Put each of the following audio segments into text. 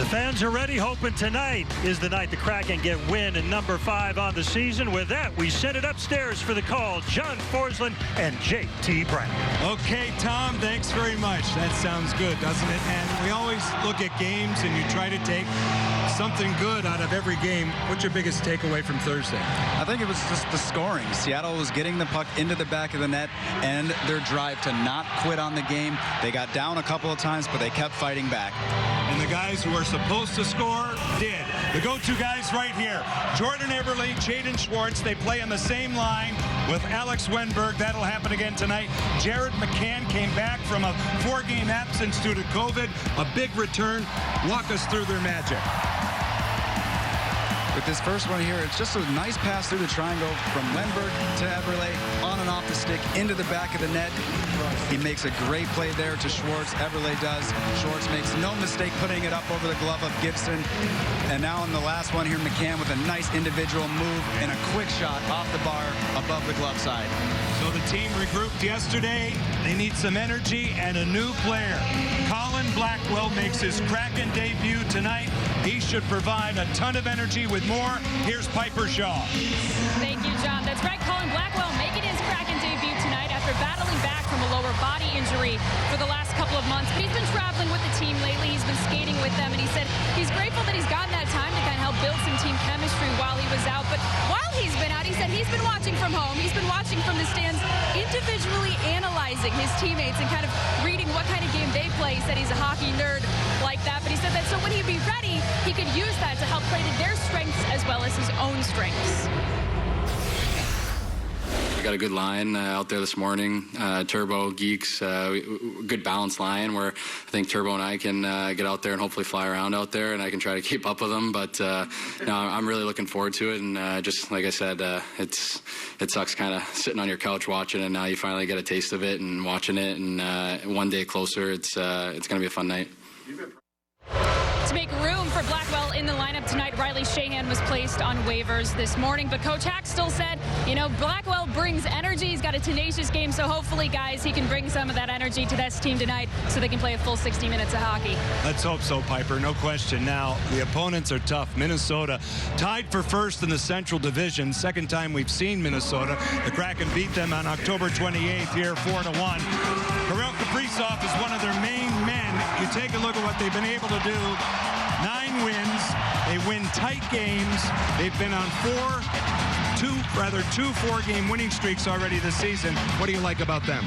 Fans are ready, hoping tonight is the night the Kraken get win and number 5 on the season. With that, we send it upstairs for the call. John Forsland and JT Brown. Okay, Tom, thanks very much. That sounds good, doesn't it? And we always look at games and you try to take something good out of every game. What's your biggest takeaway from Thursday? I think it was just the scoring. Seattle was getting the puck into the back of the net and their drive to not quit on the game. They got down a couple of times, but they kept fighting back. And the guys who are supposed to score did. The go-to guys right here. Jordan Eberle, Jaden Schwartz. They play on the same line with Alex Wenberg. That'll happen again tonight. Jared McCann came back from a 4-game absence due to COVID. A big return. Walk us through their magic. With this first one here, it's just a nice pass through the triangle from Wenberg to Eberle, on and off the stick, into the back of the net. He makes a great play there to Schwartz. Eberle does. Schwartz makes no mistake putting it up over the glove of Gibson. And now in the last one here, McCann with a nice individual move and a quick shot off the bar above the glove side. So the team regrouped yesterday. They need some energy and a new player. Colin Blackwell makes his Kraken debut tonight. He should provide a ton of energy with more. Here's Piper Shaw. Thank you, John. That's right. Colin Blackwell making his Kraken debut tonight after battling back from a lower body injury for the last couple of months. But he's been traveling with the team lately. He's been skating with them, and he said he's grateful that he's gotten that time to kind of help build some team chemistry while he was out. But while he's been out, he said he's been watching from home. He's been watching from the stands, individually analyzing his teammates and kind of reading what kind of game they play. He said he's a hockey nerd like that, but he said that so when he'd be ready, he could use that to help play to their strengths as well as his own strengths. We got a good line out there this morning. Turbo, Geeks, good balanced line where I think Turbo and I can get out there and hopefully fly around out there, and I can try to keep up with them. But no, I'm really looking forward to it. And just like I said, it sucks kind of sitting on your couch watching, and now you finally get a taste of it and watching it. And one day closer, it's going to be a fun night. To make room for Blackwell in the lineup tonight, Riley Shahan was placed on waivers this morning. But Coach Hack still said, you know, Blackwell brings energy. He's got a tenacious game. So hopefully, guys, he can bring some of that energy to this team tonight so they can play a full 60 minutes of hockey. Let's hope so, Piper. No question. Now, the opponents are tough. Minnesota tied for first in the Central Division. Second time we've seen Minnesota. The Kraken beat them on October 28th here, 4-1. Kirill Kaprizov is one of their main men. You take a look at what they've been able to do. 9 wins. They win tight games. They've been on 2 4-game winning streaks already this season. What do you like about them?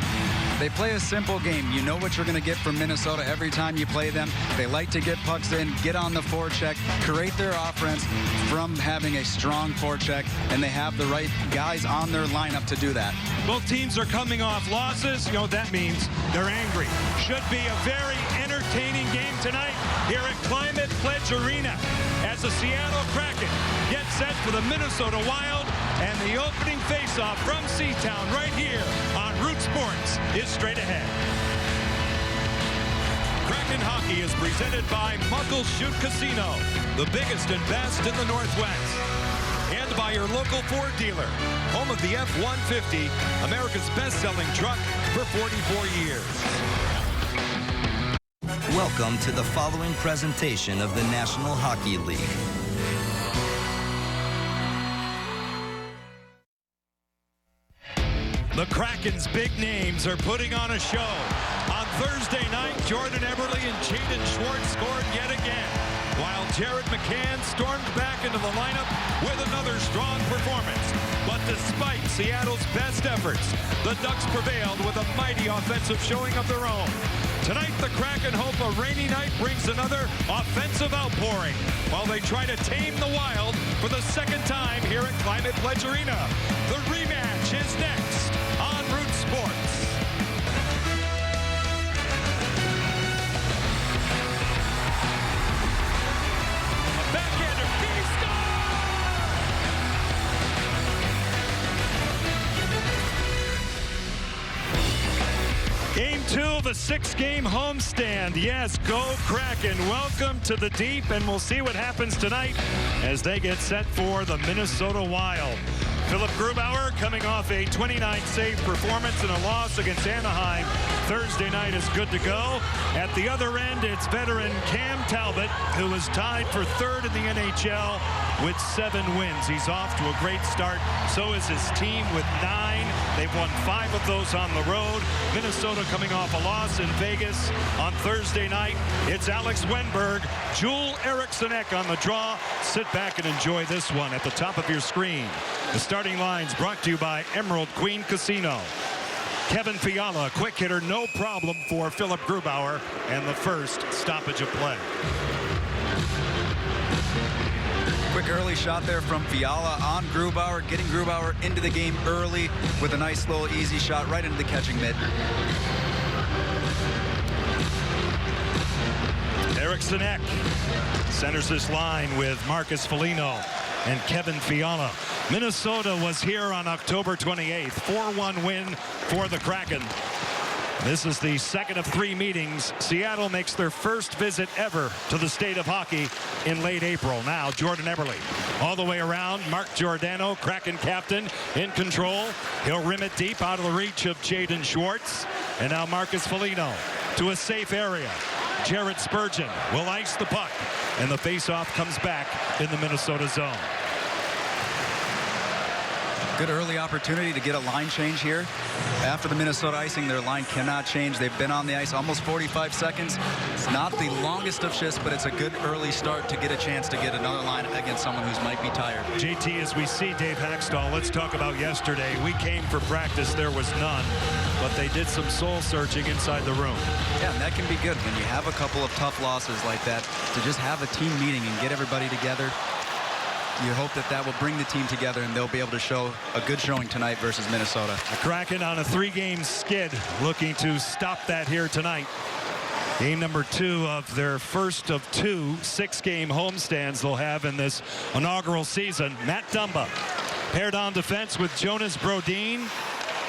They play a simple game. You know what you're going to get from Minnesota every time you play them. They like to get pucks in, get on the forecheck, create their offense from having a strong forecheck, and they have the right guys on their lineup to do that. Both teams are coming off losses. You know what that means? They're angry. Should be a very entertaining game tonight here at Climate Pledge Arena as the Seattle Kraken get set for the Minnesota Wild, and the opening faceoff from Seatown right here on Root Sports is straight ahead. Kraken Hockey is presented by Muckleshoot Casino, the biggest and best in the Northwest. And by your local Ford dealer, home of the F-150, America's best-selling truck for 44 years. Welcome to the following presentation of the National Hockey League. The Kraken's big names are putting on a show. On Thursday night, Jordan Eberle and Jaden Schwartz scored yet again, while Jared McCann stormed back into the lineup with another strong performance. But despite Seattle's best efforts, the Ducks prevailed with a mighty offensive showing of their own. Tonight, the Kraken hope a rainy night brings another offensive outpouring while they try to tame the Wild for the second time here at Climate Pledge Arena. The rematch is next on Root Sports. A backhander, he scores! Game 2 of the 6-game homestand. Yes, go Kraken. Welcome to the deep, and we'll see what happens tonight as they get set for the Minnesota Wild. Philip Grubauer coming off a 29-save performance in a loss against Anaheim Thursday night is good to go. At the other end, it's veteran Cam Talbot, who is tied for third in the NHL with 7 wins. He's off to a great start. So is his team with 9. They've won 5 of those on the road. Minnesota coming off a loss in Vegas on Thursday night. It's Alex Wenberg, Joel Erikssonek on the draw. Sit back and enjoy this one at the top of your screen. The starting lines brought to you by Emerald Queen Casino. Kevin Fiala, quick hitter, no problem for Philip Grubauer, and the first stoppage of play. Quick early shot there from Fiala on Grubauer, getting Grubauer into the game early with a nice little easy shot right into the catching mitt. Erikssonek centers this line with Marcus Foligno and Kevin Fiala. Minnesota was here on October 28th. 4-1 win for the Kraken. This is the second of 3 meetings. Seattle makes their first visit ever to the state of hockey in late April. Now Jordan Eberle all the way around. Mark Giordano, Kraken captain, in control. He'll rim it deep out of the reach of Jaden Schwartz. And now Marcus Foligno to a safe area. Jared Spurgeon will ice the puck, and the faceoff comes back in the Minnesota zone. Good early opportunity to get a line change here. After the Minnesota icing, their line cannot change. They've been on the ice almost 45 seconds. It's not the longest of shifts, but it's a good early start to get a chance to get another line against someone who might be tired. JT, as we see Dave Hackstall, let's talk about yesterday. We came for practice. There was none, but they did some soul searching inside the room. Yeah, and that can be good when you have a couple of tough losses like that, to just have a team meeting and get everybody together. You hope that that will bring the team together, and they'll be able to show a good showing tonight versus Minnesota. The Kraken on a 3-game skid, looking to stop that here tonight. Game number 2 of their first of 2 6-game homestands they'll have in this inaugural season. Matt Dumba paired on defense with Jonas Brodin.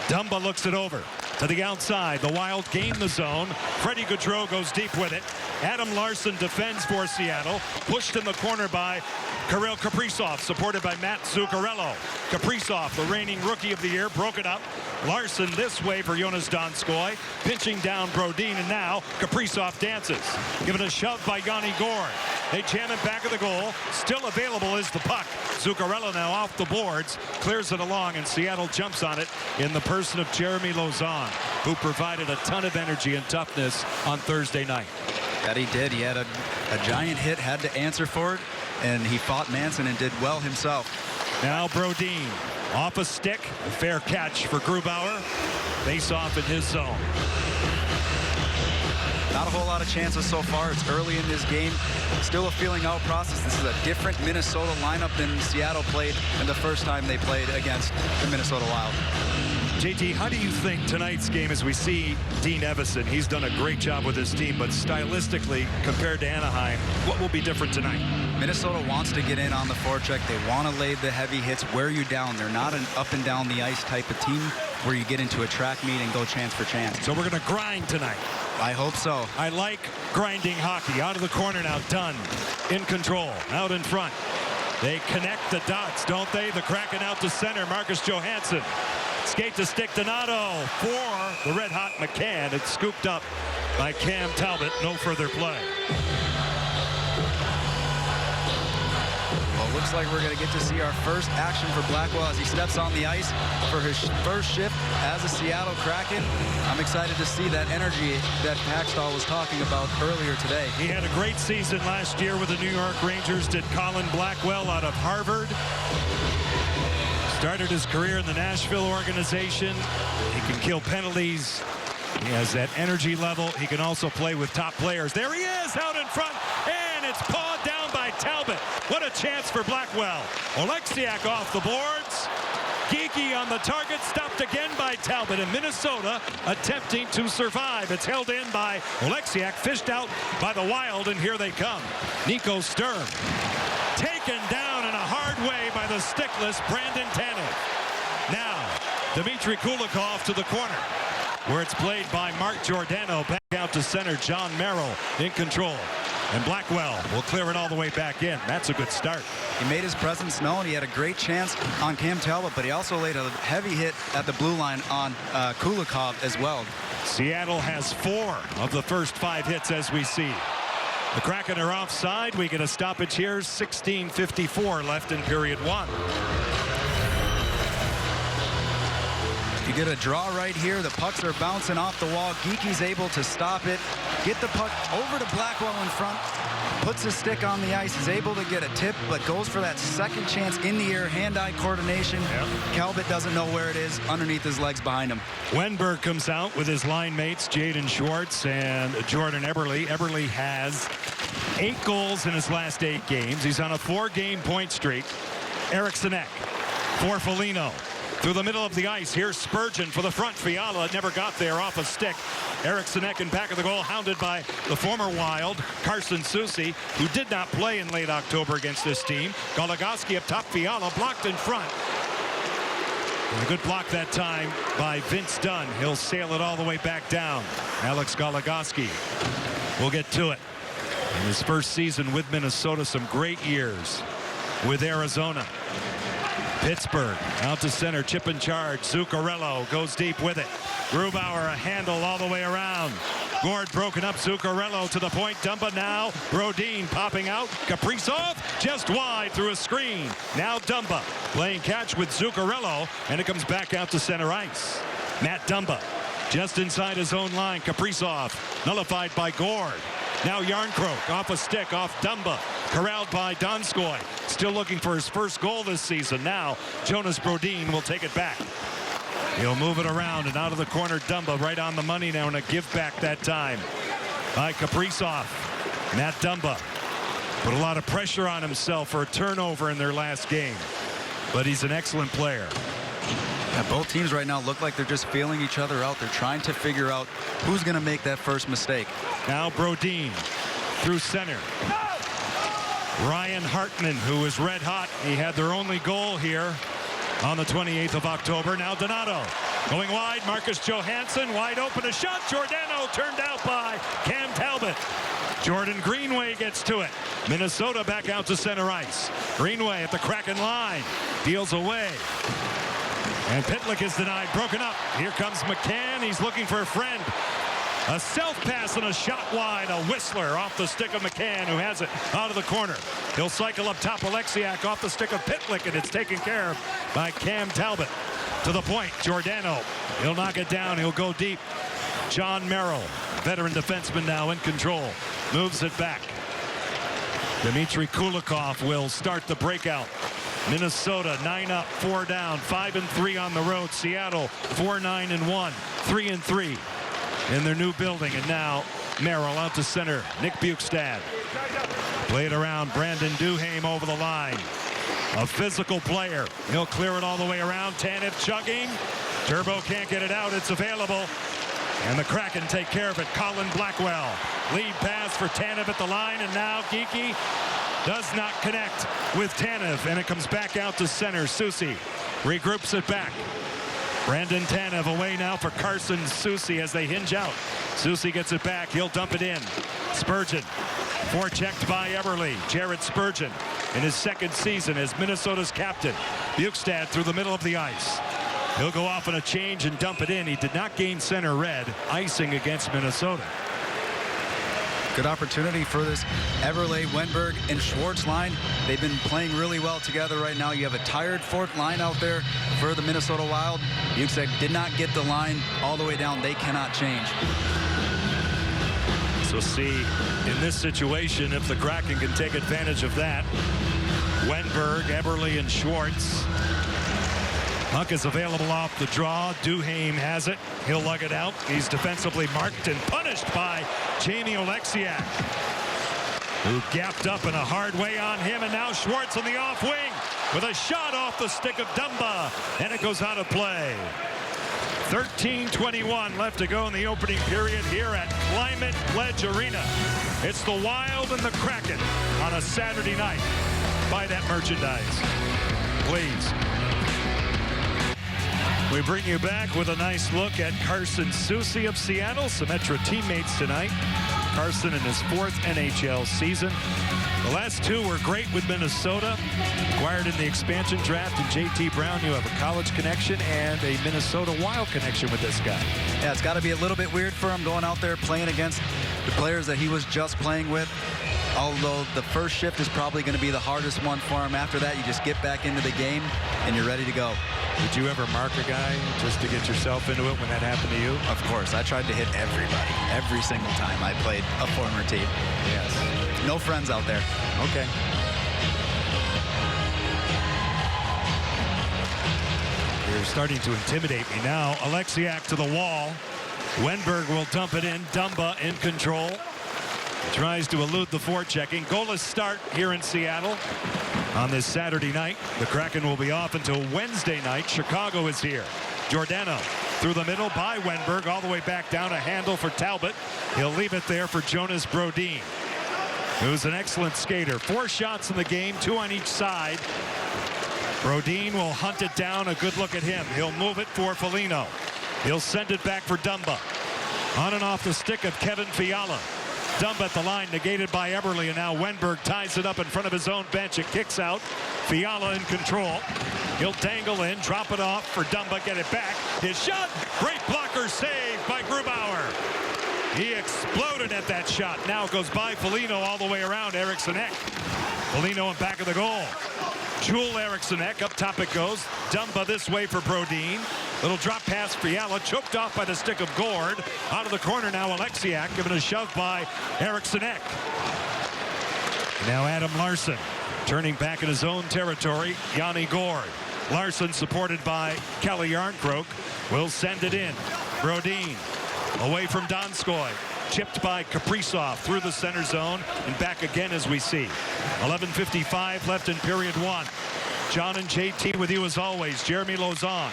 Dumba looks it over to the outside. The Wild gain the zone. Freddie Gaudreau goes deep with it. Adam Larson defends for Seattle. Pushed in the corner by Kirill Kaprizov, supported by Matt Zuccarello. Kaprizov, the reigning rookie of the year, broke it up. Larson this way for Jonas Donskoy, pinching down Brodin, and now Kaprizov dances. Given a shove by Yanni Gourde. They jam it back of the goal. Still available is the puck. Zuccarello now off the boards, clears it along, and Seattle jumps on it in the person of Jeremy Lauzon, who provided a ton of energy and toughness on Thursday night. That he did. He had a giant hit, had to answer for it, and he fought Manson and did well himself. Now Brodin off a stick. A fair catch for Grubauer. Face off in his zone. Not a whole lot of chances so far. It's early in this game. Still a feeling out process. This is a different Minnesota lineup than Seattle played and the first time they played against the Minnesota Wild. JT, how do you think tonight's game, as we see Dean Evason, he's done a great job with his team, but stylistically, compared to Anaheim, what will be different tonight? Minnesota wants to get in on the forecheck. They want to lay the heavy hits, wear you down. They're not an up and down the ice type of team where you get into a track meet and go chance for chance. So we're going to grind tonight. I hope so. I like grinding hockey. Out of the corner now, Dunn in control, out in front. They connect the dots, don't they? The Kraken out to center, Marcus Johansson. Skate to stick Donato for the red-hot McCann. It's scooped up by Cam Talbot. No further play. Well, looks like we're going to get to see our first action for Blackwell as he steps on the ice for his first shift as a Seattle Kraken. I'm excited to see that energy that Hackstall was talking about earlier today. He had a great season last year with the New York Rangers. Did Colin Blackwell out of Harvard. Started his career in the Nashville organization. He can kill penalties. He has that energy level. He can also play with top players. There he is out in front, and it's pawed down by Talbot. What a chance for Blackwell. Oleksiak off the boards. Geeky on the target, stopped again by Talbot, and Minnesota attempting to survive. It's held in by Oleksiak, fished out by the Wild, and here they come. Nico Sturm taken down in a hard way by the stickless Brandon Tanev. Now, Dmitry Kulikov to the corner, where it's played by Mark Giordano. Back out to center, John Merrill in control. And Blackwell will clear it all the way back in. That's a good start. He made his presence known. He had a great chance on Cam Talbot, but he also laid a heavy hit at the blue line on Kulikov as well. Seattle has 4 of the first 5 hits as we see. The Kraken are offside. We get a stoppage here. 16:54 left in period 1. You get a draw right here. The pucks are bouncing off the wall. Geeky's able to stop it, get the puck over to Blackwell in front, puts his stick on the ice. He's able to get a tip, but goes for that second chance in the air, hand-eye coordination. Yep. Talbot doesn't know where it is, underneath his legs behind him. Wenberg comes out with his line mates, Jaden Schwartz and Jordan Eberle. Eberle has 8 goals in his last 8 games. He's on a 4-game point streak. Eric Sinek for Foligno. Through the middle of the ice, here's Spurgeon for the front. Fiala never got there off a stick. Eric Sinek in back of the goal, hounded by the former Wild, Carson Soucy, who did not play in late October against this team. Goligoski up top, Fiala blocked in front. And a good block that time by Vince Dunn. He'll sail it all the way back down. Alex Goligoski will get to it. In his first season with Minnesota, some great years with Arizona. Pittsburgh out to center, chip in charge. Zuccarello goes deep with it. Grubauer a handle all the way around. Gord broken up. Zuccarello to the point. Dumba now. Brodin popping out. Kaprizov just wide through a screen. Now Dumba playing catch with Zuccarello, and it comes back out to center ice. Matt Dumba just inside his own line. Kaprizov nullified by Gord. Now Yarncroke off a stick off Dumba. Corralled by Donskoy. Still looking for his first goal this season. Now Jonas Brodin will take it back. He'll move it around and out of the corner. Dumba right on the money now, and a give back that time by Kaprizov. Matt Dumba put a lot of pressure on himself for a turnover in their last game, but he's an excellent player. Yeah, both teams right now look like they're just feeling each other out. They're trying to figure out who's going to make that first mistake. Now Brodin through center. Ryan Hartman, who is red hot. He had their only goal here on the 28th of October. Now Donato going wide. Marcus Johansson wide open. A shot. Giordano turned out by Cam Talbot. Jordan Greenway gets to it. Minnesota back out to center ice. Greenway at the Kraken line. Deals away. And Pitlick is denied. Broken up. Here comes McCann. He's looking for a friend. A self-pass and a shot wide. A Whistler off the stick of McCann, who has it out of the corner. He'll cycle up top. Alexiak off the stick of Pitlick, and it's taken care of by Cam Talbot. To the point. Giordano. He'll knock it down. He'll go deep. John Merrill, veteran defenseman, now in control. Moves it back. Dmitry Kulikov will start the breakout. Minnesota 9 up, 4 down, 5-3 on the road. Seattle 4-9-1, 3-3 in their new building. And now Merrill out to center. Nick Bukestad played around. Brandon Duhaime over the line. A physical player. He'll clear it all the way around. Tanev chugging. Turbo can't get it out. It's available. And the Kraken take care of it. Colin Blackwell. Lead pass for Tanev at the line. And now Geeky does not connect with Tanev, and it comes back out to center. Soucy regroups it back. Brandon Tanev away now for Carson Soucy as they hinge out. Soucy gets it back. He'll dump it in. Spurgeon forechecked by Eberle. Jared Spurgeon in his second season as Minnesota's captain. Bukestad through the middle of the ice. He'll go off on a change and dump it in. He did not gain center red. Icing against Minnesota. Good opportunity for this Eberle, Wenberg, and Schwartz line. They've been playing really well together right now. You have a tired fourth line out there for the Minnesota Wild. Bukestad did not get the line all the way down. They cannot change. So see, in this situation, if the Kraken can take advantage of that, Wenberg, Eberle, and Schwartz. Puck is available off the draw. Duhaime has it. He'll lug it out. He's defensively marked and punished by Jamie Oleksiak, who gapped up in a hard way on him. And now Schwartz on the off wing with a shot off the stick of Dumba, and it goes out of play. 13:21 left to go in the opening period here at Climate Pledge Arena. It's the Wild and the Kraken on a Saturday night. Buy that merchandise, please. We bring you back with a nice look at Carson Soucy of Seattle, Symetra teammates tonight. Carson in his 4th NHL season. The last 2 were great with Minnesota, acquired in the expansion draft. And J.T. Brown, you have a college connection and a Minnesota Wild connection with this guy. Yeah, it's got to be a little bit weird for him going out there playing against the players that he was just playing with. Although the first shift is probably going to be the hardest one for him. After that, you just get back into the game and you're ready to go. Did you ever mark a guy just to get yourself into it when that happened to you? Of course. I tried to hit everybody every single time I played a former team. Yes. No friends out there. Okay. You're starting to intimidate me now. Alexiak to the wall. Wenberg will dump it in. Dumba in control. Tries to elude the forechecking. Goalless start here in Seattle on this Saturday night. The Kraken will be off until Wednesday night. Chicago is here. Giordano through the middle by Wenberg, all the way back down. A handle for Talbot. He'll leave it there for Jonas Brodin, who's an excellent skater. 4 shots in the game, 2 on each side. Brodin will hunt it down. A good look at him. He'll move it for Foligno. He'll send it back for Dumba. On and off the stick of Kevin Fiala. Dumba at the line, negated by Eberle, and now Wenberg ties it up in front of his own bench. It kicks out. Fiala in control. He'll dangle in, drop it off for Dumba, get it back. His shot, great blocker save by Grubauer. He exploded at that shot. Now goes by Foligno all the way around. Eriksson Ek. Foligno in back of the goal. Joel Eriksson Ek, up top it goes. Dumba this way for Brodin. Little drop pass, Fiala, choked off by the stick of Gord. Out of the corner now, Alexiak, given a shove by Eriksson Ek. Now Adam Larsson, turning back in his own territory, Yanni Gord. Larsson, supported by Kalle Järnkrok, will send it in. Brodin, away from Donskoy. Chipped by Kaprizov through the center zone and back again as we see. 11:55 left in period 1. John and JT with you as always. Jeremy Lauzon.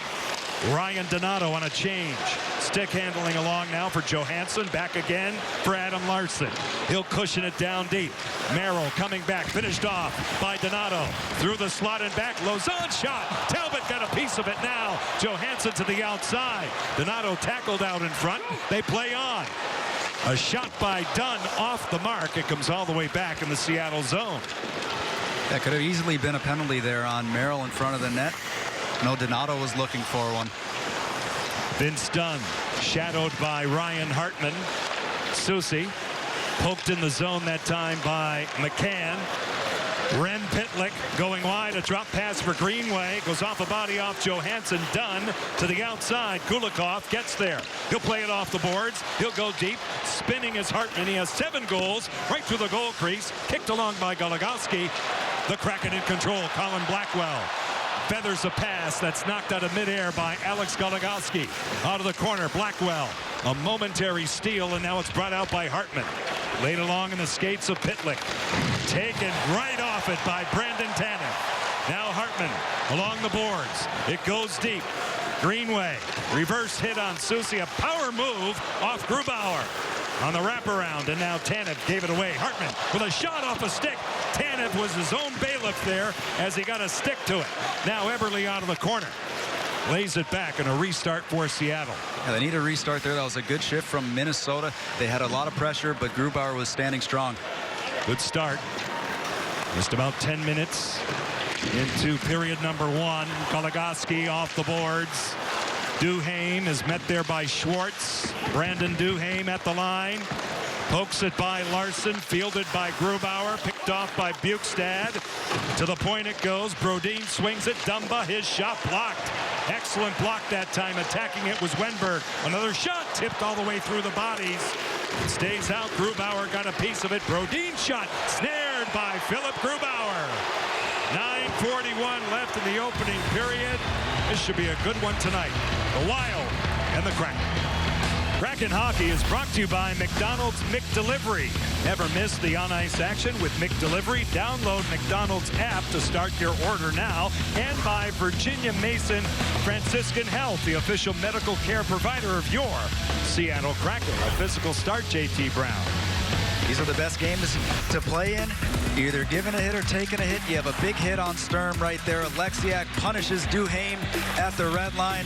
Ryan Donato on a change. Stick handling along now for Johansson. Back again for Adam Larsson. He'll cushion it down deep. Merrill coming back. Finished off by Donato. Through the slot and back. Lauzon shot. Talbot got a piece of it now. Johansson to the outside. Donato tackled out in front. They play on. A shot by Dunn off the mark. It comes all the way back in the Seattle zone. That could have easily been a penalty there on Merrill in front of the net. No, Donato was looking for one. Vince Dunn, shadowed by Ryan Hartman. Susi, poked in the zone that time by McCann. Ren Pitlick going wide, a drop pass for Greenway, goes off a body off Johansson. Dunn to the outside. Kulikov gets there. He'll play it off the boards. He'll go deep. Spinning is Hartman. He has 7 goals right through the goal crease. Kicked along by Goligoski. The Kraken in control. Colin Blackwell feathers a pass that's knocked out of midair by Alex Goligoski. Out of the corner, Blackwell. A momentary steal, and now it's brought out by Hartman. Laid along in the skates of Pitlick. Taken right off it by Brandon Tanev. Now Hartman along the boards. It goes deep. Greenway, reverse hit on Susi. A power move off Grubauer on the wraparound, and now Tanev gave it away. Hartman with a shot off a stick. Tanev was his own bailiff there as he got a stick to it. Now Eberle out of the corner. Lays it back, and a restart for Seattle. Yeah, they need a restart there. That was a good shift from Minnesota. They had a lot of pressure, but Grubauer was standing strong. Good start. Just about 10 minutes into period number 1. Goligoski off the boards. Duhaime is met there by Schwartz. Brandon Duhaime at the line. Pokes it by Larsson, fielded by Grubauer, picked off by Bukestad. To the point it goes. Brodin swings it. Dumba, his shot blocked. Excellent block that time. Attacking it was Wenberg. Another shot tipped all the way through the bodies. It stays out. Grubauer got a piece of it. Brodin shot snared by Philip Grubauer. 9:41 left in the opening period. This should be a good one tonight. The Wild and the Kraken. Kraken Hockey is brought to you by McDonald's McDelivery. Never miss the on-ice action with McDelivery. Download McDonald's app to start your order now. And by Virginia Mason Franciscan Health, the official medical care provider of your Seattle Kraken. A physical start, JT Brown. These are the best games to play in. You're either giving a hit or taking a hit. You have a big hit on Sturm right there. Alexiak punishes Duhaime at the red line.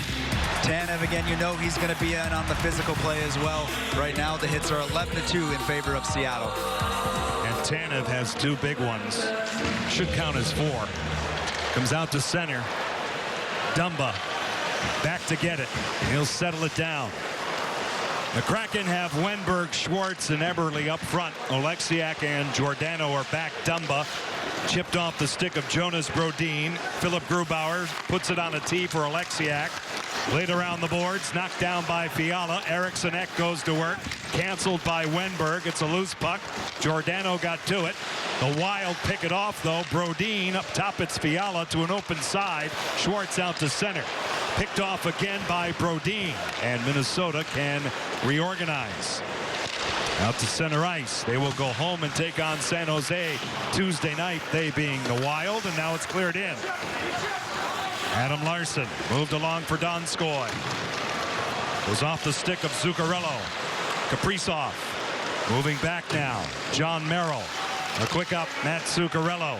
Tanev, again, you know he's going to be in on the physical play as well. Right now, the hits are 11-2 in favor of Seattle. And Tanev has 2 big ones. Should count as 4. Comes out to center. Dumba back to get it. He'll settle it down. The Kraken have Wenberg, Schwartz, and Eberle up front. Oleksiak and Giordano are back. Dumba chipped off the stick of Jonas Brodin. Philip Grubauer puts it on a tee for Oleksiak. Laid around the boards, knocked down by Fiala. Eriksson Ek goes to work. Canceled by Wenberg. It's a loose puck. Giordano got to it. The Wild pick it off, though. Brodin up top. It's Fiala to an open side. Schwartz out to center. Picked off again by Brodin. And Minnesota can reorganize. Out to center ice. They will go home and take on San Jose Tuesday night, they being the Wild, and now it's cleared in. Adam Larson moved along for Donskoy. Goes off the stick of Zuccarello. Kaprizov moving back now. John Merrill. A quick up, Matt Zuccarello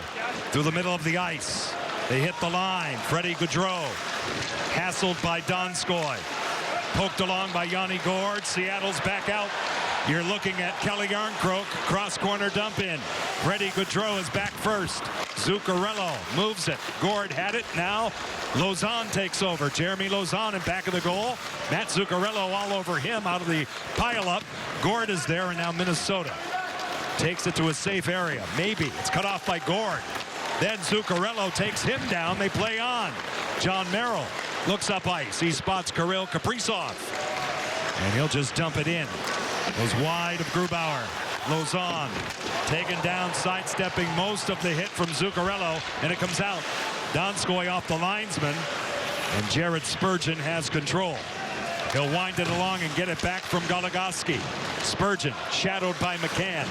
through the middle of the ice. They hit the line. Freddie Gaudreau hassled by Donskoy. Poked along by Yanni Gord. Seattle's back out. You're looking at Kelly Yarncroke. Cross corner dump in. Freddie Gaudreau is back first. Zuccarello moves it. Gord had it. Now Lauzon takes over. Jeremy Lauzon in back of the goal. Matt Zuccarello all over him out of the pileup. Gord is there, and now Minnesota takes it to a safe area. Maybe. It's cut off by Gord. Then Zuccarello takes him down. They play on. John Merrill looks up ice. He spots Kirill Kaprizov. And he'll just dump it in. Goes wide of Grubauer. Lauzon taken down, sidestepping most of the hit from Zuccarello, and it comes out. Donskoy off the linesman, and Jared Spurgeon has control. He'll wind it along and get it back from Goligoski. Spurgeon shadowed by McCann.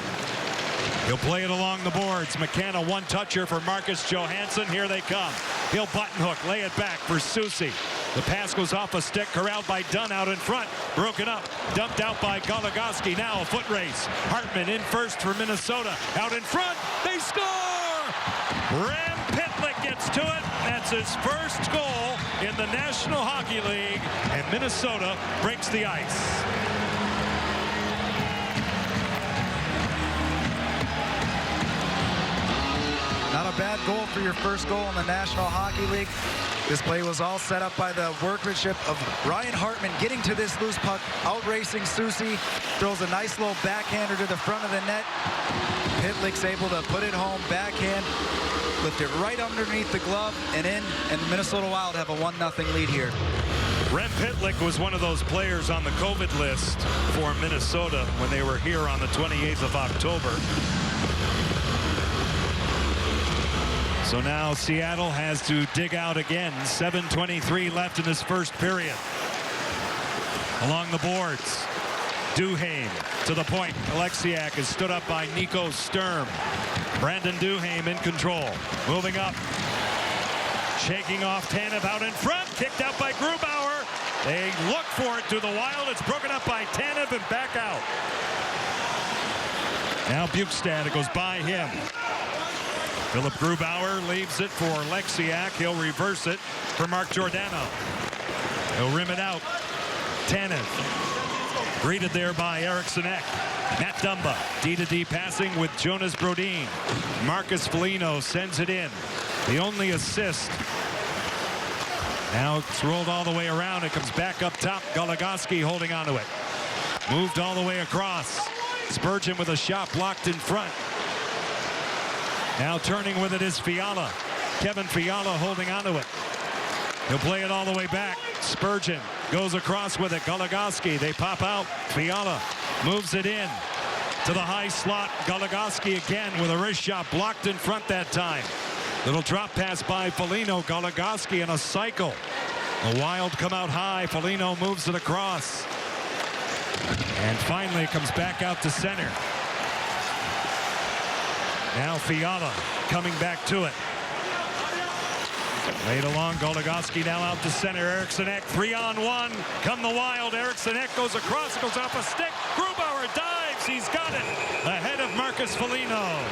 He'll play it along the boards. McCann a one-toucher for Marcus Johansson. Here they come. He'll button hook, lay it back for Soucy. The pass goes off a stick, corralled by Dunn out in front. Broken up, dumped out by Goligoski. Now a foot race. Hartman in first for Minnesota. Out in front, they score! Rem Pitlick gets to it. That's his first goal in the National Hockey League. And Minnesota breaks the ice. Not a bad goal for your first goal in the National Hockey League. This play was all set up by the workmanship of Ryan Hartman getting to this loose puck, out-racing Soucy, throws a nice little backhander to the front of the net. Pitlick's able to put it home, backhand, lift it right underneath the glove and in, and the Minnesota Wild have a 1-0 lead here. Rem Pitlick was one of those players on the COVID list for Minnesota when they were here on the 28th of October. So now Seattle has to dig out again. 7:23 left in this first period. Along the boards, Duhaime to the point. Oleksiak is stood up by Nico Sturm. Brandon Duhaime in control. Moving up. Shaking off Tanev out in front. Kicked out by Grubauer. They look for it to the Wild. It's broken up by Tanev and back out. Now Bukestad, it goes by him. Philip Grubauer leaves it for Oleksiak. He'll reverse it for Mark Giordano. He'll rim it out. Tanev. Greeted there by Eriksson Ek. Matt Dumba. D-to-D passing with Jonas Brodin. Marcus Foligno sends it in. The only assist. Now it's rolled all the way around. It comes back up top. Goligoski holding onto it. Moved all the way across. Spurgeon with a shot blocked in front. Now turning with it is Fiala. Kevin Fiala holding onto it. He'll play it all the way back. Spurgeon goes across with it. Goligoski, they pop out. Fiala moves it in to the high slot. Goligoski again with a wrist shot blocked in front that time. Little drop pass by Foligno. Goligoski in a cycle. The Wild come out high. Foligno moves it across. And finally it comes back out to center. Now Fiala coming back to it. Laid along, Goligoski now out to center. Eriksson Ek 3-on-1. Come the Wild. Eriksson Ek goes across, goes off a stick. Grubauer dives. He's got it. Ahead of Marcus Foligno.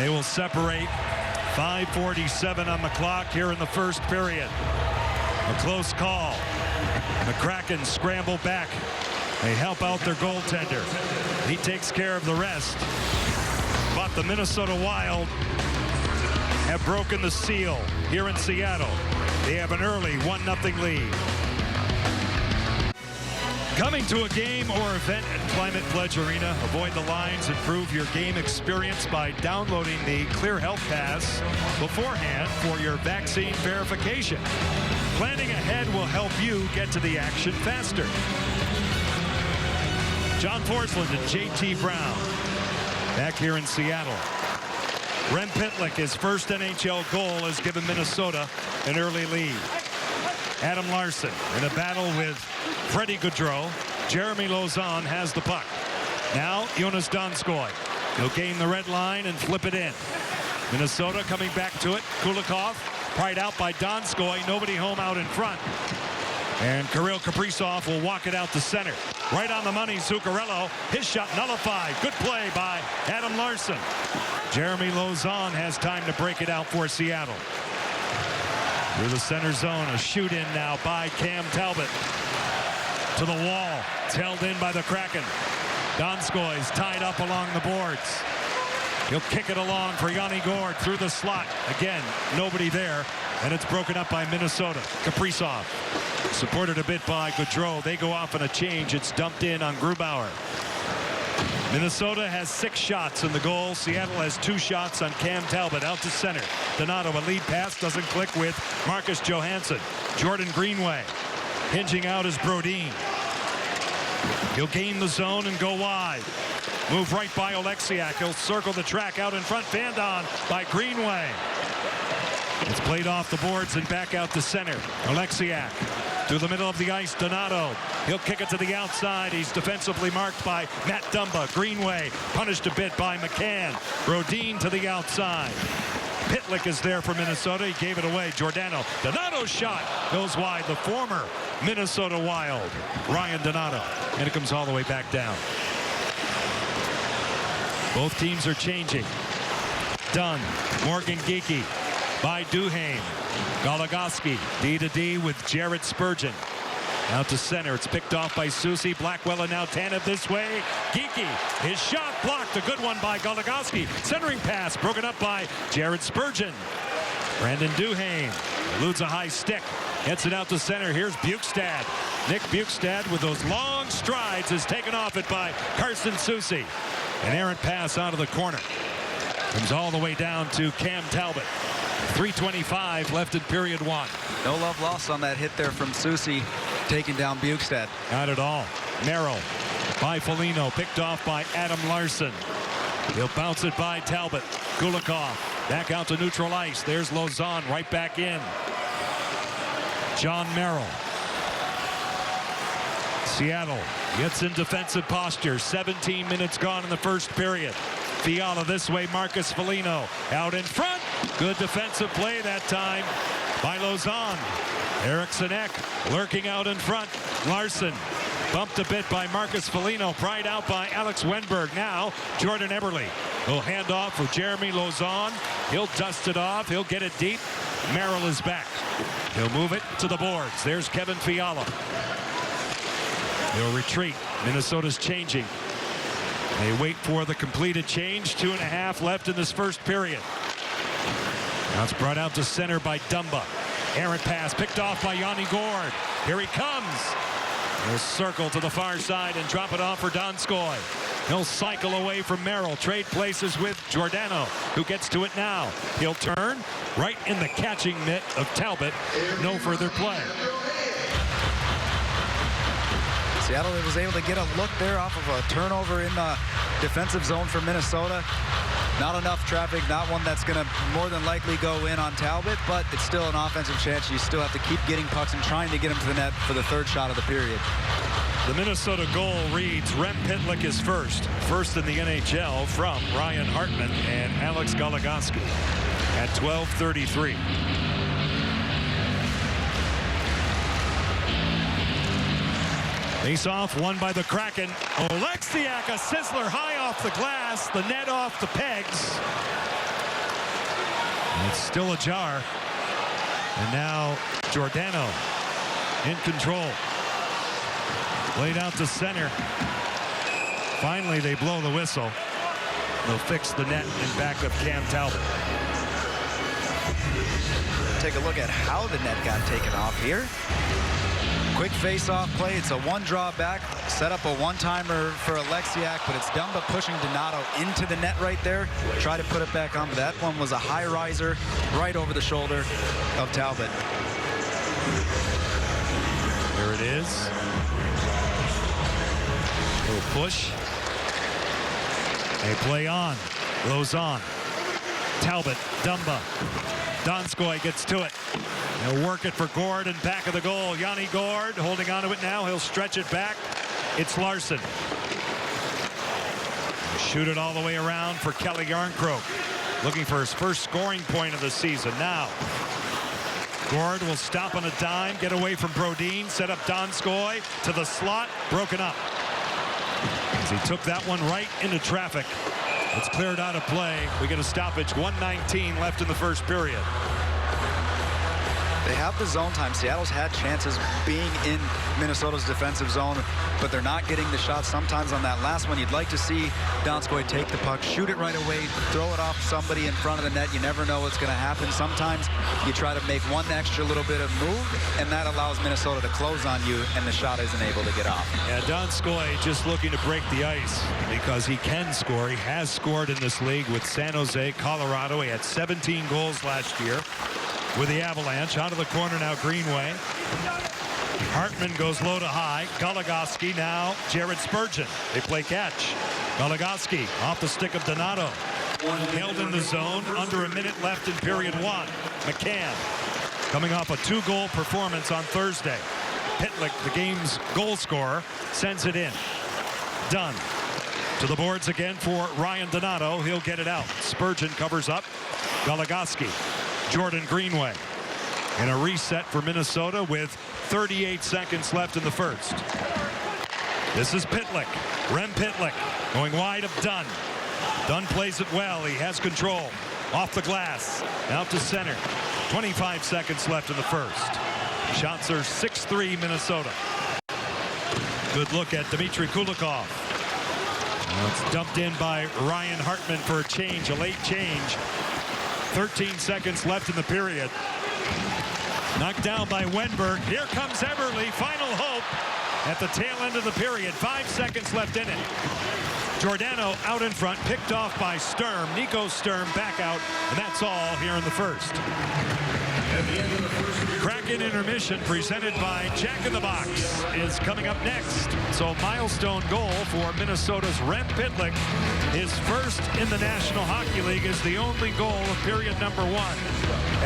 They will separate. 5:47 on the clock here in the first period. A close call. The Kraken scramble back. They help out their goaltender. He takes care of the rest. But the Minnesota Wild have broken the seal here in Seattle. They have an early 1-0 lead. Coming to a game or event at Climate Pledge Arena, avoid the lines, improve your game experience by downloading the Clear Health Pass beforehand for your vaccine verification. Planning ahead will help you get to the action faster. John Forsland and J.T. Brown back here in Seattle. Rem Pitlick, his first NHL goal, has given Minnesota an early lead. Adam Larson in a battle with Freddie Gaudreau. Jeremy Lauzon has the puck. Now Jonas Donskoy. He'll gain the red line and flip it in. Minnesota coming back to it. Kulikov pried out by Donskoy. Nobody home out in front. And Kirill Kaprizov will walk it out to center. Right on the money, Zuccarello. His shot nullified. Good play by Adam Larson. Jeremy Lauzon has time to break it out for Seattle. Through the center zone, a shoot in now by Cam Talbot. To the wall. It's held in by the Kraken. Donskoy's tied up along the boards. He'll kick it along for Yanni Gourde through the slot. Again, nobody there. And it's broken up by Minnesota. Kaprizov supported a bit by Gaudreau. They go off on a change. It's dumped in on Grubauer. Minnesota has 6 shots in the goal. Seattle has 2 shots on Cam Talbot out to center. Donato, a lead pass, doesn't click with Marcus Johansson. Jordan Greenway hinging out as Brodin. He'll gain the zone and go wide. Move right by Oleksiak. He'll circle the track out in front. Vandon by Greenway. It's played off the boards and back out to center. Oleksiak through the middle of the ice. Donato. He'll kick it to the outside. He's defensively marked by Matt Dumba. Greenway punished a bit by McCann. Brodin to the outside. Pitlick is there for Minnesota. He gave it away. Giordano. Donato's shot goes wide. The former Minnesota Wild, Ryan Donato. And it comes all the way back down. Both teams are changing. Dunn. Morgan Geekie by Duhaime. Goligoski D-to-D with Jared Spurgeon. Out to center. It's picked off by Soucy. Blackwell and now Tanev this way. Geekie. His shot blocked. A good one by Goligoski. Centering pass broken up by Jared Spurgeon. Brandon Duhaime eludes a high stick. Gets it out to center. Here's Bukestad. Nick Bukestad with those long strides is taken off it by Carson Soucy. An errant pass out of the corner. Comes all the way down to Cam Talbot. 3:25 left in period 1. No love lost on that hit there from Soucy, taking down Bukestad. Not at all. Merrill by Foligno, picked off by Adam Larson. He'll bounce it by Talbot. Kulikov back out to neutral ice. There's Lauzon right back in. John Merrill. Seattle gets in defensive posture. 17 minutes gone in the first period. Fiala this way. Marcus Foligno out in front. Good defensive play that time by Lauzon. Eriksson Ek lurking out in front. Larson bumped a bit by Marcus Foligno. Pried out by Alex Wenberg. Now Jordan Eberle will hand off for Jeremy Lauzon. He'll dust it off. He'll get it deep. Merrill is back. He'll move it to the boards. There's Kevin Fiala. He'll retreat. Minnesota's changing. They wait for the completed change. 2.5 left in this first period. Now it's brought out to center by Dumba. Errant pass picked off by Yanni Gourde. Here he comes. He'll circle to the far side and drop it off for Donskoy. He'll cycle away from Merrill. Trade places with Giordano, who gets to it now. He'll turn right in the catching mitt of Talbot. No further play. Seattle was able to get a look there off of a turnover in the defensive zone for Minnesota. Not enough traffic, not one that's going to more than likely go in on Talbot, but it's still an offensive chance. You still have to keep getting pucks and trying to get them to the net for the third shot of the period. The Minnesota goal reads Rem Pitlick is first in the NHL from Ryan Hartman and Alex Goligoski at 12:33. Face off won by the Kraken. Oleksiak, a sizzler high off the glass. The net off the pegs. It's still ajar. And now Giordano in control. Laid out to center. Finally, they blow the whistle. They'll fix the net in back of Cam Talbot. Take a look at how the net got taken off here. Quick face-off play. It's a one draw back. Set up a one-timer for Alexiak, but it's Dumba pushing Donato into the net right there. Try to put it back on. That one was a high riser right over the shoulder of Talbot. There it is. Little push. They play on. Goes on. Talbot, Dumba. Donskoy gets to it. He'll work it for Gord in back of the goal. Yanni Gord holding on to it now. He'll stretch it back. It's Larson. Shoot it all the way around for Kelly Yarncroke. Looking for his first scoring point of the season now. Gord will stop on a dime, get away from Brodin, set up Donskoy to the slot, broken up. As he took that one right into traffic. It's cleared out of play. We get a stoppage, 1:19 left in the first period. They have the zone time. Seattle's had chances being in Minnesota's defensive zone, but they're not getting the shots. Sometimes on that last one, you'd like to see Donskoy take the puck, shoot it right away, throw it off somebody in front of the net. You never know what's going to happen. Sometimes you try to make one extra little bit of move, and that allows Minnesota to close on you, and the shot isn't able to get off. Yeah, Donskoy just looking to break the ice because he can score. He has scored in this league with San Jose, Colorado. He had 17 goals last year with the Avalanche. Out of the corner now, Greenway. Hartman goes low to high. Goligoski now, Jared Spurgeon. They play catch. Goligoski off the stick of Donato. Held in the zone, under a minute left in period one. McCann coming off a 2-goal performance on Thursday. Pitlick, the game's goal scorer, sends it in. Dunn to the boards again for Ryan Donato. He'll get it out. Spurgeon covers up. Goligoski. Jordan Greenway in a reset for Minnesota with 38 seconds left in the first. This is Pitlick. Rem Pitlick going wide of Dunn. Dunn plays it well. He has control. Off the glass. Out to center. 25 seconds left in the first. Shots are 6-3 Minnesota. Good look at Dmitry Kulikov. Now it's dumped in by Ryan Hartman for a change, a late change. 13 seconds left in the period. Knocked down by Wenberg. Here comes Eberle. Final hope at the tail end of the period. 5 seconds left in it. Giordano out in front, picked off by Sturm. Nico Sturm back out, and that's all here in the first. Kraken intermission presented by Jack in the Box is coming up next. So milestone goal for Minnesota's Rem Pitlick. His first in the National Hockey League is the only goal of period number one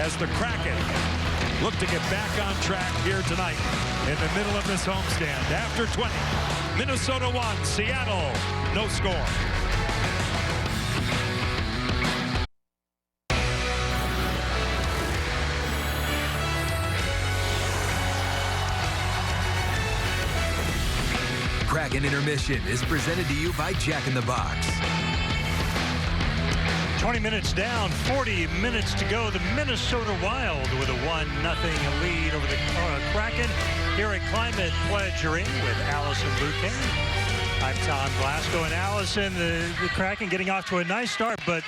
as the Kraken look to get back on track here tonight in the middle of this homestand. After 20, Minnesota 1, Seattle no score. Kraken Intermission is presented to you by Jack in the Box. 20 minutes down, 40 minutes to go. The Minnesota Wild with a 1-0 lead over the Kraken here at Climate Pleasuring with Allison Bouquet. I'm Tom Glasgow, and Allison, the Kraken getting off to a nice start, but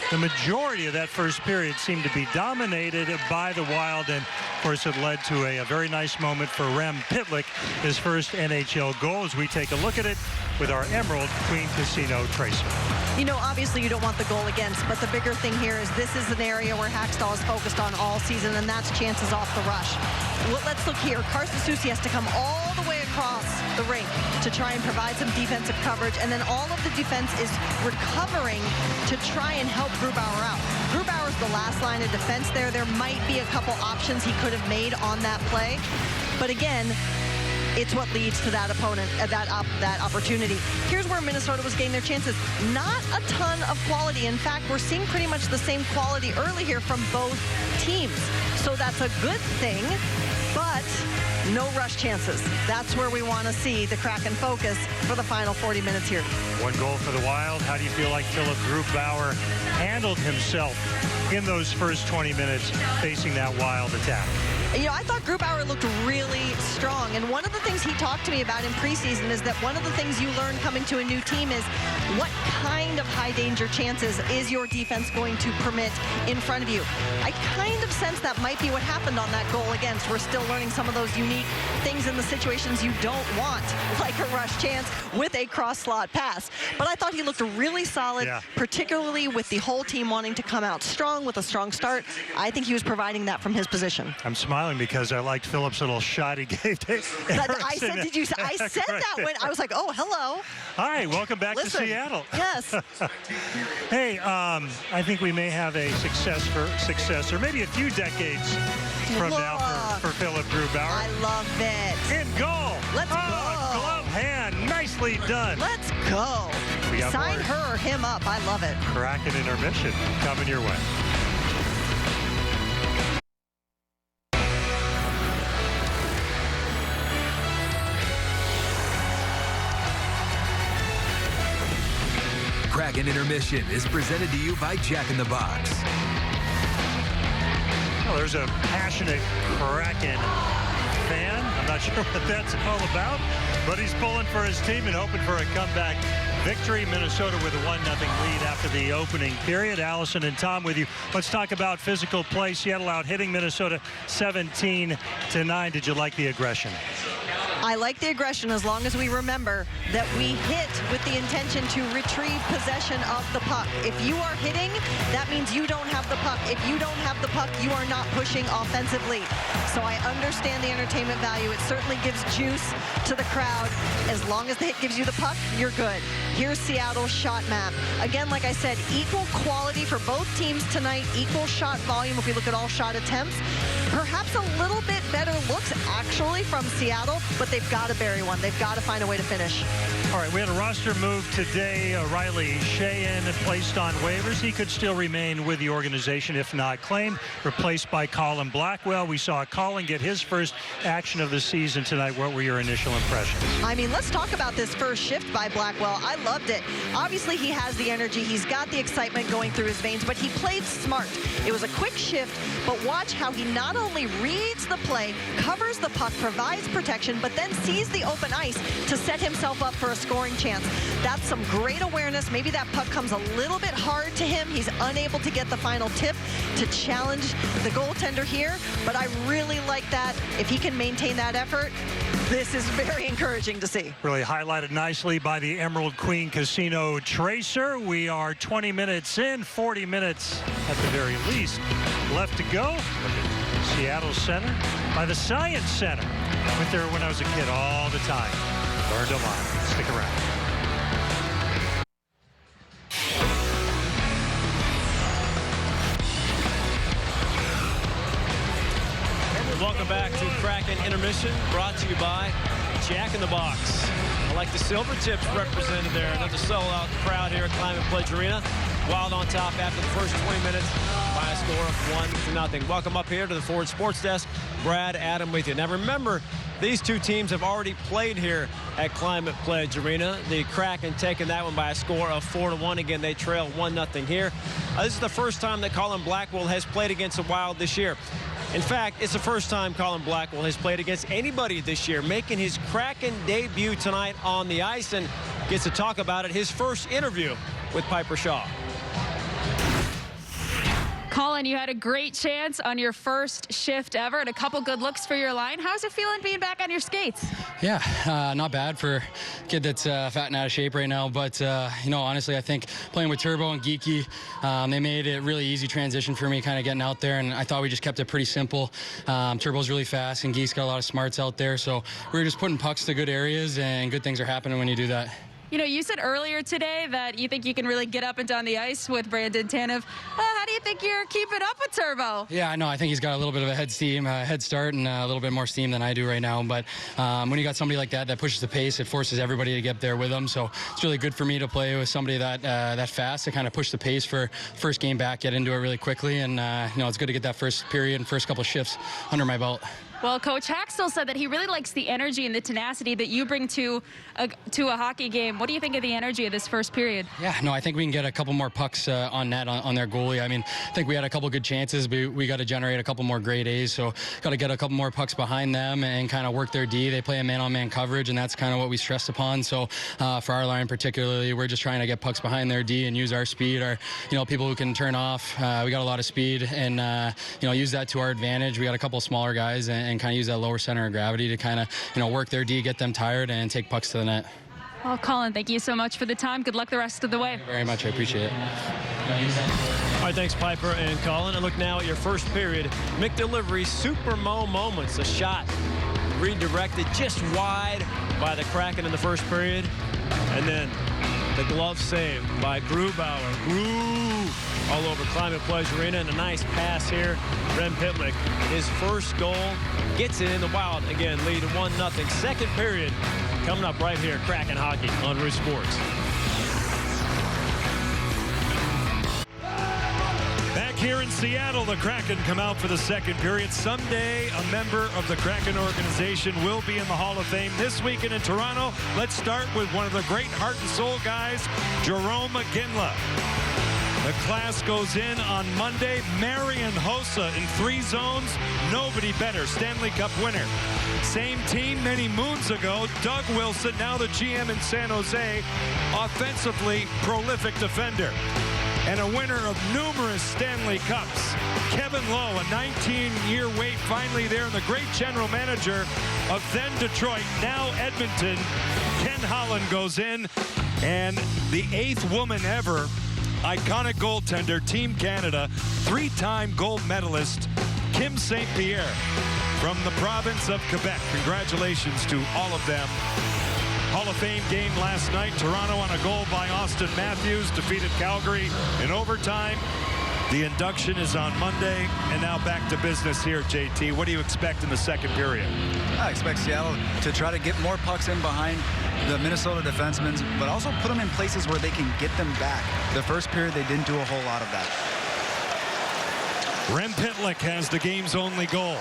the majority of that first period seemed to be dominated by the Wild, and of course it led to a very nice moment for Rem Pitlick, his first NHL goal, as we take a look at it with our Emerald Queen Casino Tracer. You know, obviously you don't want the goal against, but the bigger thing here is this is an area where Hackstall is focused on all season, and that's chances off the rush. Well, let's look here. Carson Soucy has to come all the way across the rink to try and provide some defensive coverage, and then all of the defense is recovering to try and help Grubauer out. Grubauer's the last line of defense there. There might be a couple options he could have made on that play, but again, it's what leads to that opponent, that opportunity. Here's where Minnesota was getting their chances. Not a ton of quality. In fact, we're seeing pretty much the same quality early here from both teams. So that's a good thing, but no rush chances. That's where we want to see the Kraken focus for the final 40 minutes here. One goal for the Wild. How do you feel like Philip Grubauer handled himself in those first 20 minutes facing that Wild attack? You know, I thought Grubauer looked really strong. And one of the things he talked to me about in preseason is that one of the things you learn coming to a new team is what kind of high danger chances is your defense going to permit in front of you. I kind of sense that might be what happened on that goal against. We're still learning some of those unique things in the situations you don't want, like a rush chance with a cross slot pass. But I thought he looked really solid, particularly with the whole team wanting to come out strong with a strong start. I think he was providing that from his position. I'm smiling because I liked Philip's little shot he gave to I said that when I was like, oh, hello. All right, welcome back to Seattle. Yes. Hey, I think we may have a successor, maybe a few decades from now for Philip Grubauer. I love it. In goal. Let's go. Glove hand, nicely done. Let's go. We got Sign more. her or him up. I love it. Kraken intermission coming your way. Kraken Intermission is presented to you by Jack in the Box. Well, there's a passionate Kraken fan. I'm not sure what that's all about, but he's pulling for his team and hoping for a comeback victory. Minnesota with a 1-0 lead after the opening period. Allison and Tom with you. Let's talk about physical play. Seattle out hitting Minnesota 17-9. Did you like the aggression? I like the aggression as long as we remember that we hit with the intention to retrieve possession of the puck. If you are hitting, that means you don't have the puck. If you don't have the puck, you are not pushing offensively. So I understand the entertainment value. It certainly gives juice to the crowd. As long as the hit gives you the puck, you're good. Here's Seattle's shot map. Again, like I said, equal quality for both teams tonight, equal shot volume if we look at all shot attempts. Perhaps a little bit better looks actually from Seattle, but they've got to bury one. They've got to find a way to finish. All right, we had a roster move today. Riley Sheahan placed on waivers. He could still remain with the organization if not claimed, replaced by Colin Blackwell. We saw Colin get his first action of the season tonight. What were your initial impressions? I mean, let's talk about this first shift by Blackwell. I loved it. Obviously, he has the energy. He's got the excitement going through his veins, but he played smart. It was a quick shift, but watch how he not only reads the play, covers the puck, provides protection, but then sees the open ice to set himself up for a scoring chance. That's some great awareness. Maybe that puck comes a little bit hard to him. He's unable to get the final tip to challenge the goaltender here, but I really like that. If he can maintain that effort, this is very encouraging to see. Really highlighted nicely by the Emerald Queen Casino Tracer. We are 20 minutes in, 40 minutes at the very least left to go. Seattle Center by the Science Center. I went there when I was a kid all the time. Learned a lot. Stick around. Welcome back to Kraken Intermission, brought to you by Jack in the Box. I like the silver tips represented there. Another sellout crowd here at Climate Pledge Arena. Wild on top after the first 20 minutes by a score of 1-0. Welcome up here to the Ford Sports Desk. Brad, Adam with you. Now remember, these two teams have already played here at Climate Pledge Arena. The Kraken taking that one by a score of 4-1. Again, they trail 1-0 here. This is the first time that Colin Blackwell has played against the Wild this year. In fact, it's the first time Colin Blackwell has played against anybody this year, making his Kraken debut tonight on the ice, and gets to talk about it, his first interview with Piper Shaw. Colin, you had a great chance on your first shift ever and a couple good looks for your line. How's it feeling being back on your skates? Yeah, not bad for a kid that's fat and out of shape right now. But, you know, honestly, I think playing with Turbo and Geeky, they made it a really easy transition for me kind of getting out there. And I thought we just kept it pretty simple. Turbo's really fast and Geek's got a lot of smarts out there. So we were just putting pucks to good areas, and good things are happening when you do that. You know, you said earlier today that you think you can really get up and down the ice with Brandon Tanev. How do you think you're keeping up with Turbo? Yeah, I know. I think he's got a little bit of a head start and a little bit more steam than I do right now. But when you got somebody like that pushes the pace, it forces everybody to get there with him. So it's really good for me to play with somebody that fast to kind of push the pace for first game back, get into it really quickly. And, it's good to get that first period and first couple of shifts under my belt. Well, Coach Haxtell said that he really likes the energy and the tenacity that you bring to a hockey game. What do you think of the energy of this first period? Yeah, no, I think we can get a couple more pucks on net on their goalie. I mean, I think we had a couple good chances. We got to generate a couple more grade A's, so got to get a couple more pucks behind them and kind of work their D. They play a man-on-man coverage, and that's kind of what we stressed upon. So for our line particularly, we're just trying to get pucks behind their D and use our speed. Our people who can turn off. We got a lot of speed and use that to our advantage. We got a couple smaller guys and kind of use that lower center of gravity to kind of work their D, get them tired, and take pucks to the net. Well, Colin, thank you so much for the time. Good luck the rest of the way. Thank you very much. I appreciate it. All right, thanks, Piper and Colin. And look now at your first period. McDelivery, Super Mo moments. A shot redirected just wide by the Kraken in the first period. And then the glove save by Grubauer. All over Climate Pledge Arena, and a nice pass here. Rem Pitlick, his first goal, gets it in. The Wild again lead 1-0. Second period coming up right here. Kraken Hockey on Root Sports. Back here in Seattle, the Kraken come out for the second period. Someday, a member of the Kraken organization will be in the Hall of Fame. This weekend in Toronto, let's start with one of the great heart and soul guys, Jerome McGinley. The class goes in on Monday. Marian Hossa in 3 zones. Nobody better. Stanley Cup winner. Same team many moons ago. Doug Wilson, now the GM in San Jose. Offensively prolific defender. And a winner of numerous Stanley Cups. Kevin Lowe, a 19-year wait, finally there. And the great general manager of then Detroit, now Edmonton, Ken Holland goes in. And the 8th woman ever, iconic goaltender, Team Canada, 3-time gold medalist, Kim St. Pierre from the province of Quebec. Congratulations to all of them. Hall of Fame game last night. Toronto on a goal by Austin Matthews, defeated Calgary in overtime. The induction is on Monday, and now back to business here, JT. What do you expect in the second period? I expect Seattle to try to get more pucks in behind the Minnesota defensemen, but also put them in places where they can get them back. The first period, they didn't do a whole lot of that. Rem Pitlick has the game's only goal.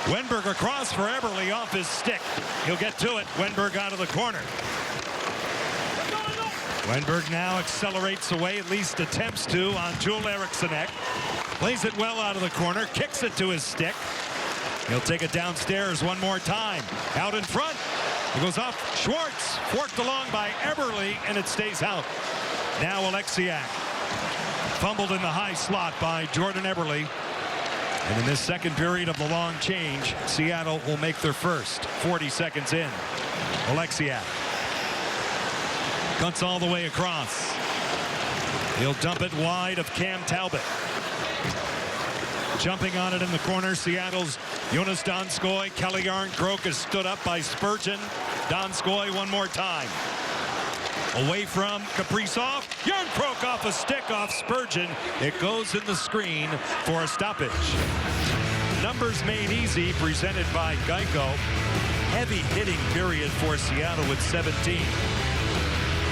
Wenberg across for Eberle off his stick. He'll get to it. Wenberg out of the corner. Wenberg now accelerates away, at least attempts to, on Joel Erikssonek. Plays it well out of the corner, kicks it to his stick. He'll take it downstairs one more time. Out in front. It goes off Schwartz, forked along by Eberle, and it stays out. Now Alexiak. Fumbled in the high slot by Jordan Eberle. And in this second period of the long change, Seattle will make their first. 40 seconds in. Alexiak. Cuts all the way across. He'll dump it wide of Cam Talbot. Jumping on it in the corner, Seattle's Jonas Donskoy. Kelly Yarncroke is stood up by Spurgeon. Donskoy one more time. Away from Kaprizov. Yarncroke off a stick off Spurgeon. It goes in the screen for a stoppage. Numbers made easy, presented by Geico. Heavy hitting period for Seattle with 17.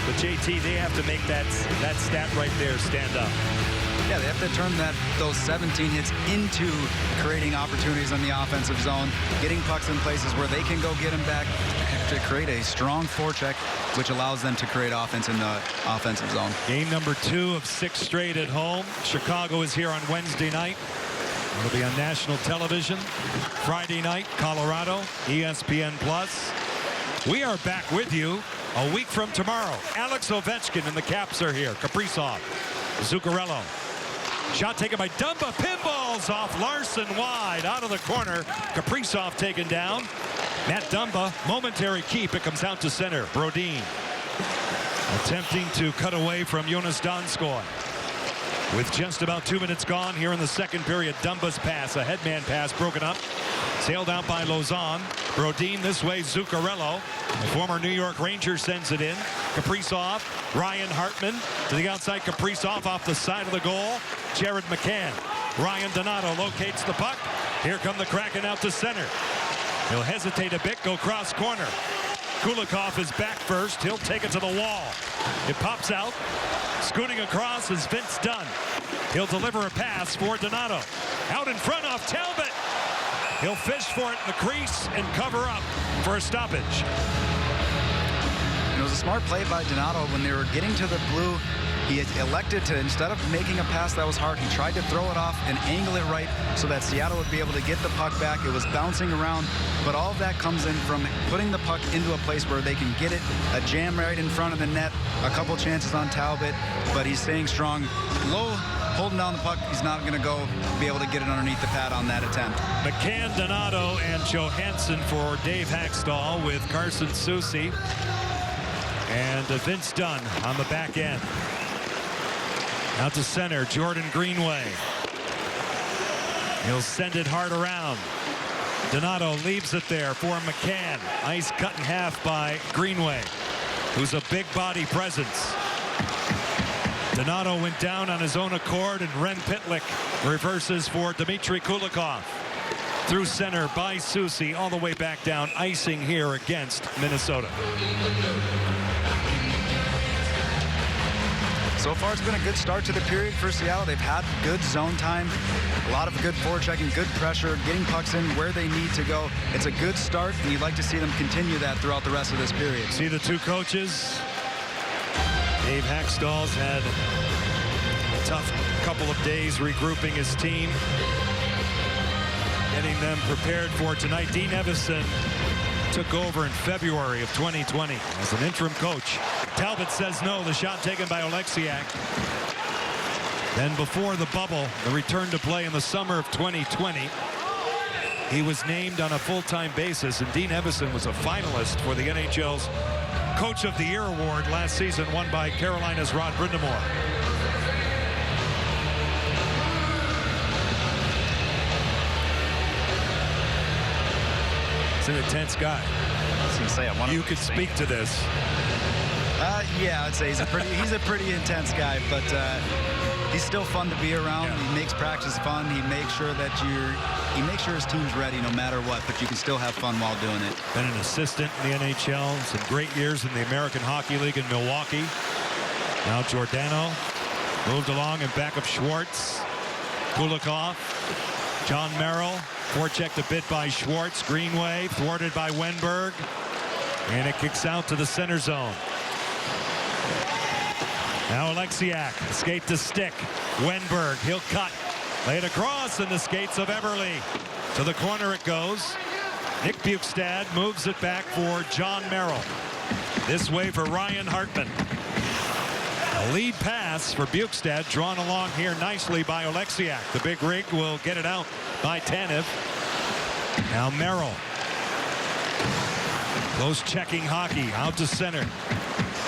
But JT, they have to make that stat right there stand up. Yeah, they have to turn those 17 hits into creating opportunities on the offensive zone, getting pucks in places where they can go get them back to create a strong forecheck, which allows them to create offense in the offensive zone. Game number 2 of 6 straight at home. Chicago is here on Wednesday night. It'll be on national television. Friday night, Colorado, ESPN+. We are back with you a week from tomorrow. Alex Ovechkin and the Caps are here. Kaprizov, Zuccarello. Shot taken by Dumba. Pinballs off Larson wide out of the corner. Kaprizov taken down. Matt Dumba, momentary keep. It comes out to center. Brodin attempting to cut away from Jonas Donskoy. With just about 2 minutes gone here in the second period, Dumba's pass, a headman pass, broken up. Sailed out by Lausanne. Brodin this way, Zuccarello. The former New York Ranger sends it in. Kaprizov, Ryan Hartman to the outside. Kaprizov off the side of the goal. Jared McCann. Ryan Donato locates the puck. Here come the Kraken out to center. He'll hesitate a bit, go cross corner. Kulikov is back first. He'll take it to the wall. It pops out. Scooting across is Vince Dunn. He'll deliver a pass for Donato. Out in front off Talbot. He'll fish for it in the crease and cover up for a stoppage. It was a smart play by Donato when they were getting to the blue. He had elected to, instead of making a pass that was hard, he tried to throw it off and angle it right so that Seattle would be able to get the puck back. It was bouncing around, but all of that comes in from putting the puck into a place where they can get it. A jam right in front of the net, a couple chances on Talbot, but he's staying strong. Low, holding down the puck. He's not going to go be able to get it underneath the pad on that attempt. McCann, Donato, and Johansson for Dave Hackstall with Carson Soucy and Vince Dunn on the back end. Out to center, Jordan Greenway. He'll send it hard around. Donato leaves it there for McCann. Ice cut in half by Greenway, who's a big body presence. Donato went down on his own accord, and Ren Pitlick reverses for Dmitry Kulikov. Through center by Soucy, all the way back down, icing here against Minnesota. So far, it's been a good start to the period for Seattle. They've had good zone time, a lot of good forechecking, good pressure, getting pucks in where they need to go. It's a good start, and you'd like to see them continue that throughout the rest of this period. See the two coaches. Dave Hackstall's had a tough couple of days regrouping his team, getting them prepared for tonight. Dean Evison took over in February of 2020 as an interim coach. Talbot says no. The shot taken by Oleksiak. Then before the bubble, the return to play in the summer of 2020, he was named on a full-time basis, and Dean Evison was a finalist for the NHL's Coach of the Year award last season, won by Carolina's Rod Brindamore. An intense guy. I was gonna say, you could speak to this. Yeah, I'd say he's a pretty intense guy, but he's still fun to be around. Yeah. He makes practice fun. He makes sure his team's ready no matter what, but you can still have fun while doing it. Been an assistant in the NHL, some great years in the American Hockey League in Milwaukee. Now Giordano moved along and back of Schwartz. Kulikov, John Merrill. Forechecked a bit by Schwartz. Greenway thwarted by Wenberg. And it kicks out to the center zone. Now Oleksiak, skate to stick. Wenberg, he'll cut. Lay it across in the skates of Eberle. To the corner it goes. Nick Bukestad moves it back for John Merrill. This way for Ryan Hartman. A lead pass for Bukestad, drawn along here nicely by Oleksiak. The big rig will get it out by Tanev. Now Merrill. Close checking hockey, out to center.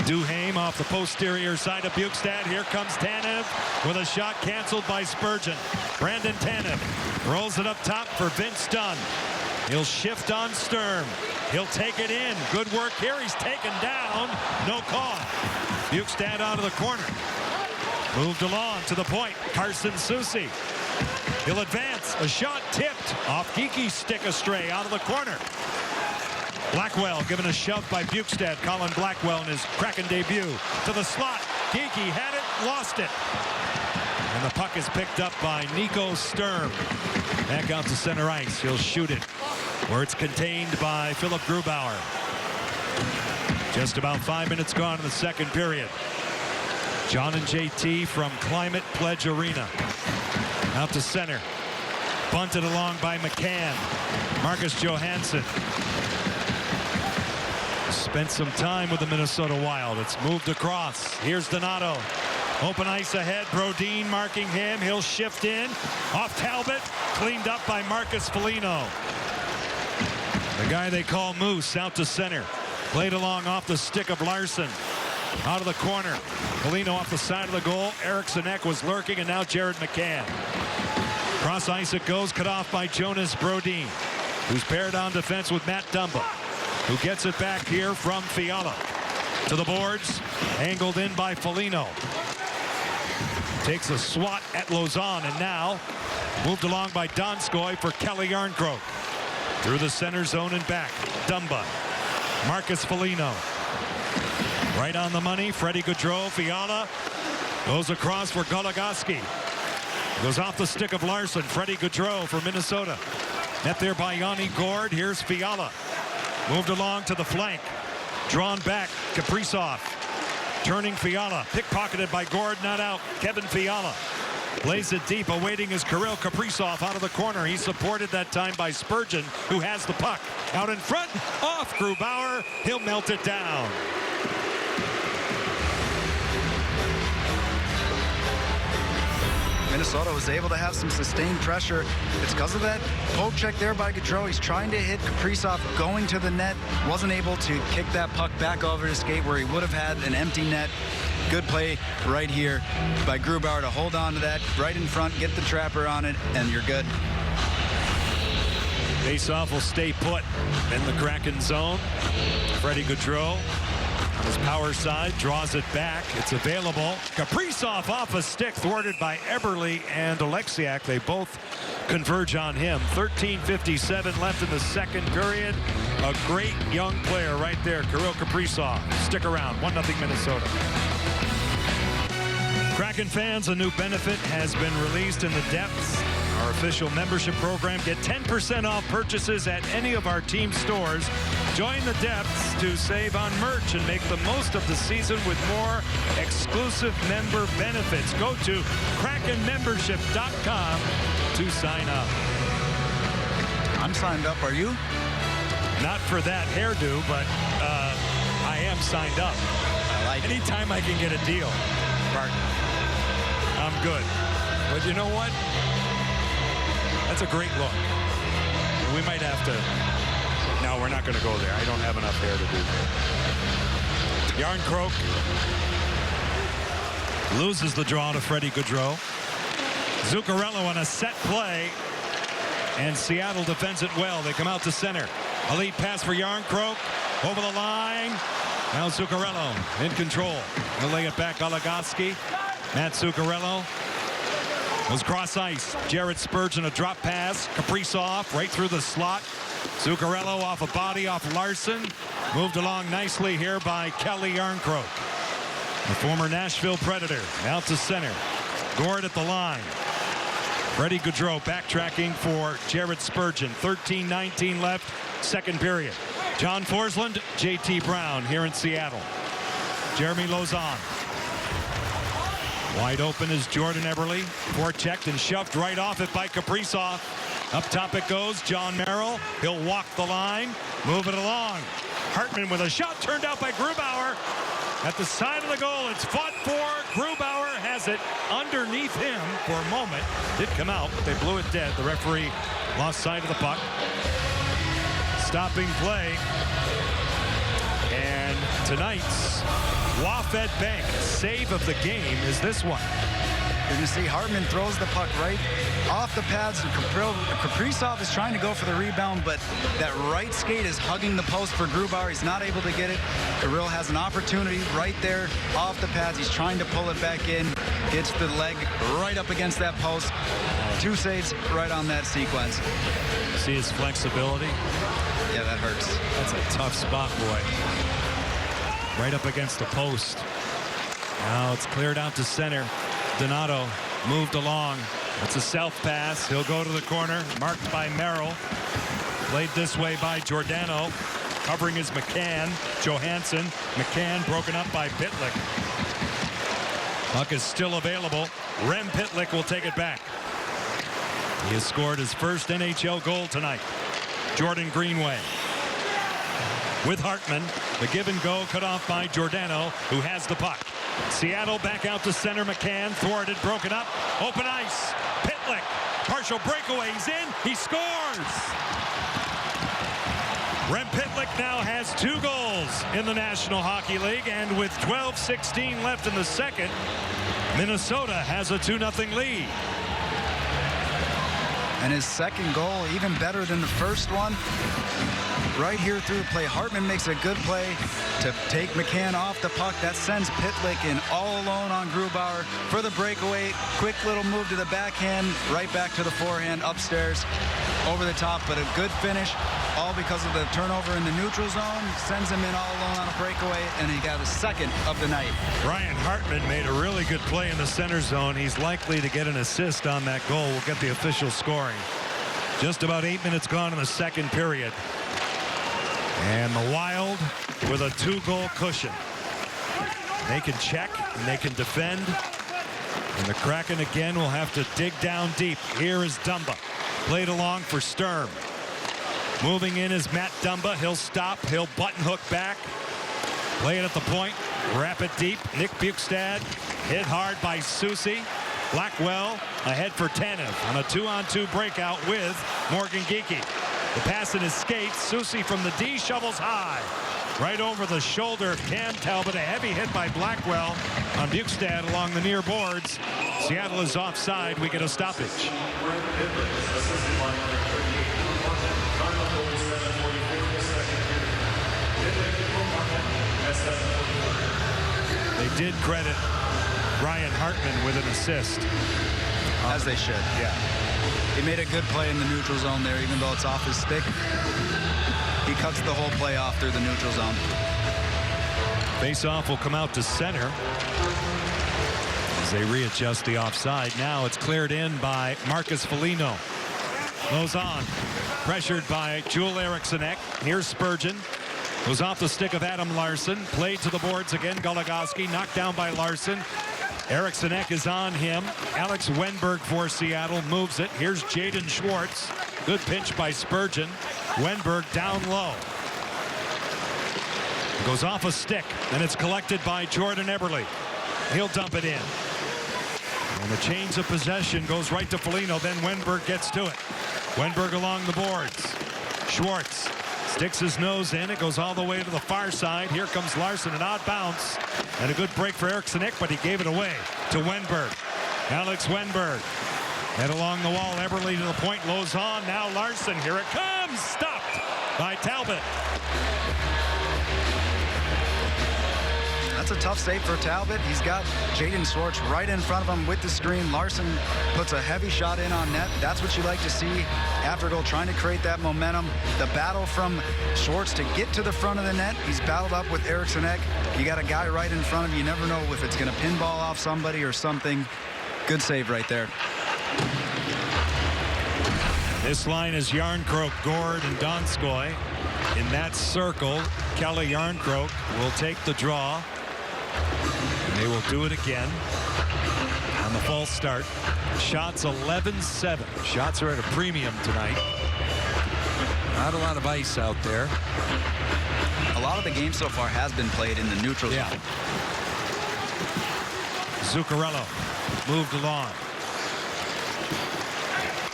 Duhaime off the posterior side of Bukestad. Here comes Tanev with a shot canceled by Spurgeon. Brandon Tanev rolls it up top for Vince Dunn. He'll shift on Sturm. He'll take it in. Good work here. He's taken down. No call. Bukestad out of the corner. Moved along to the point. Carson Soucy. He'll advance. A shot tipped off Geeky's stick astray out of the corner. Blackwell given a shove by Bukestad. Colin Blackwell in his Kraken debut. To the slot. Geeky had it, lost it. And the puck is picked up by Nico Sturm. Back out to center ice. He'll shoot it where it's contained by Philip Grubauer. Just about 5 minutes gone in the second period. John and JT from Climate Pledge Arena. Out to center. Bunted along by McCann. Marcus Johansson. Spent some time with the Minnesota Wild. It's moved across. Here's Donato. Open ice ahead. Brodin marking him. He'll shift in. Off Talbot. Cleaned up by Marcus Foligno. The guy they call Moose out to center. Played along off the stick of Larson. Out of the corner. Foligno off the side of the goal. Eriksson Ek was lurking, and now Jared McCann. Cross ice it goes. Cut off by Jonas Brodin, who's paired on defense with Matt Dumba, who gets it back here from Fiala. To the boards, angled in by Foligno. Takes a swat at Lausanne, and now moved along by Donskoy for Kelly Yarncroke. Through the center zone and back. Dumba. Marcus Foligno. Right on the money. Freddie Gaudreau. Fiala goes across for Goligoski. Goes off the stick of Larson. Freddie Gaudreau for Minnesota. Met there by Yanni Gord. Here's Fiala. Moved along to the flank. Drawn back. Kaprizov. Turning Fiala. Pickpocketed by Gord. Not out. Kevin Fiala. Plays it deep, awaiting is Kirill Kaprizov out of the corner. He's supported that time by Spurgeon, who has the puck. Out in front, off Grubauer. He'll melt it down. Minnesota was able to have some sustained pressure. It's because of that poke check there by Gaudreau. He's trying to hit Kaprizov going to the net. Wasn't able to kick that puck back over his skate where he would have had an empty net. Good play right here by Grubauer to hold on to that right in front, get the trapper on it, and you're good. Faceoff will stay put in the Kraken zone. Freddie Gaudreau on his power side draws it back. It's available. Kaprizov off a stick, thwarted by Eberle and Alexiak. They both converge on him. 13:57 left in the second period. A great young player right there, Kirill Kaprizov. Stick around. 1-0 Minnesota. Kraken fans, a new benefit has been released in the depths. Our official membership program. Get 10% off purchases at any of our team stores. Join the depths to save on merch and make the most of the season with more exclusive member benefits. Go to KrakenMembership.com to sign up. I'm signed up. Are you? Not for that hairdo, but I am signed up. I like it. Anytime I can get a deal, Martin, I'm good. But you know what? That's a great look. We might have to... No, we're not going to go there. I don't have enough hair to do that. Yarncroke loses the draw to Freddie Gaudreau. Zuccarello on a set play. And Seattle defends it well. They come out to center. A lead pass for Yarncroke. Over the line. Now Zuccarello in control. He'll lay it back. Goligoski. Matt Zuccarello was cross ice. Jared Spurgeon, a drop pass. Kaprizov right through the slot. Zuccarello off a body off Larson. Moved along nicely here by Kelly Yarncroke. The former Nashville Predator out to center. Gord at the line. Freddie Gaudreau backtracking for Jared Spurgeon. 13:19 left, second period. John Forsland, J.T. Brown here in Seattle. Jeremy Lauzon. Wide open is Jordan Eberle. Forechecked and shoved right off it by Kaprizov. Up top it goes. John Merrill. He'll walk the line. Move it along. Hartman with a shot turned out by Grubauer. At the side of the goal, it's fought for. Grubauer has it underneath him for a moment. Did come out, but they blew it dead. The referee lost sight of the puck. Stopping play. And tonight's Wafed Bank save of the game is this one. You're going to see Hartman throws the puck right off the pads, and Kaprizov is trying to go for the rebound, but that right skate is hugging the post for Grubauer. He's not able to get it. Kirill has an opportunity right there off the pads. He's trying to pull it back in. Gets the leg right up against that post. Two saves right on that sequence. See his flexibility? Yeah, that hurts. That's a tough spot, boy. Right up against the post. Now it's cleared out to center. Donato moved along. It's a self pass. He'll go to the corner. Marked by Merrill. Played this way by Giordano. Covering is McCann. Johansson. McCann broken up by Pitlick. Puck is still available. Rem Pitlick will take it back. He has scored his first NHL goal tonight. Jordan Greenway. With Hartman, the give and go cut off by Giordano, who has the puck. Seattle back out to center. McCann thwarted, broken up. Open ice. Pitlick. Partial breakaway. He's in. He scores. Rem Pitlick now has 2 goals in the National Hockey League, and with 12:16 left in the second, Minnesota has a 2-0 lead. And his second goal, even better than the first one. right here through the play. Hartman makes a good play to take McCann off the puck. That sends Pitlick in all alone on Grubauer for the breakaway. Quick little move to the backhand, right back to the forehand, upstairs, over the top, but a good finish, all because of the turnover in the neutral zone. Sends him in all alone on a breakaway, and he got his second of the night. Ryan Hartman made a really good play in the center zone. He's likely to get an assist on that goal. We'll get the official scoring. Just about 8 minutes gone in the second period. And the Wild with a 2-goal cushion. They can check and they can defend. And the Kraken again will have to dig down deep. Here is Dumba. Played along for Sturm. Moving in is Matt Dumba. He'll stop. He'll button hook back. Play it at the point. Wrap it deep. Nick Bukestad hit hard by Soucy. Blackwell ahead for Tanev on a 2-on-2 breakout with Morgan Geekie. The pass in his skates. Soucy from the D shovels high. Right over the shoulder of Cam Talbot. A heavy hit by Blackwell on Bukestad along the near boards. Seattle is offside. We get a stoppage. They did credit Ryan Hartman with an assist. As they should. Yeah. He made a good play in the neutral zone there, even though it's off his stick. He cuts the whole play off through the neutral zone. Face-off will come out to center as they readjust the offside. Now it's cleared in by Marcus Foligno. Lozon pressured by Joel Erikssonek. Here's Spurgeon. Goes off the stick of Adam Larson. Played to the boards again. Goligoski knocked down by Larson. Erikssonek is on him. Alex Wenberg for Seattle moves it. Here's Jaden Schwartz. Good pinch by Spurgeon. Wenberg down low. Goes off a stick, and it's collected by Jordan Eberle. He'll dump it in. And the change of possession goes right to Foligno. Then Wenberg gets to it. Wenberg along the boards. Schwartz sticks his nose in. It goes all the way to the far side. Here comes Larson, an odd bounce. And a good break for Erikssonek, but he gave it away to Wenberg. Alex Wenberg. Head along the wall. Eberle to the point. Lozon. Now Larson. Here it comes. Stopped by Talbot. That's a tough save for Talbot. He's got Jaden Schwartz right in front of him with the screen. Larson puts a heavy shot in on net. That's what you like to see after a goal, trying to create that momentum. The battle from Schwartz to get to the front of the net. He's battled up with Erikssonek. You got a guy right in front of you. You never know if it's going to pinball off somebody or something. Good save right there. This line is Yarncroke, Gord, and Donskoy. In that circle, Kelly Yarncroke will take the draw. They will do it again on the false start. Shots 11-7. Shots are at a premium tonight. Not a lot of ice out there. A lot of the game so far has been played in the neutral zone. Zuccarello moved along.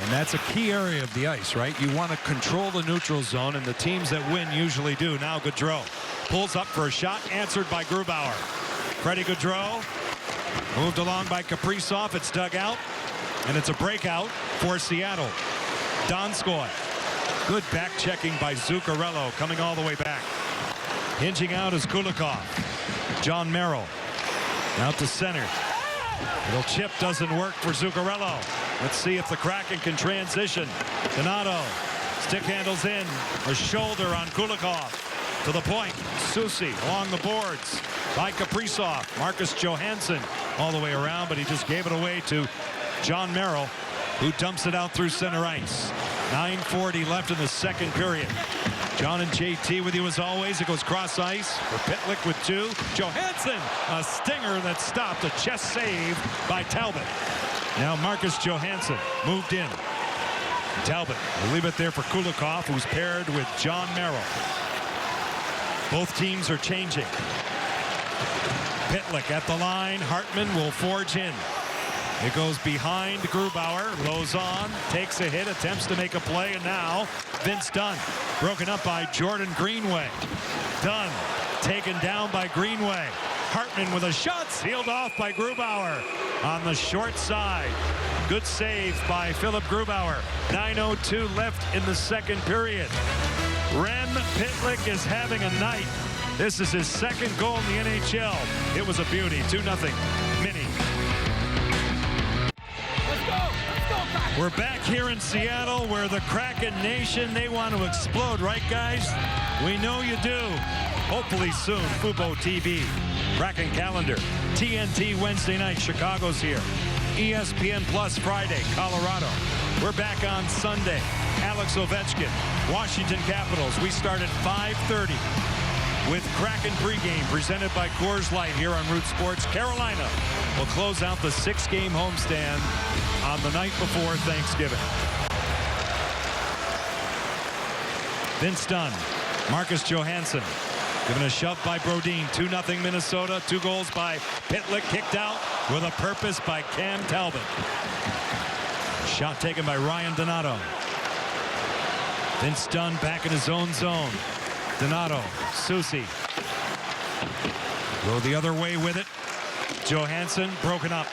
And that's a key area of the ice, right? You want to control the neutral zone, and the teams that win usually do. Now Gaudreau pulls up for a shot, answered by Grubauer. Freddie Gaudreau moved along by Kaprizov. It's dug out, and it's a breakout for Seattle. Donskoy. Good back checking by Zuccarello, coming all the way back. Hinging out is Kulikov. John Merrill out to center. Little chip doesn't work for Zuccarello. Let's see if the Kraken can transition. Donato. Stick handles in. A shoulder on Kulikov. To the point. Soucy along the boards by Kaprizov. Marcus Johansson all the way around, but he just gave it away to John Merrill, who dumps it out through center ice. 9:40 left in the second period. John and JT with you as always. It goes cross ice for Pitlick with two. Johansson, a stinger that stopped. A chest save by Talbot. Now Marcus Johansson moved in. Talbot will leave it there for Kulikov, who's paired with John Merrill. Both teams are changing. Pitlick at the line. Hartman will forge in. It goes behind Grubauer. Lozon takes a hit, attempts to make a play, and now Vince Dunn. Broken up by Jordan Greenway. Dunn taken down by Greenway. Hartman with a shot, sealed off by Grubauer on the short side. Good save by Philip Grubauer. 9:02 left in the second period. Rem Pitlick is having a night. This is his second goal in the NHL. It was a beauty. 2-0. Mini. We're back here in Seattle where the Kraken Nation, they want to explode, right, guys? We know you do. Hopefully soon, Fubo TV, Kraken calendar, TNT Wednesday night, Chicago's here. ESPN Plus Friday, Colorado. We're back on Sunday. Alex Ovechkin, Washington Capitals. We start at 5:30 with Kraken pregame presented by Coors Light here on Root Sports. Carolina will close out the 6-game homestand on the night before Thanksgiving. Vince Dunn, Marcus Johansson, given a shove by Brodin. 2-0 Minnesota. 2 goals by Pitlick, kicked out with a purpose by Cam Talbot. Shot taken by Ryan Donato. Vince Dunn back in his own zone. Donato, Soucy. Go the other way with it. Johansson broken up.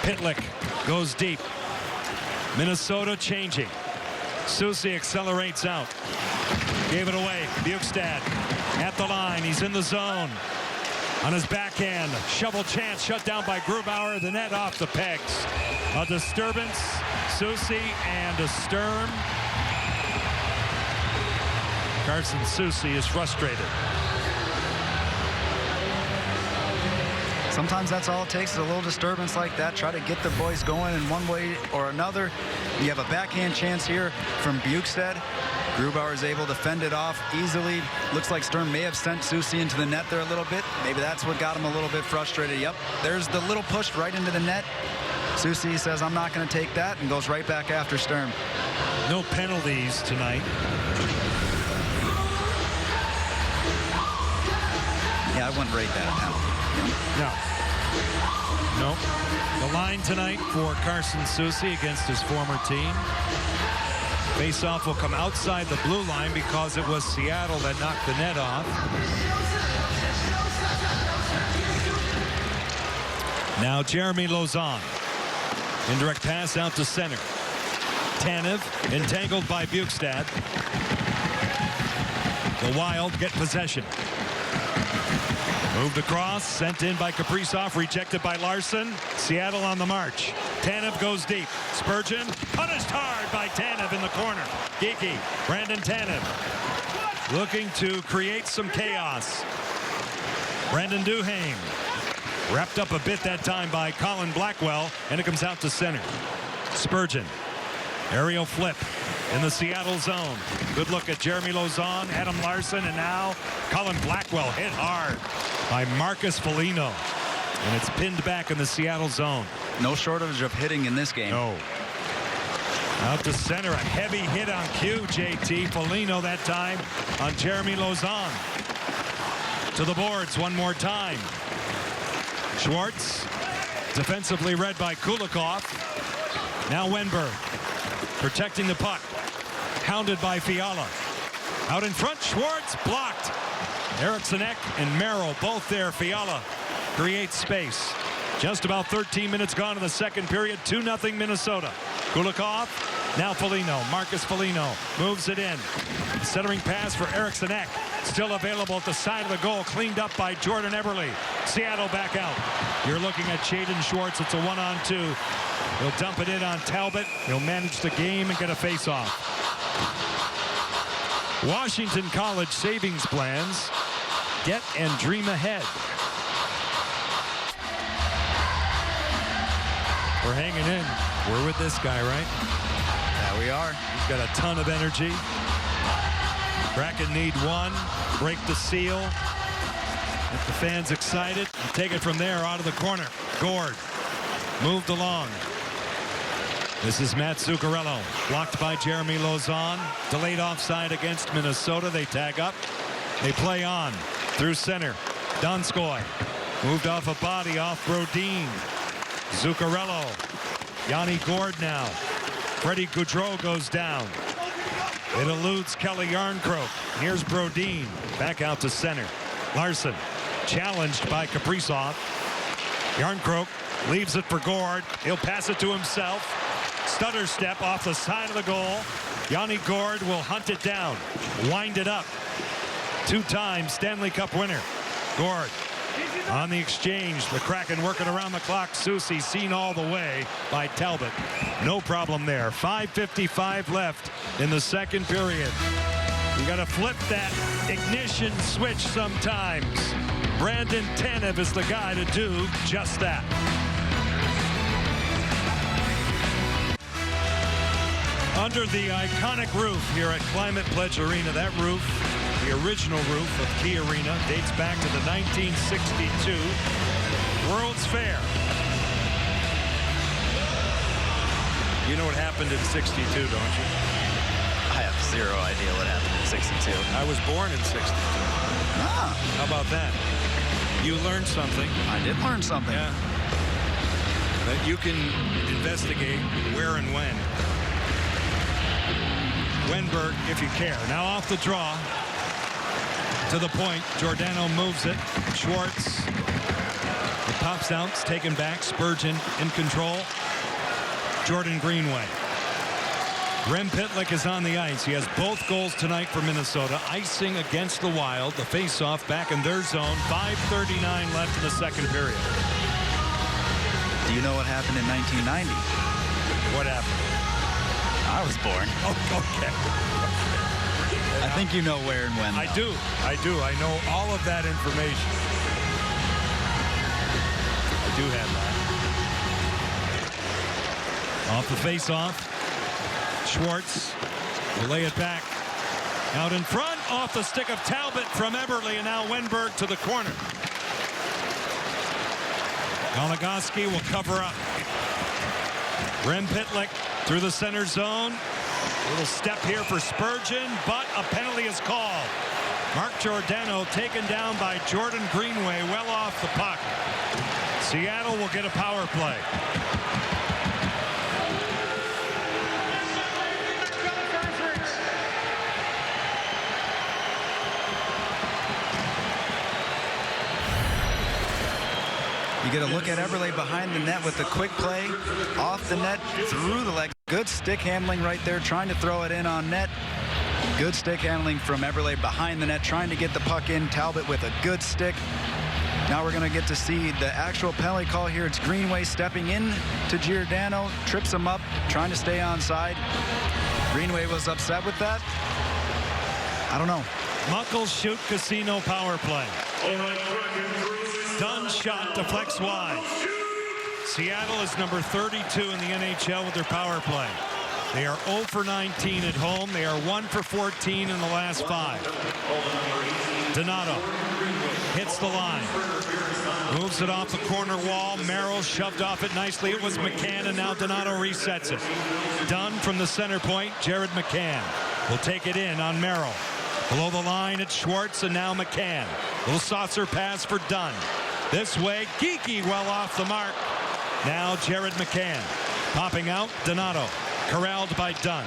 Pitlick goes deep. Minnesota changing. Soucy accelerates out. Gave it away. Bukestad at the line. He's in the zone. On his backhand. Shovel chance shut down by Grubauer. The net off the pegs. A disturbance. Soucy and a Sturm. Carson Soucy is frustrated. Sometimes that's all it takes is a little disturbance like that. Try to get the boys going in one way or another. You have a backhand chance here from Bukestad. Grubauer is able to fend it off easily. Looks like Sturm may have sent Soucy into the net there a little bit. Maybe that's what got him a little bit frustrated. Yep, there's the little push right into the net. Soucy says, I'm not going to take that, and goes right back after Sturm. No penalties tonight. Yeah, I wouldn't rate that a penalty. No. The line tonight for Carson Soucy against his former team. Face-off will come outside the blue line because it was Seattle that knocked the net off. Now Jeremy Lauzon. Indirect pass out to center. Tanev entangled by Bukestad. The Wild get possession. Moved across, sent in by Kaprizov, rejected by Larson. Seattle on the march. Tanev goes deep. Spurgeon punished hard by Tanev in the corner. Geeky, Brandon Tanev looking to create some chaos. Brandon Duhaime wrapped up a bit that time by Colin Blackwell, and it comes out to center. Spurgeon, aerial flip in the Seattle zone. Good look at Jeremy Lauzon, Adam Larson, and now Colin Blackwell hit hard by Marcus Foligno. And it's pinned back in the Seattle zone. No shortage of hitting in this game. No. Out to center, a heavy hit on cue, JT. Foligno that time on Jeremy Lauzon. To the boards one more time. Schwartz, defensively read by Kulikov. Now Wenberg, protecting the puck. Hounded by Fiala. Out in front, Schwartz blocked. Eriksson Ek and Merrill both there. Fiala creates space. Just about 13 minutes gone in the second period. 2-0 Minnesota. Kulikov, now Foligno. Marcus Foligno moves it in. Centering pass for Eriksson Ek. Still available at the side of the goal. Cleaned up by Jordan Eberle. Seattle back out. You're looking at Jaden Schwartz. It's a 1-on-2. He'll dump it in on Talbot. He'll manage the game and get a face-off. Washington College savings plans. Get and dream ahead. We're hanging in. We're with this guy, right? Yeah, we are. He's got a ton of energy. Kraken need one. Break the seal. Get the fans excited. And take it from there out of the corner. Gord moved along. This is Matt Zuccarello. Blocked by Jeremy Lauzon. Delayed offside against Minnesota. They tag up. They play on. Through center. Donskoy. Moved off a body off Brodin. Zuccarello. Yanni Gord now. Freddie Gaudreau goes down. It eludes Kelly Yarncroke. Here's Brodin. Back out to center. Larson. Challenged by Kaprizov. Yarncroke leaves it for Gord. He'll pass it to himself. Stutter step off the side of the goal. Yanni Gourde will hunt it down, wind it up. 2-time Stanley Cup winner. Gourde on the exchange. The Kraken working around the clock. Soucy seen all the way by Talbot. No problem there. 5:55 left in the second period. You got to flip that ignition switch sometimes. Brandon Tanev is the guy to do just that. Under the iconic roof here at Climate Pledge Arena, that roof, the original roof of Key Arena, dates back to the 1962 World's Fair. You know what happened in 62, don't you? I have zero idea what happened in 62. I was born in 62. Ah, How about that? You learned something. I did learn something. Yeah. That you can investigate where and when. Wenberg, if you care. Now off the draw. To the point. Giordano moves it. Schwartz. It pops out. It's taken back. Spurgeon in control. Jordan Greenway. Rem Pitlick is on the ice. He has both goals tonight for Minnesota. Icing against the Wild. The face-off back in their zone. 5:39 left in the second period. Do you know what happened in 1990? What happened? I was born. Oh, okay. I think you know where and when. I do. I know all of that information. I do have that. Off the face-off. Schwartz will lay it back. Out in front, off the stick of Talbot from Eberle, and now Wenberg to the corner. Goligoski will cover up. Rem Pitlick through the center zone. A little step here for Spurgeon, but a penalty is called. Mark Giordano taken down by Jordan Greenway, well off the puck. Seattle will get a power play. You get a look at Eberle behind the net with a quick play off the net through the leg. Good stick handling right there, trying to throw it in on net. Good stick handling from Eberle behind the net, trying to get the puck in. Talbot with a good stick. Now we're going to get to see the actual penalty call here. It's Greenway stepping in to Giordano, trips him up, trying to stay onside. Greenway was upset with that. I don't know. Muckleshoot Casino power play. Dunn shot deflects wide. Seattle is number 32 in the NHL with their power play. They are 0 for 19 at home. They are 1 for 14 in the last 5. Donato hits the line. Moves it off the corner wall. Merrill shoved off it nicely. It was McCann, and now Donato resets it. Dunn from the center point. Jared McCann will take it in on Merrill. Below the line, it's Schwartz, and now McCann. Little saucer pass for Dunn. This way, Geekie well off the mark. Now Jared McCann. Popping out, Donato. Corralled by Dunn.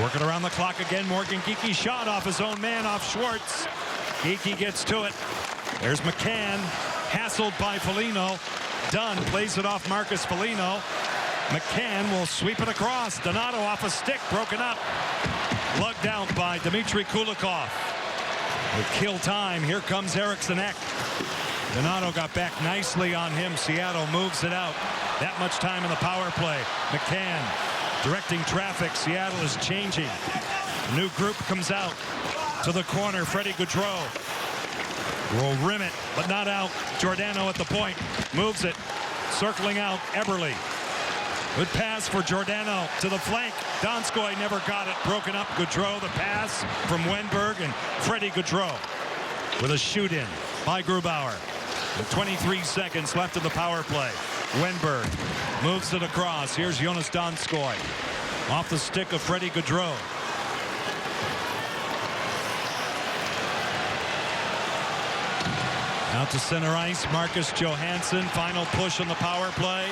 Working around the clock again. Morgan Geekie shot off his own man, off Schwartz. Geekie gets to it. There's McCann. Hassled by Foligno. Dunn plays it off Marcus Foligno. McCann will sweep it across. Donato off a stick, broken up. Lugged out by Dmitry Kulikov. With kill time, here comes Eriksson Ek. Donato got back nicely on him. Seattle moves it out. That much time in the power play. McCann directing traffic. Seattle is changing. A new group comes out to the corner. Freddie Gaudreau will rim it, but not out. Giordano at the point. Moves it. Circling out. Eberle. Good pass for Giordano to the flank. Donskoy never got it. Broken up. Gaudreau, the pass from Wenberg, and Freddie Gaudreau with a shoot in by Grubauer. With 23 seconds left in the power play. Wenberg moves it across. Here's Jonas Donskoy. Off the stick of Freddie Gaudreau. Out to center ice, Marcus Johansson. Final push on the power play.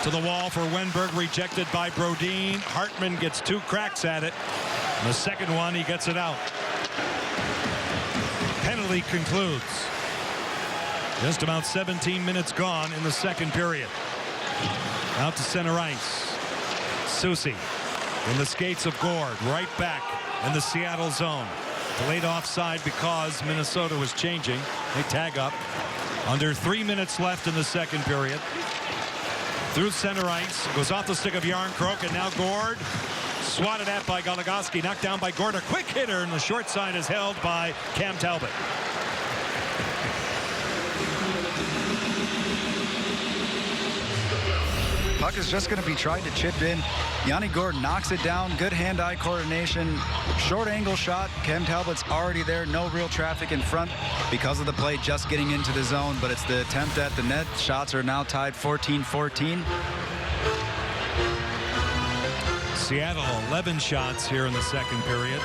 To the wall for Wenberg, rejected by Brodin. Hartman gets 2 cracks at it. And the second one, he gets it out. Penalty concludes. Just about 17 minutes gone in the second period. Out to center ice. Soucy in the skates of Gord, right back in the Seattle zone. Delayed offside because Minnesota was changing. They tag up. Under 3 minutes left in the second period. Through center ice, goes off the stick of Yarncroke, and now Gord, swatted at by Goligoski, knocked down by Gord. A quick hitter, and the short side is held by Cam Talbot. Puck is just going to be tried to chip in. Yanni Gord knocks it down. Good hand-eye coordination. Short angle shot. Cam Talbot's already there. No real traffic in front because of the play just getting into the zone, but it's the attempt at the net. Shots are now tied 14-14. Seattle 11 shots here in the second period.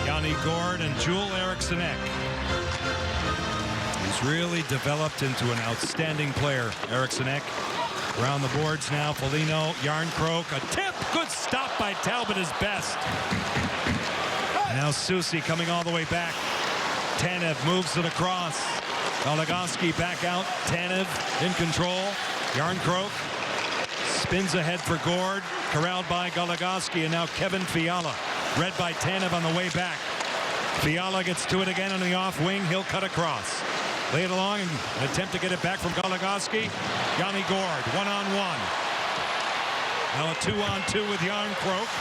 Yanni Gord and Joel Eriksson-Ek. He's really developed into an outstanding player. Eriksson-Ek around the boards now. Foligno, Yarncroke, a tip. Good stop by Talbot, his best. Now Soucy coming all the way back. Tanev moves it across. Goligoski back out. Tanev in control. Yarncroke spins ahead for Gord. Corralled by Goligoski, and now Kevin Fiala. Read by Tanev on the way back. Fiala gets to it again on the off wing. He'll cut across. Lay it along and attempt to get it back from Goligoski. Yanni Gord, one-on-one. Now a two-on-two with Yarncroke.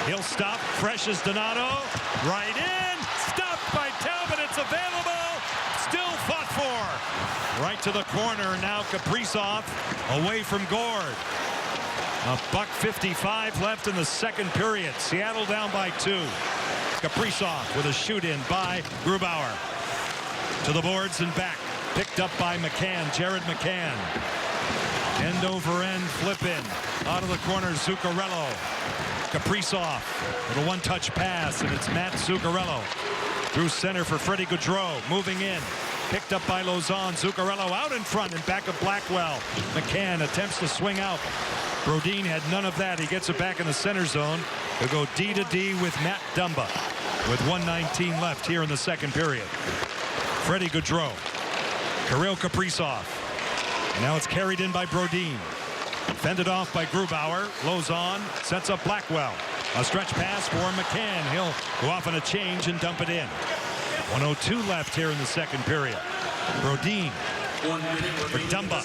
He'll stop. Fresh as Donato. Right in. Stopped by Talbot. It's available. Still fought for. Right to the corner. Now Kaprizov away from Gord. $1:55 left in the second period. Seattle down by 2. Kaprizov with a shoot-in by Grubauer. To the boards and back. Picked up by McCann. Jared McCann. End over end flip in. Out of the corner, Zuccarello. Kaprizov with a one-touch pass, and it's Matt Zuccarello. Through center for Freddie Gaudreau. Moving in. Picked up by Lauzon. Zuccarello out in front and back of Blackwell. McCann attempts to swing out. Brodin had none of that. He gets it back in the center zone. He'll go D to D with Matt Dumba with 1:19 left here in the second period. Freddie Gaudreau. Kirill Kaprizov. And now it's carried in by Brodin. Fended off by Grubauer. Lauzon sets up Blackwell. A stretch pass for McCann. He'll go off on a change and dump it in. 1:02 left here in the second period. Brodin for Dumba.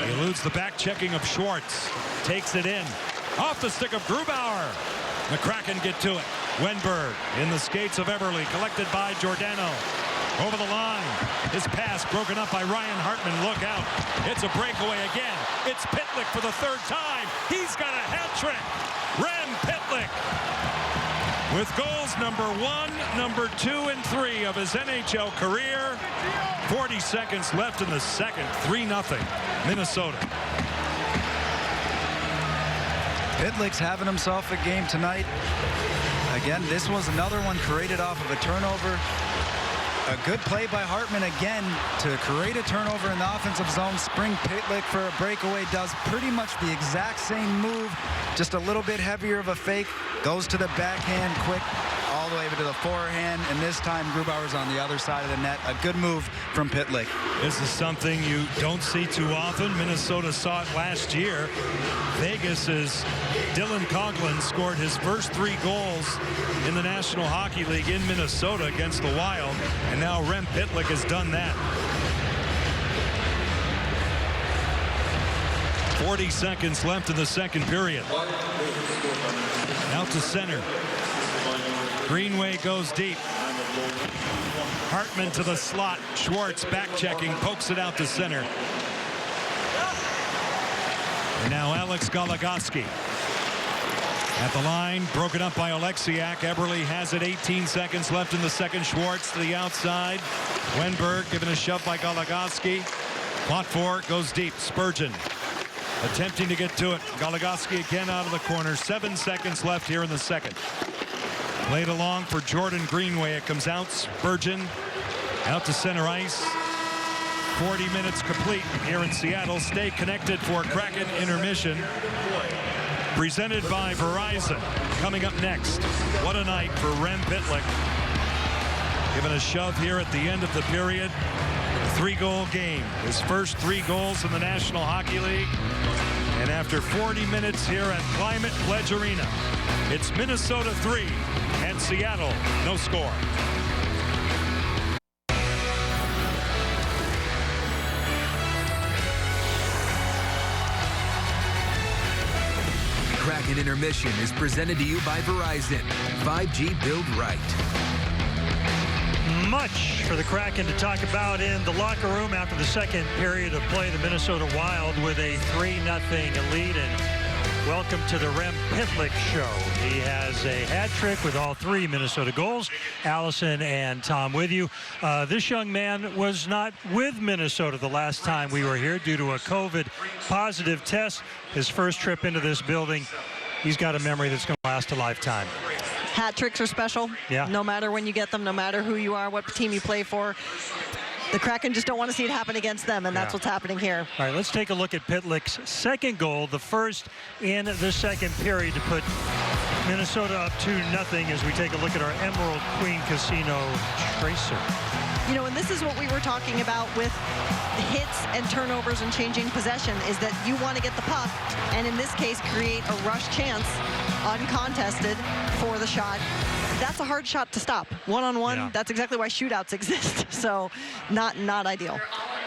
He eludes the back checking of Schwartz. Takes it in. Off the stick of Grubauer. The Kraken get to it. Wenberg in the skates of Eberle. Collected by Giordano. Over the line. His pass broken up by Ryan Hartman. Look out. It's a breakaway again. It's Pitlick for the third time. He's got a hat trick. Rem Pitlick with goals number 1, number 2, and 3 of his NHL career. 40 seconds left in the second. 3-0 Minnesota. Pitlick's having himself a game tonight. Again, this was another one created off of a turnover. A good play by Hartman again to create a turnover in the offensive zone. Spring Pitlick for a breakaway does pretty much the exact same move, just a little bit heavier of a fake. Goes to the backhand quick, all the way to the forehand, and this time Grubauer's on the other side of the net. A good move from Pitlick. This is something you don't see too often. Minnesota saw it last year. Vegas's Dylan Coughlin scored his first 3 goals in the National Hockey League in Minnesota against the Wild, and now Rem Pitlick has done that. 40 seconds left in the second period. Out to center. Greenway goes deep. Hartman to the slot. Schwartz back checking, pokes it out to center. And now Alex Goligoski at the line, broken up by Oleksiak. Eberle has it. 18 seconds left in the second. Schwartz to the outside. Wenberg given a shove by Goligoski. Fought for, goes deep. Spurgeon attempting to get to it. Goligoski again out of the corner. 7 seconds left here in the second. Played along for Jordan Greenway. It comes out. Spurgeon out to center ice. 40 minutes complete here in Seattle. Stay connected for Kraken intermission. Presented by Verizon. Coming up next. What a night for Rem Pitlick. Given a shove here at the end of the period. A 3-goal game. His first 3 goals in the National Hockey League. And after 40 minutes here at Climate Pledge Arena, it's Minnesota 3 and Seattle no score. Kraken Intermission is presented to you by Verizon. 5G build right. Much for the Kraken to talk about in the locker room after the second period of play. The Minnesota Wild with a 3-0 lead. And welcome to the Rem Pitlick Show. He has a hat trick with all 3 Minnesota goals. Allison and Tom with you. This young man was not with Minnesota the last time we were here due to a COVID positive test. His first trip into this building. He's got a memory that's going to last a lifetime. Hat tricks are special. Yeah. No matter when you get them, no matter who you are, what team you play for. The Kraken just don't want to see it happen against them, and that's what's happening here. All right, let's take a look at Pitlick's second goal, the first in the second period to put Minnesota up 2-0 as we take a look at our Emerald Queen Casino tracer. You know, and this is what we were talking about with hits and turnovers and changing possession, is that you want to get the puck, and in this case, create a rush chance, uncontested, for the shot. That's a hard shot to stop. One-on-one, that's exactly why shootouts exist. So, not ideal.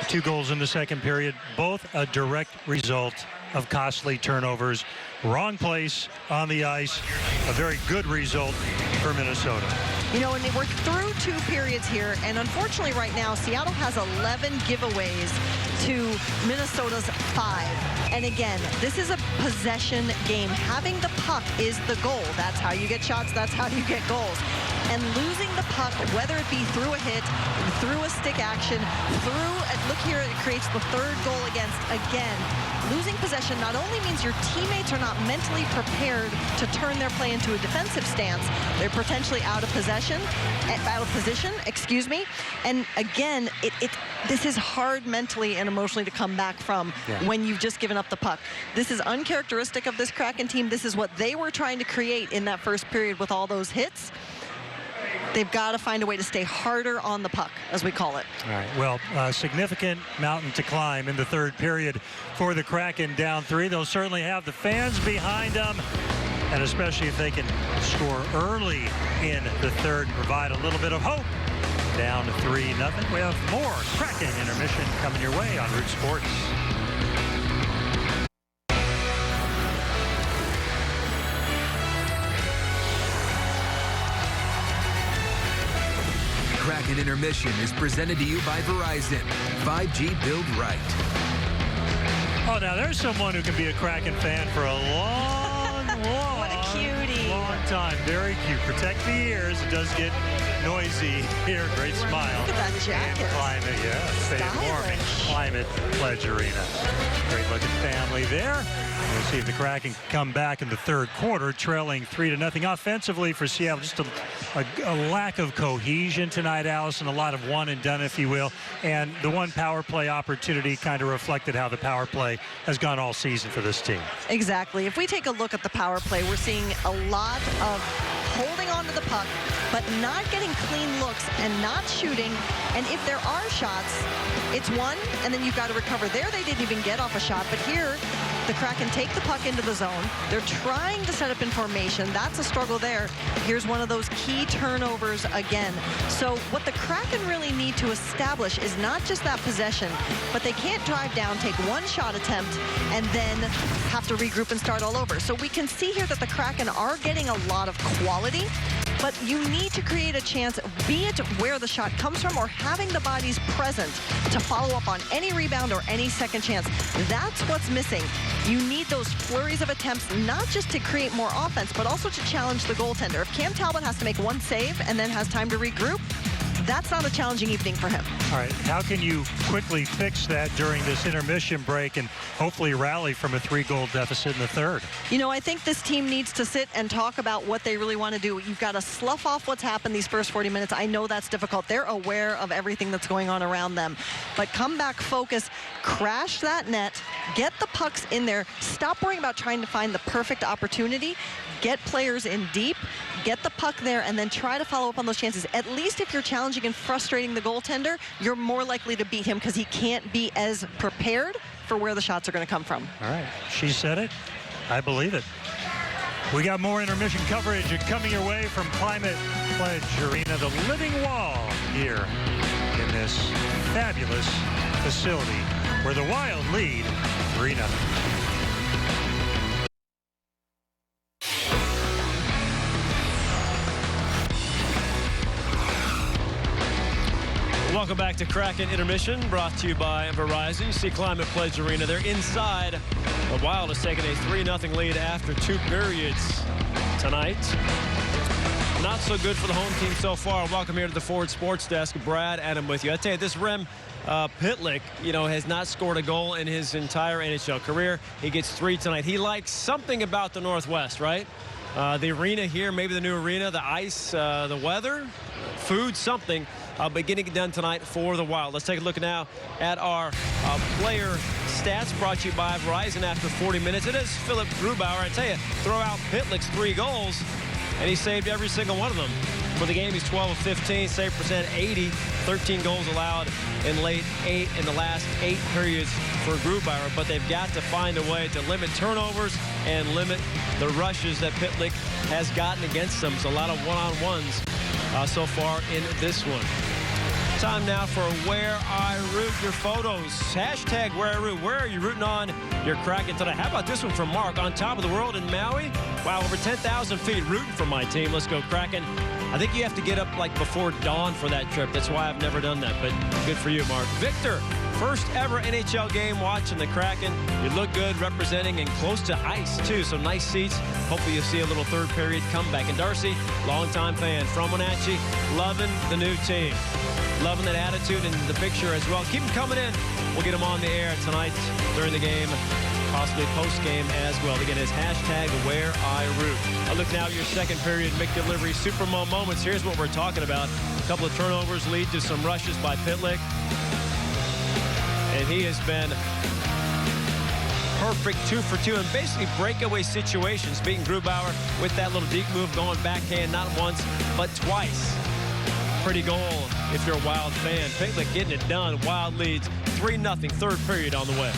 2 goals in the second period, both a direct result of costly turnovers. Wrong place on the ice. A very good result for Minnesota. You know, and we're through 2 periods here, and unfortunately right now, Seattle has 11 giveaways to Minnesota's 5. And again, this is a possession game. Having the puck is the goal. That's how you get shots. That's how you get goals. And losing the puck, whether it be through a hit, through a stick action, look here, it creates the 3rd goal against. Again, losing possession not only means your teammates are not mentally prepared to turn their play into a defensive stance, they're potentially out of position, and again, this is hard mentally and emotionally to come back from when you've just given up the puck. This is uncharacteristic of this Kraken team. This is what they were trying to create in that first period with all those hits. They've got to find a way to stay harder on the puck, as we call it. All right, well, significant mountain to climb in the third period for the Kraken, down 3. They'll certainly have the fans behind them, and especially if they can score early in the third and provide a little bit of hope. Down 3-0. We have more Kraken intermission coming your way on Root Sports. Kraken Intermission is presented to you by Verizon. 5G build right. Oh, now there's someone who can be a Kraken fan for a long What a cutie. long time. Very cute. Protect the ears. It does get noisy here. Great smile. Look at that jacket. And Climate, stay warm in Climate Pledge Arena. Great looking family there. We'll see if the Kraken can come back in the third quarter, trailing 3-0. Offensively for Seattle, just a lack of cohesion tonight, Allison. A lot of one and done, if you will. And the one power play opportunity kind of reflected how the power play has gone all season for this team. Exactly. If we take a look at the power play, we're seeing a lot of holding on to the puck, but not getting clean looks and not shooting. And if there are shots, it's one, and then you've got to recover. There, they didn't even get off a shot, but here, the Kraken take the puck into the zone. They're trying to set up in formation. That's a struggle there. Here's one of those key turnovers again. So what the Kraken really need to establish is not just that possession, but they can't drive down, take one shot attempt, and then have to regroup and start all over. So we can see here that the Kraken are getting a lot of quality, but you need to create a chance, be it where the shot comes from or having the bodies present to follow up on any rebound or any second chance. That's what's missing. You need those flurries of attempts, not just to create more offense, but also to challenge the goaltender. If Cam Talbot has to make one save and then has time to regroup, that's not a challenging evening for him. All right, how can you quickly fix that during this intermission break and hopefully rally from a 3-goal deficit in the third? You know, I think this team needs to sit and talk about what they really want to do. You've got to slough off what's happened these first 40 minutes. I know that's difficult. They're aware of everything that's going on around them. But come back, focus, crash that net, get the pucks in there, stop worrying about trying to find the perfect opportunity, get players in deep, get the puck there, and then try to follow up on those chances. At least if you're challenging and frustrating the goaltender, you're more likely to beat him because he can't be as prepared for where the shots are going to come from. All right. She said it. I believe it. We got more intermission coverage coming your way from Climate Pledge Arena, the living wall here in this fabulous facility where the Wild lead 3-0. Welcome back to Kraken Intermission, brought to you by Verizon. You see Climate Pledge Arena. They're inside. The Wild has taken a 3-0 lead after 2 periods tonight. Not so good for the home team so far. Welcome here to the Ford Sports Desk. Brad, Adam with you. I tell you, this Rem Pitlick, has not scored a goal in his entire NHL career. He gets 3 tonight. He likes something about the Northwest, right? The arena here, maybe the new arena, the ice, the weather, food, something. But getting it done tonight for the Wild. Let's take a look now at our player stats brought to you by Verizon after 40 minutes. It is Philip Grubauer. I tell you, throw out Pitlick's 3 goals, and he saved every single one of them. For the game, he's 12 of 15, save percent 80, 13 goals allowed in the last 8 periods for Grubauer. But they've got to find a way to limit turnovers and limit the rushes that Pitlick has gotten against them. So a lot of one-on-ones so far in this one. Time now for Where I Root. Your photos. Hashtag Where I Root. Where are you rooting on your Kraken today? How about this one from Mark? On top of the world in Maui. Wow, over 10,000 feet rooting for my team. Let's go Kraken. I think you have to get up like before dawn for that trip. That's why I've never done that, but good for you, Mark. Victor, first ever NHL game watching the Kraken. You look good representing and close to ice, too. So nice seats. Hopefully you'll see a little third period comeback. And Darcy, longtime fan from Wenatchee, loving the new team. Loving that attitude and the picture as well. Keep them coming in. We'll get them on the air tonight during the game, possibly post-game as well. Again, it's hashtag Where I Root. I look now at your second period McDelivery Supermo moments. Here's what we're talking about. A couple of turnovers lead to some rushes by Pitlick. And he has been perfect 2 for 2 in basically breakaway situations, beating Grubauer with that little deep move going backhand not once but twice. Pretty goal if you're a Wild fan. Pitlick getting it done. Wild leads 3-0, third period on the way.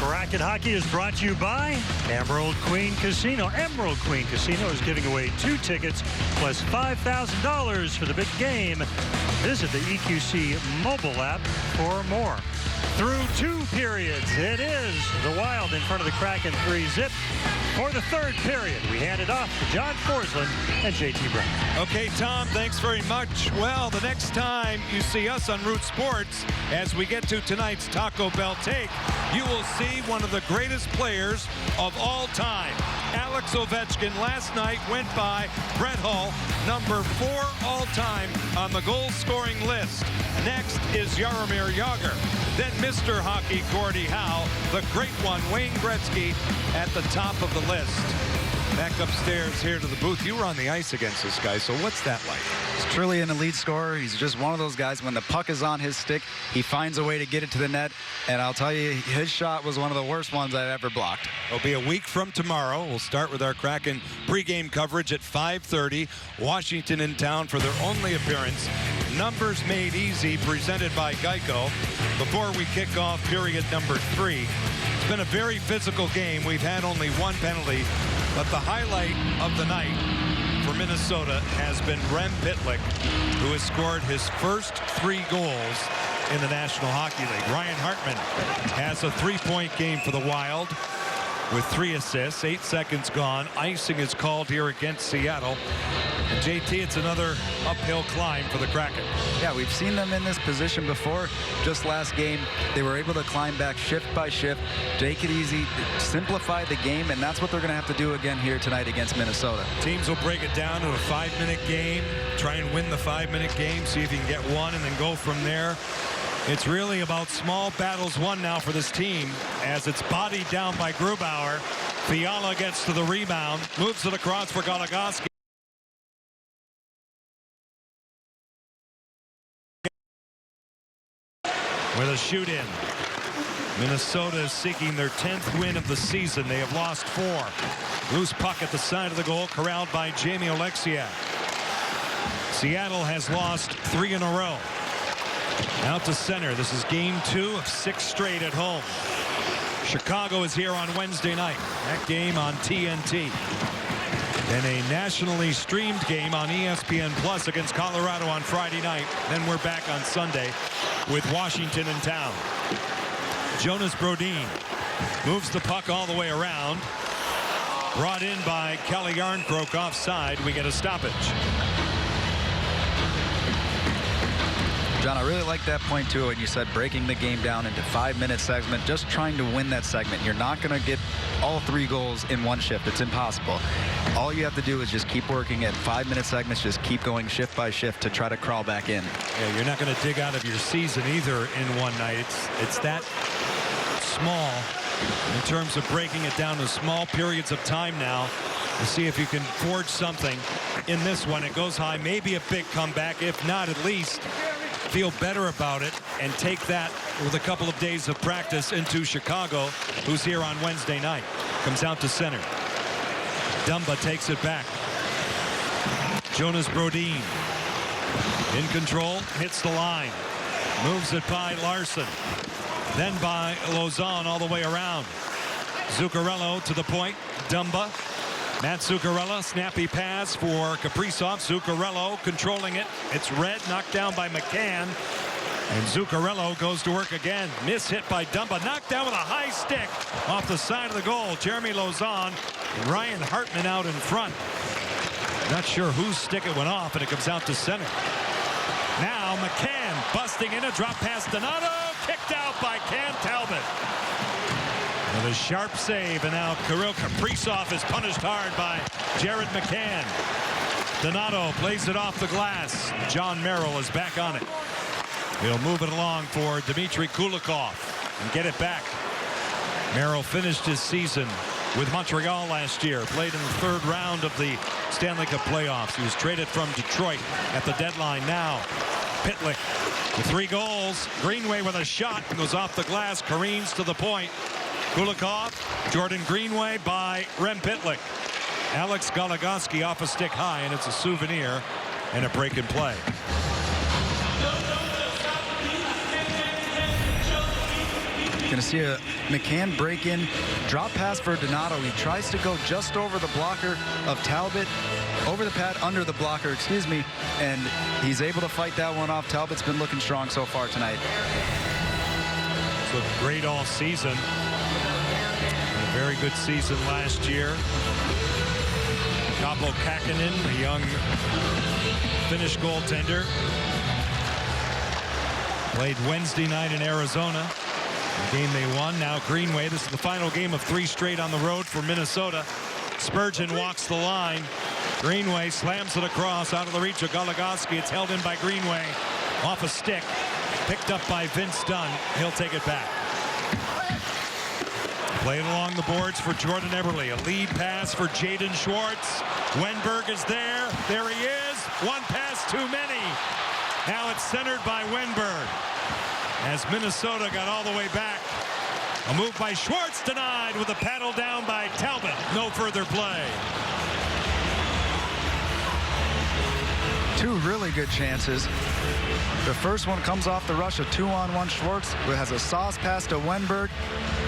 Kraken Hockey is brought to you by Emerald Queen Casino. Emerald Queen Casino is giving away 2 tickets plus $5,000 for the big game. Visit the EQC mobile app for more. Through 2 periods, it is the Wild in front of the Kraken 3-0. For the third period, we hand it off to John Forsland and JT Brown. Okay, Tom, thanks very much. Well, the next time you see us on Root Sports, as we get to tonight's Taco Bell Take, you will see one of the greatest players of all time. Alex Ovechkin last night went by Brett Hull, number 4 all-time on the goal-scoring list. Next is Jaromir Jagr. Then Mr. Hockey Gordie Howe, the great one, Wayne Gretzky, at the top of the list. Back upstairs here to the booth. You were on the ice against this guy, so what's that like? He's truly an elite scorer. He's just one of those guys, when the puck is on his stick, he finds a way to get it to the net. And I'll tell you, his shot was one of the worst ones I've ever blocked. It'll be a week from tomorrow. We'll start with our Kraken pregame coverage at 5:30. Washington in town for their only appearance. Numbers Made Easy, presented by Geico. Before we kick off period number 3, it's been a very physical game. We've had only 1 penalty, but the highlight of the night for Minnesota has been Rem Pitlick, who has scored his first 3 goals in the National Hockey League. Ryan Hartman has a 3-point game for the Wild with 3 assists. 8 seconds gone. Icing is called here against Seattle. And JT, it's another uphill climb for the Kraken. Yeah, we've seen them in this position before. Just last game, they were able to climb back shift by shift, take it easy, simplify the game, and that's what they're going to have to do again here tonight against Minnesota. Teams will break it down to a 5-minute game, try and win the 5-minute game, see if you can get one, and then go from there. It's really about small battles won now for this team, as it's bodied down by Grubauer. Fiala gets to the rebound, moves it across for Goligoski. With a shoot in. Minnesota is seeking their 10th win of the season. They have lost 4. Loose puck at the side of the goal, corralled by Jamie Oleksiak. Seattle has lost 3 in a row. Out to center. This is game 2 of 6 straight at home. Chicago is here on Wednesday night. That game on TNT. And a nationally streamed game on ESPN Plus against Colorado on Friday night. Then we're back on Sunday with Washington in town. Jonas Brodin moves the puck all the way around. Brought in by Kelly Yarncroke offside. We get a stoppage. John, I really like that point too when you said breaking the game down into 5-minute segment, just trying to win that segment. You're not going to get all 3 goals in one shift. It's impossible. All you have to do is just keep working at 5-minute segments, just keep going shift by shift to try to crawl back in. Yeah, you're not going to dig out of your season either in one night. It's that small in terms of breaking it down to small periods of time now to see if you can forge something in this one. It goes high, maybe a big comeback. If not, at least feel better about it and take that with a couple of days of practice into Chicago, who's here on Wednesday night. Comes out to center. Dumba takes it back. Jonas Brodin in control, hits the line, moves it by Larson, then by Lauzon all the way around. Zuccarello to the point. Dumba. Matt Zuccarello, snappy pass for Kaprizov. Zuccarello controlling it. It's Red, knocked down by McCann. And Zuccarello goes to work again. Miss hit by Dumba. Knocked down with a high stick off the side of the goal. Jeremy Lauzon and Ryan Hartman out in front. Not sure whose stick it went off, and it comes out to center. Now McCann busting in a drop pass. Donato kicked out by Cam Talbot. With a sharp save, and now Kirill Kaprizov is punished hard by Jared McCann. Donato plays it off the glass. John Merrill is back on it. He'll move it along for Dmitry Kulikov and get it back. Merrill finished his season with Montreal last year. Played in the 3rd round of the Stanley Cup playoffs. He was traded from Detroit at the deadline. Now Pitlick with 3 goals. Greenway with a shot. Goes off the glass. Careens to the point. Kulikov, Jordan Greenway by Rem Pitlick. Alex Goligoski off a stick high, and it's a souvenir and a break and play. Going to see a McCann break in, drop pass for Donato. He tries to go just over the blocker of Talbot, over the pad, under the blocker, excuse me, and he's able to fight that one off. Talbot's been looking strong so far tonight. He's looked great all season. A very good season last year. Kaapo Kähkönen, a young Finnish goaltender, played Wednesday night in Arizona. The game they won. Now Greenway. This is the final game of 3 straight on the road for Minnesota. Spurgeon walks the line. Greenway slams it across out of the reach of Goligoski. It's held in by Greenway. Off a stick. Picked up by Vince Dunn. He'll take it back. Played along the boards for Jordan Eberle. A lead pass for Jaden Schwartz. Wenberg is there. There he is. One pass too many. Now it's centered by Wenberg. As Minnesota got all the way back. A move by Schwartz denied with a paddle down by Talbot. No further play. 2 really good chances. The first one comes off the rush, a 2-on-1 Schwartz, who has a sauce pass to Wenberg.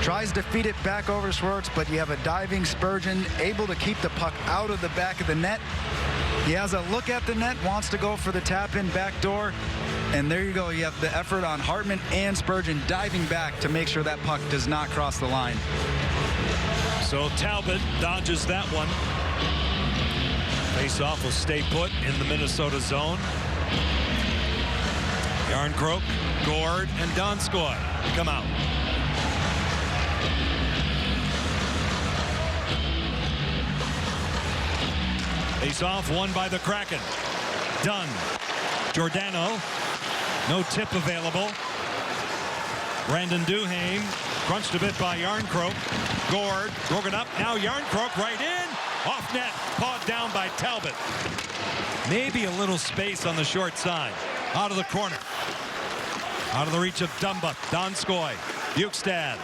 Tries to feed it back over Schwartz, but you have a diving Spurgeon, able to keep the puck out of the back of the net. He has a look at the net, wants to go for the tap-in back door. And there you go. You have the effort on Hartman and Spurgeon diving back to make sure that puck does not cross the line. So Talbot dodges that one. Face-off will stay put in the Minnesota zone. Yarncroke, Gord, and Donskoy come out. Face-off won by the Kraken. Dunn. Giordano. No tip available. Brandon Duhaime crunched a bit by Yarncroke. Gord broke it up. Now Yarncroke right in. Off net. Pawed down by Talbot. Maybe a little space on the short side. Out of the corner. Out of the reach of Dumba. Donskoy. Bukestad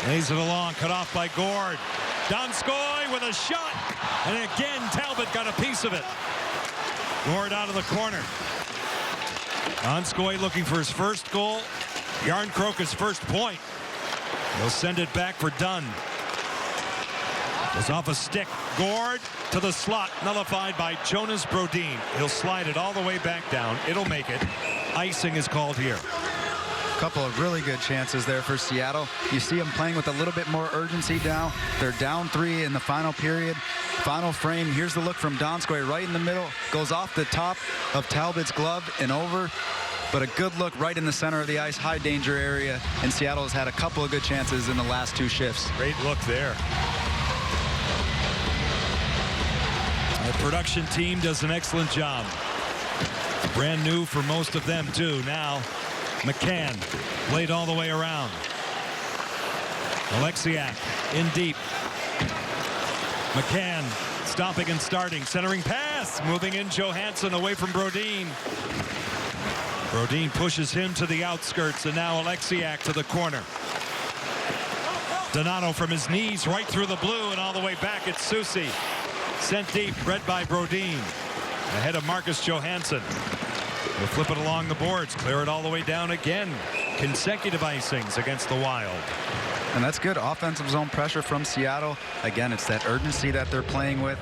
lays it along, cut off by Gord. Donskoy with a shot, and again Talbot got a piece of it. Gord out of the corner. Donskoy looking for his first goal. Yarncroke his first point. He'll send it back for Dunn. Goes off a stick. Gord to the slot, nullified by Jonas Brodin. He'll slide it all the way back down. It'll make it. Icing is called here. A couple of really good chances there for Seattle. You see them playing with a little bit more urgency now. They're down 3 in the final period. Final frame. Here's the look from Donskoy right in the middle. Goes off the top of Talbot's glove and over. But a good look right in the center of the ice, high danger area. And Seattle has had a couple of good chances in the last 2 shifts. Great look there. The production team does an excellent job. Brand new for most of them too. Now McCann played all the way around. Alexiak in deep. McCann stopping and starting. Centering pass. Moving in Johansson away from Brodin. Brodin pushes him to the outskirts, and now Alexiak to the corner. Donato from his knees right through the blue and all the way back. It's Susi. Sent deep, read by Brodin. Ahead of Marcus Johansson. He'll flip it along the boards, clear it all the way down again. Consecutive icings against the Wild. And that's good offensive zone pressure from Seattle. Again, it's that urgency that they're playing with.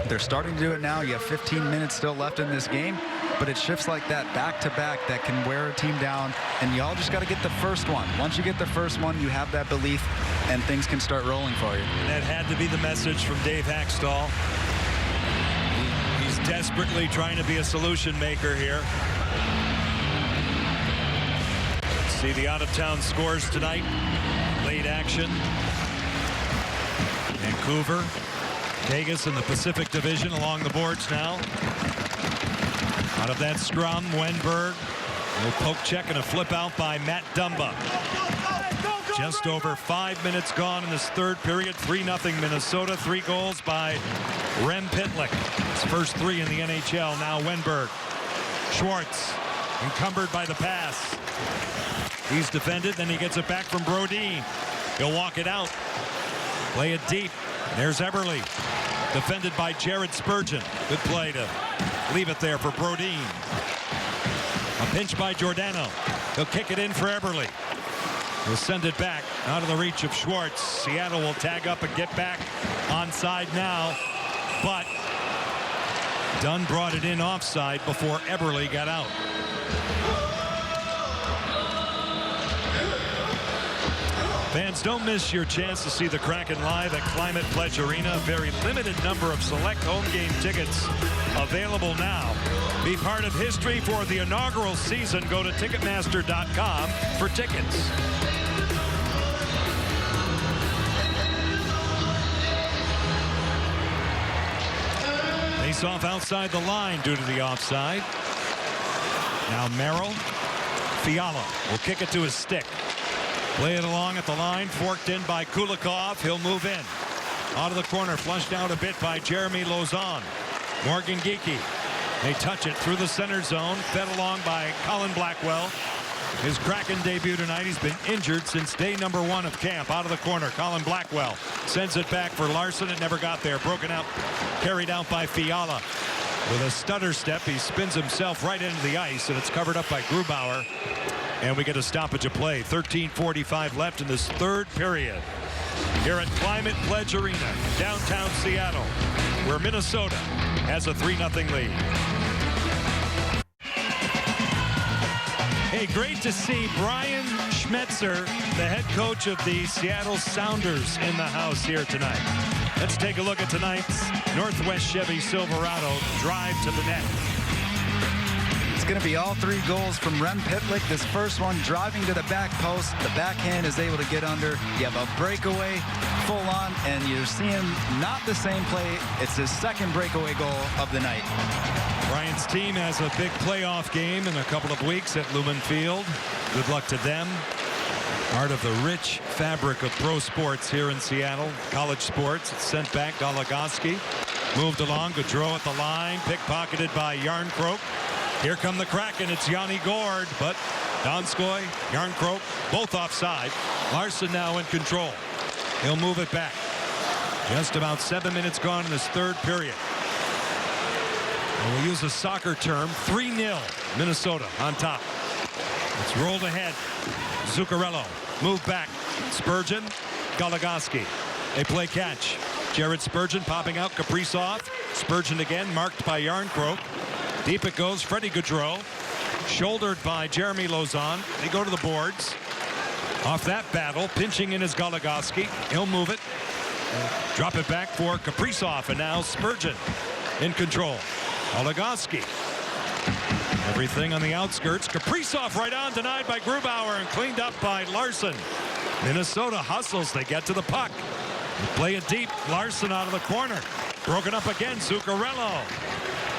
They're starting to do it now. You have 15 minutes still left in this game, but it shifts like that back-to-back that can wear a team down, and y'all just got to get the first one. Once you get the first one, you have that belief, and things can start rolling for you. And that had to be the message from Dave Hackstall. He's desperately trying to be a solution maker here. See the out-of-town scores tonight. Late action. Vancouver, Vegas in the Pacific Division along the boards now. Out of that scrum, Wenberg. A little poke check and a flip out by Matt Dumba. Just over 5 minutes gone in this third period. 3-0 Minnesota. 3 goals by Rem Pitlick. His first 3 in the NHL. Now Wenberg. Schwartz encumbered by the pass. He's defended, then he gets it back from Brodin. He'll walk it out. Play it deep. There's Eberle. Defended by Jared Spurgeon. Good play to leave it there for Brodin. A pinch by Giordano. He'll kick it in for Eberle. He'll send it back out of the reach of Schwartz. Seattle will tag up and get back onside now. But Dunn brought it in offside before Eberle got out. Fans, don't miss your chance to see the Kraken live at Climate Pledge Arena. A very limited number of select home game tickets available now. Be part of history for the inaugural season. Go to Ticketmaster.com for tickets. Face off outside the line due to the offside. Now Merrill. Fiala will kick it to his stick. Play it along at the line, forked in by Kulikov. He'll move in. Out of the corner, flushed out a bit by Jeremy Lauzon. Morgan Geekie. They touch it through the center zone, fed along by Colin Blackwell. His Kraken debut tonight. He's been injured since day number 1 of camp. Out of the corner, Colin Blackwell sends it back for Larson. It never got there. Broken out, carried out by Fiala. With a stutter step, he spins himself right into the ice, and it's covered up by Grubauer. And we get a stoppage of play. 13:45 left in this third period. Here at Climate Pledge Arena, downtown Seattle, where Minnesota has a 3-0 lead. Hey, great to see Brian Schmetzer, the head coach of the Seattle Sounders, in the house here tonight. Let's take a look at tonight's Northwest Chevy Silverado drive to the net. It's going to be all 3 goals from Rem Pitlick. This first one driving to the back post. The backhand is able to get under. You have a breakaway full on, and you're seeing not the same play. It's his second breakaway goal of the night. Brian's team has a big playoff game in a couple of weeks at Lumen Field. Good luck to them. Part of the rich fabric of pro sports here in Seattle. College sports. It's sent back. Goligoski moved along. Gaudreau at the line. Pickpocketed by Yarncroke. Here come the Kraken. It's Yanni Gord, but Donskoy, Järnkrok, both offside. Larson now in control. He'll move it back. Just about 7 minutes gone in this third period. And we'll use a soccer term, 3-0, Minnesota on top. It's rolled ahead. Zuccarello, move back. Spurgeon, Goligoski. They play catch. Jared Spurgeon popping out, Kaprizov. Spurgeon again, marked by Järnkrok. Deep it goes, Freddie Gaudreau. Shouldered by Jeremy Lauzon. They go to the boards. Off that battle, pinching in is Goligoski. He'll move it. Drop it back for Kaprizov, and now Spurgeon in control. Goligoski. Everything on the outskirts. Kaprizov right on, denied by Grubauer and cleaned up by Larson. Minnesota hustles. They get to the puck. They play it deep. Larson out of the corner. Broken up again. Zuccarello.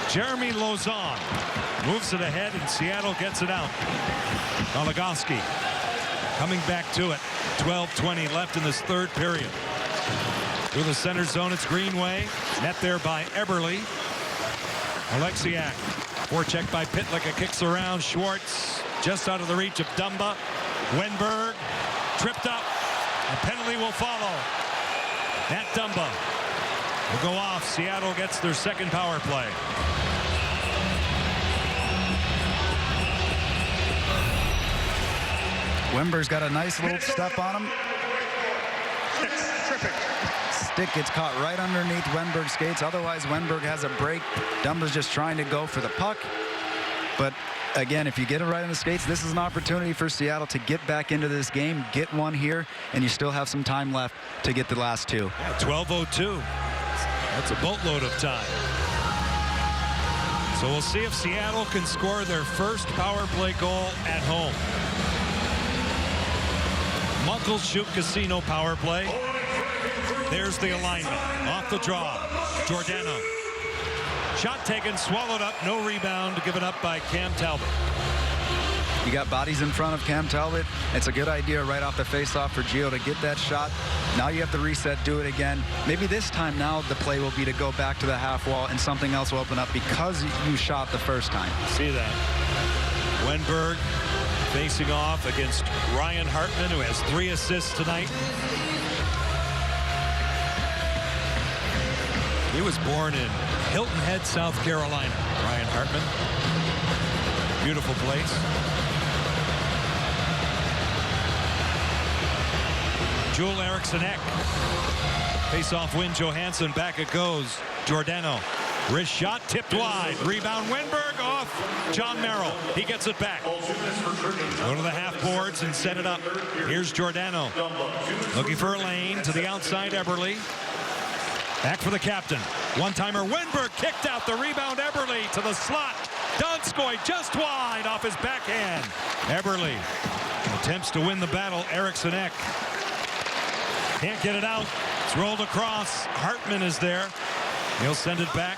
Jeremy Lauzon moves it ahead, and Seattle gets it out. Goligoski coming back to it. 12:20 left in this third period. Through the center zone, it's Greenway. Net there by Eberle. Alexiak. Forecheck by Pitlick. Kicks around. Schwartz just out of the reach of Dumba. Wenberg tripped up. A penalty will follow. Matt Dumba will go off. Seattle gets their second power play. Wenberg's got a nice little step on him. Stick gets caught right underneath Wenberg's skates. Otherwise, Wenberg has a break. Dumba's just trying to go for the puck. But again, if you get it right on the skates, this is an opportunity for Seattle to get back into this game, get one here, and you still have some time left to get the last two. Yeah, 12:02. That's a boatload of time. So we'll see if Seattle can score their first power play goal at home. Muckleshoot Casino power play. There's the alignment. Off the draw. Giordano. Shot taken, swallowed up. No rebound given up by Cam Talbot. You got bodies in front of Cam Talbot. It's a good idea right off the faceoff for Gio to get that shot. Now you have to reset, do it again. Maybe this time now the play will be to go back to the half wall and something else will open up because you shot the first time. See that. Wenberg facing off against Ryan Hartman, who has 3 assists tonight. He was born in Hilton Head, South Carolina. Ryan Hartman. Beautiful place. Joel Eriksson-Ek. Face-off win. Johansson. Back it goes. Giordano. Wrist shot. Tipped wide. Rebound. Wenberg off. John Merrill. He gets it back. Go to the half boards and set it up. Here's Giordano. Looking for a lane to the outside. Eberle. Back for the captain. One-timer. Wenberg kicked out. The rebound. Eberle to the slot. Donskoy just wide off his backhand. Eberle attempts to win the battle. Eriksson-Ek can't get it out. It's rolled across. Hartman is there. He'll send it back.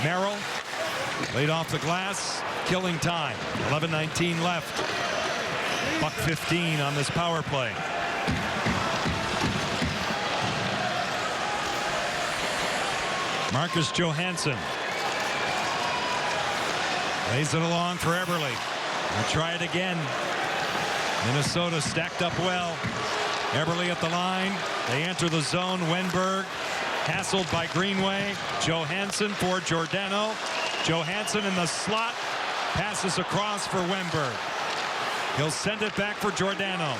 Merrill laid off the glass. Killing time. 11:19 left. $1:15 on this power play. Marcus Johansson lays it along for Eberle. We'll try it again. Minnesota stacked up well. Eberle at the line. They enter the zone. Wenberg hassled by Greenway. Johansson for Giordano. Johansson in the slot. Passes across for Wenberg. He'll send it back for Giordano.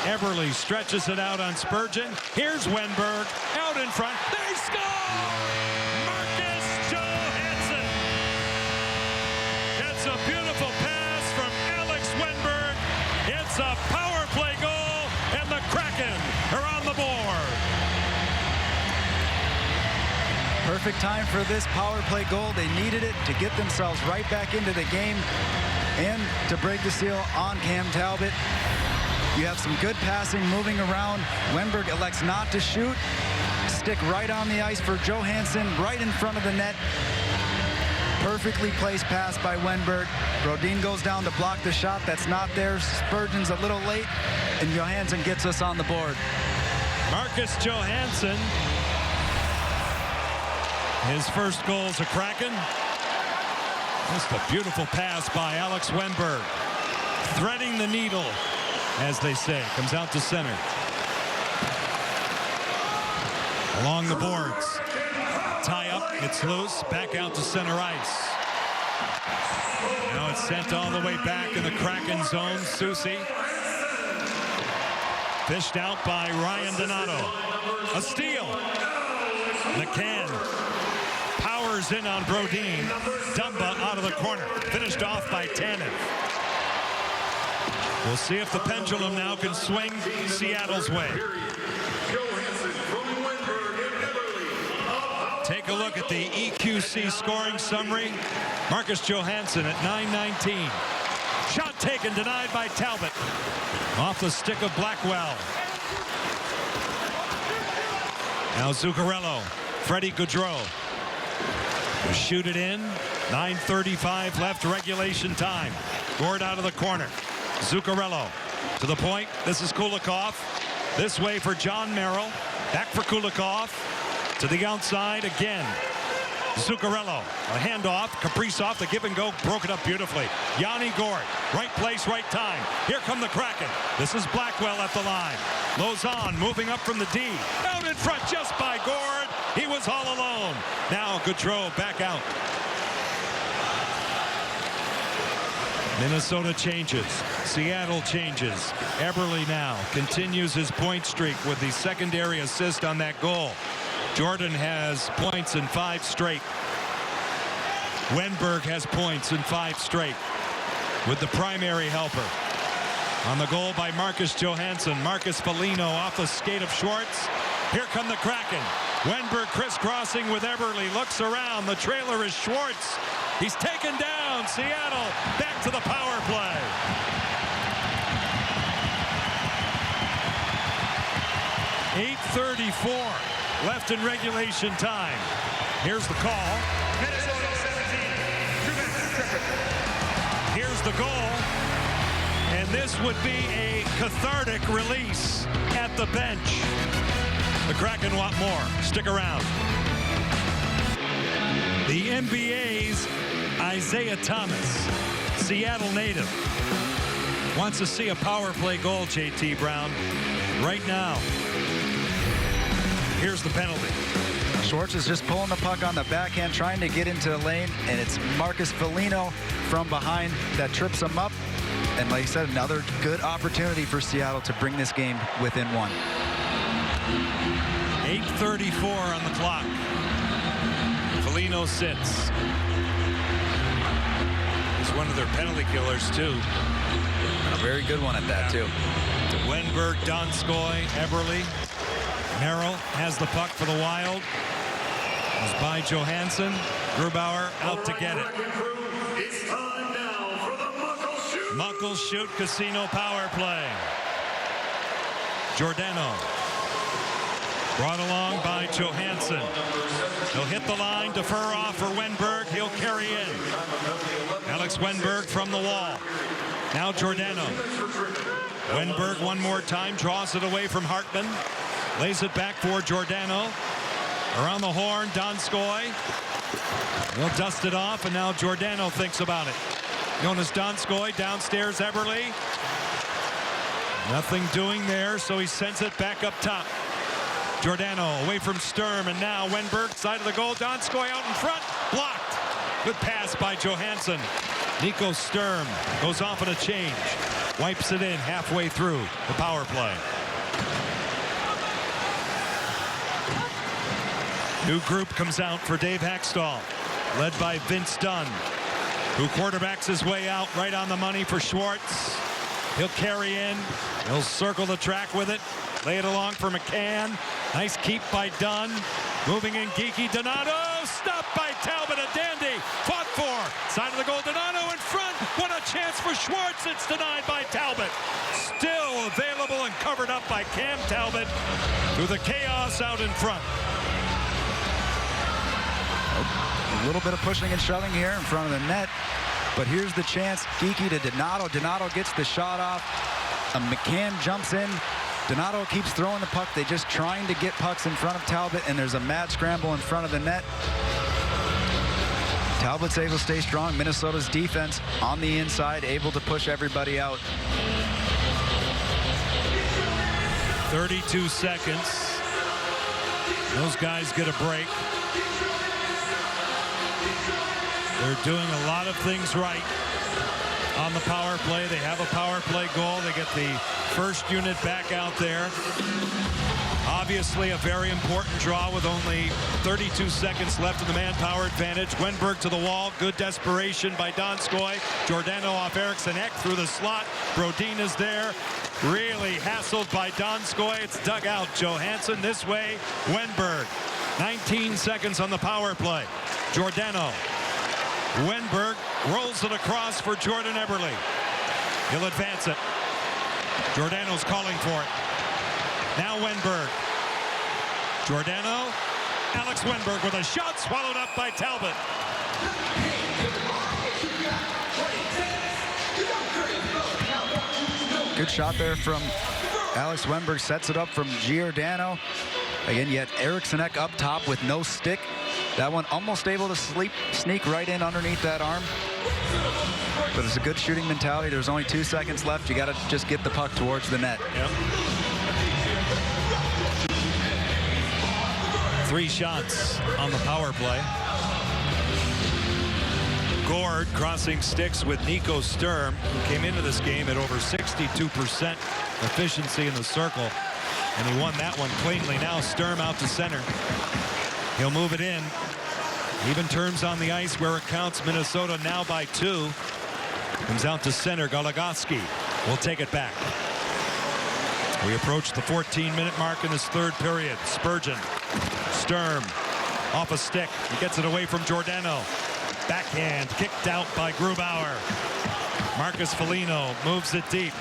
Eberle stretches it out on Spurgeon. Here's Wenberg out in front. They score! Marcus Johansson. It's a beautiful pass from Alex Wenberg. It's a power play goal, and the Kraken are on the board. Perfect time for this power play goal. They needed it to get themselves right back into the game and to break the seal on Cam Talbot. You have some good passing moving around. Wenberg elects not to shoot. Stick right on the ice for Johansson, right in front of the net. Perfectly placed pass by Wenberg. Brodin goes down to block the shot. That's not there. Spurgeon's a little late, and Johansson gets us on the board. Marcus Johansson. His first goal as a Kraken. Just a beautiful pass by Alex Wenberg. Threading the needle, as they say. Comes out to center. Along the boards. Tie up, it's loose, back out to center ice. Now it's sent all the way back in the Kraken zone. Susie. Fished out by Ryan Donato. A steal. McCann powers in on Brodin. Dumba out of the corner. Finished off by Tanev. We'll see if the pendulum now can swing Seattle's way. Take a look at the EQC scoring summary. Marcus Johansson at 9:19. Shot taken, denied by Talbot. Off the stick of Blackwell. Now Zuccarello. Freddie Gaudreau. Shoot it in. 9:35 left, regulation time. Gord out of the corner. Zuccarello to the point. This is Kulikov. This way for John Merrill. Back for Kulikov. To the outside again. Zuccarello, a handoff. Kaprizov, the give and go, broke it up beautifully. Yanni Gord, right place, right time. Here come the Kraken. This is Blackwell at the line. Lozon moving up from the D. Out in front just by Gord. He was all alone. Now Gaudreau back out. Minnesota changes. Seattle changes. Eberle now continues his point streak with the secondary assist on that goal. Jordan has points in 5 straight. Wenberg has points in 5 straight with the primary helper. On the goal by Marcus Johansson. Marcus Foligno off the skate of Schwartz. Here come the Kraken. Wenberg crisscrossing with Eberle. Looks around. The trailer is Schwartz. He's taken down. Seattle back to the power play. .8:34 left in regulation time. Here's the call. Minnesota 17. Here's the goal. And this would be a cathartic release at the bench. The Kraken want more. Stick around. The NBA's Isaiah Thomas, Seattle native, wants to see a power play goal, JT Brown, right now. Here's the penalty. Schwartz is just pulling the puck on the backhand, trying to get into the lane, and it's Marcus Foligno from behind that trips him up. And like I said, another good opportunity for Seattle to bring this game within 1. 8:34 on the clock. Foligno sits. He's one of their penalty killers, too. And a very good one at that, too. Wenberg, Donskoy, Eberle. Merrill has the puck for the Wild. It's by Johansson. Grubauer out to get it. It's time now for the Muckles Shoot Casino power play. Giordano. Brought along by Johansson. He'll hit the line, defer off for Wenberg. He'll carry in. Alex Wenberg from the wall. Now Giordano. Wenberg one more time, draws it away from Hartman. Lays it back for Giordano. Around the horn, Donskoy. He'll dust it off, and now Giordano thinks about it. Jonas Donskoy downstairs, Eberle. Nothing doing there, so he sends it back up top. Giordano away from Sturm, and now Wenberg, side of the goal. Donskoy out in front, blocked. Good pass by Johansson. Nico Sturm goes off on a change. Wipes it in halfway through the power play. New group comes out for Dave Hackstall, led by Vince Dunn, who quarterbacks his way out right on the money for Schwartz. He'll carry in. He'll circle the track with it. Lay it along for McCann. Nice keep by Dunn. Moving in Geeky. Donato. Stopped by Talbot. A dandy. Fought for. Side of the goal. Donato in front. What a chance for Schwartz. It's denied by Talbot. Still available and covered up by Cam Talbot through the chaos out in front. A little bit of pushing and shoving here in front of the net. But here's the chance. Geeky to Donato. Donato gets the shot off. McCann jumps in. Donato keeps throwing the puck. They're just trying to get pucks in front of Talbot, and there's a mad scramble in front of the net. Talbot's able to stay strong. Minnesota's defense on the inside, able to push everybody out. 32 seconds. Those guys get a break. They're doing a lot of things right on the power play. They have a power play goal. They get the first unit back out there. Obviously a very important draw with only 32 seconds left in the manpower advantage. Wenberg to the wall. Good desperation by Donskoy. Giordano off Eriksson Ek through the slot. Brodin is there. Really hassled by Donskoy. It's dug out. Johansson this way. Wenberg. 19 seconds on the power play. Giordano. Wenberg rolls it across for Jordan Eberle. He'll advance it. Giordano's calling for it. Now Wenberg. Giordano. Alex Wenberg with a shot swallowed up by Talbot. Good shot there from Alex Wenberg. Sets it up from Giordano. Again, yet Eriksson Ek up top with no stick. That one almost able to sneak right in underneath that arm. But it's a good shooting mentality. There's only 2 seconds left. You got to just get the puck towards the net. Yep. 3 shots on the power play. Gord crossing sticks with Nico Sturm, who came into this game at over 62% efficiency in the circle. And he won that one cleanly. Now Sturm out to center. He'll move it in. Even terms on the ice where it counts. Minnesota now by 2. Comes out to center. Goligoski will take it back. We approach the 14-minute mark in this third period. Spurgeon. Sturm off a stick. He gets it away from Giordano. Backhand kicked out by Grubauer. Marcus Foligno moves it deep.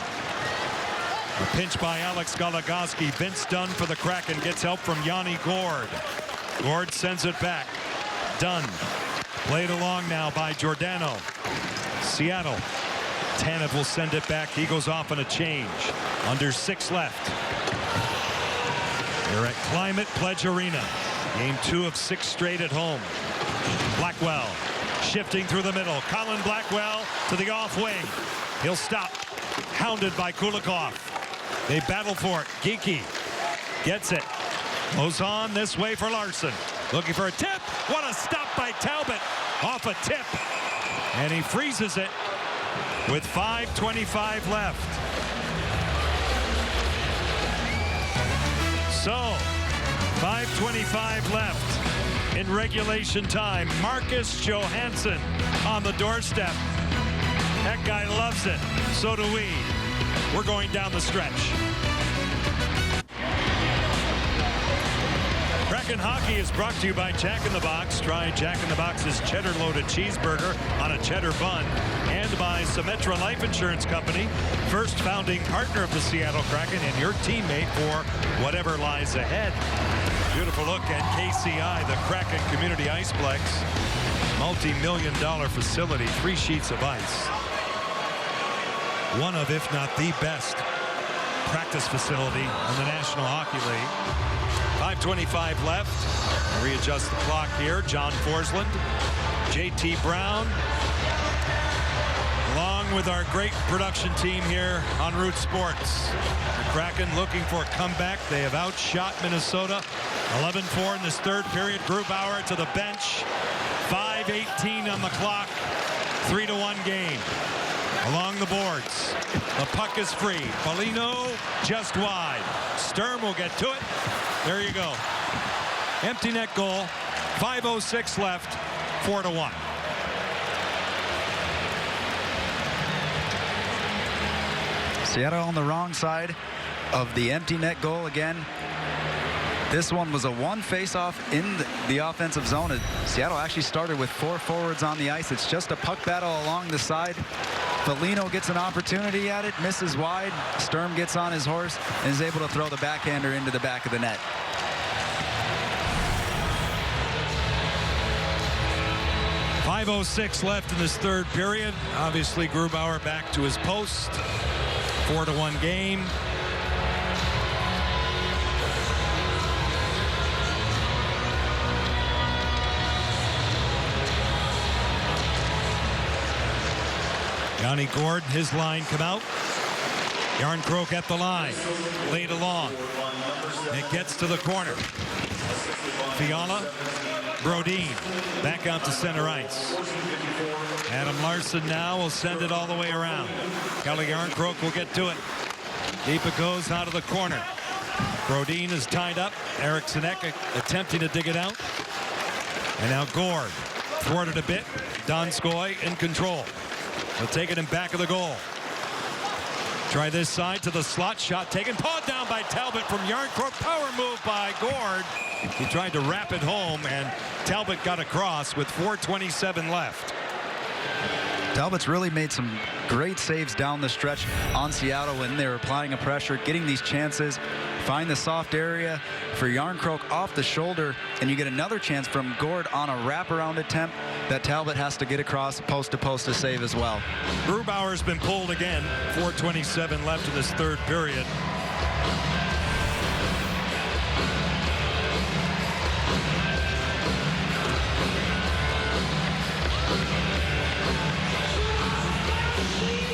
A pinch by Alex Goligoski. Vince Dunn for the Kraken gets help from Yanni Gord. Gord sends it back. Dunn played along now by Giordano. Seattle. Tanev will send it back. He goes off on a change. Under 6 left. You're at Climate Pledge Arena. Game 2 of 6 straight at home. Blackwell shifting through the middle. Colin Blackwell to the off wing. He'll stop. Hounded by Kulikov. They battle for it. Geekie gets it. Ozon this way for Larson. Looking for a tip. What a stop by Talbot. Off a tip. And he freezes it with 5:25 left. So, 5:25 left in regulation time. Marcus Johansson on the doorstep. That guy loves it. So do we. We're going down the stretch. Kraken Hockey is brought to you by Jack in the Box. Try Jack in the Box's cheddar-loaded cheeseburger on a cheddar bun. And by Symetra Life Insurance Company, first founding partner of the Seattle Kraken and your teammate for whatever lies ahead. Beautiful look at KCI, the Kraken Community Iceplex. Multi-million-dollar facility, 3 sheets of ice. One of, if not the best, practice facility in the National Hockey League. 5:25 left. Readjust the clock here. John Forsland, JT Brown, along with our great production team here on Root Sports. The Kraken looking for a comeback. They have outshot Minnesota 11-4 in this third period. Grubauer to the bench. 5:18 on the clock. 3-1 game. Along the boards. The puck is free. Foligno just wide. Sturm will get to it. There you go. Empty net goal. 5:06 left. 4-1. Seattle on the wrong side of the empty net goal again. This one was a 1 face-off in the offensive zone. Seattle actually started with 4 forwards on the ice. It's just a puck battle along the side. Foligno gets an opportunity at it, misses wide. Sturm gets on his horse and is able to throw the backhander into the back of the net. .506 left in this third period. Obviously, Grubauer back to his post. 4-1 game. Johnny Gord, his line come out. Yarncroke at the line. Laid along. It gets to the corner. Fiala. Brodin back out to center ice. Adam Larson now will send it all the way around. Kelly Yarncroke will get to it. Deep it goes out of the corner. Brodin is tied up. Eric Sinek attempting to dig it out. And now Gord thwarted a bit. Donskoy in control. He'll take it in back of the goal. Try this side to the slot. Shot taken. Pawed down by Talbot from Yarncroke. Power move by Gord. He tried to wrap it home, and Talbot got across with 4:27 left. Talbot's really made some great saves down the stretch on Seattle when they were applying a pressure, getting these chances. Find the soft area for Yarncroke off the shoulder, and you get another chance from Gord on a wraparound attempt that Talbot has to get across post to post to save as well. Grubauer's been pulled again. 4:27 left in this third period.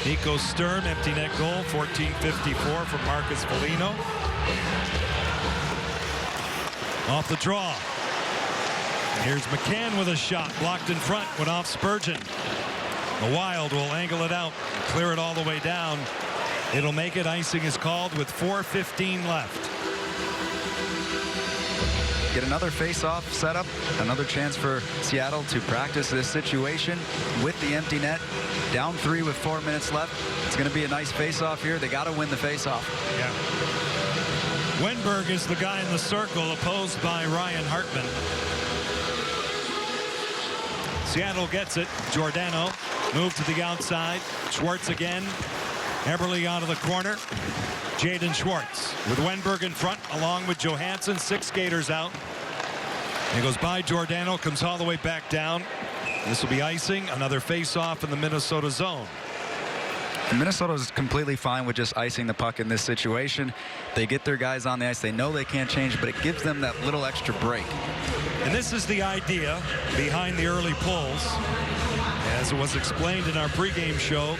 Nico Sturm, empty net goal, 14:54 from Marcus Foligno. Off the draw. Here's McCann with a shot, blocked in front, went off Spurgeon. The Wild will angle it out, clear it all the way down. It'll make it. Icing is called with 4:15 left. Get another face-off setup, another chance for Seattle to practice this situation with the empty net. Down 3 with 4 minutes left. It's going to be a nice face-off here. They got to win the face-off. Yeah. Wenberg is the guy in the circle, opposed by Ryan Hartman. Seattle gets it. Giordano moved to the outside. Schwartz again. Eberle out of the corner. Jaden Schwartz with Wenberg in front, along with Johansson. 6 skaters out. He goes by Giordano, comes all the way back down. This will be icing. Another face-off in the Minnesota zone. And Minnesota is completely fine with just icing the puck in this situation. They get their guys on the ice. They know they can't change, but it gives them that little extra break. And this is the idea behind the early pulls, as it was explained in our pregame show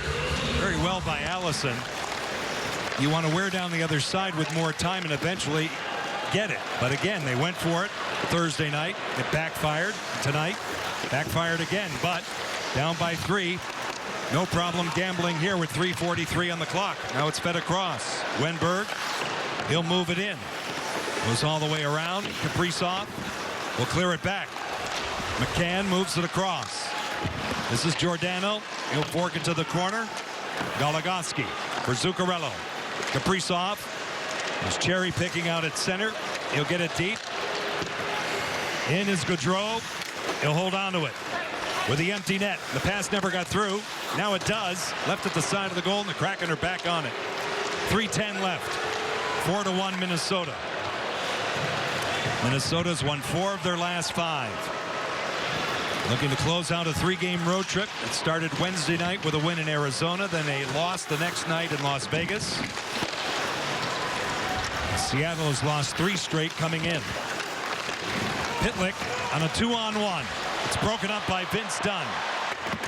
very well by Allison. You want to wear down the other side with more time and eventually get it. But again, they went for it Thursday night. It backfired tonight. Backfired again, but down by 3. No problem gambling here with 3:43 on the clock. Now it's fed across. Wenberg, he'll move it in. Goes all the way around. Kaprizov will clear it back. McCann moves it across. This is Giordano. He'll fork it to the corner. Goligoski for Zuccarello. Kaprizov is cherry picking out at center. He'll get it deep. In is Gaudreau. He'll hold on to it with the empty net. The pass never got through. Now it does. Left at the side of the goal, and the Kraken are back on it. 3:10 left. 4-1 Minnesota. Minnesota's won 4 of their last 5. Looking to close out a 3-game road trip. It started Wednesday night with a win in Arizona, then a loss the next night in Las Vegas. Seattle has lost 3 straight coming in. Pitlick on a 2-on-1. It's broken up by Vince Dunn.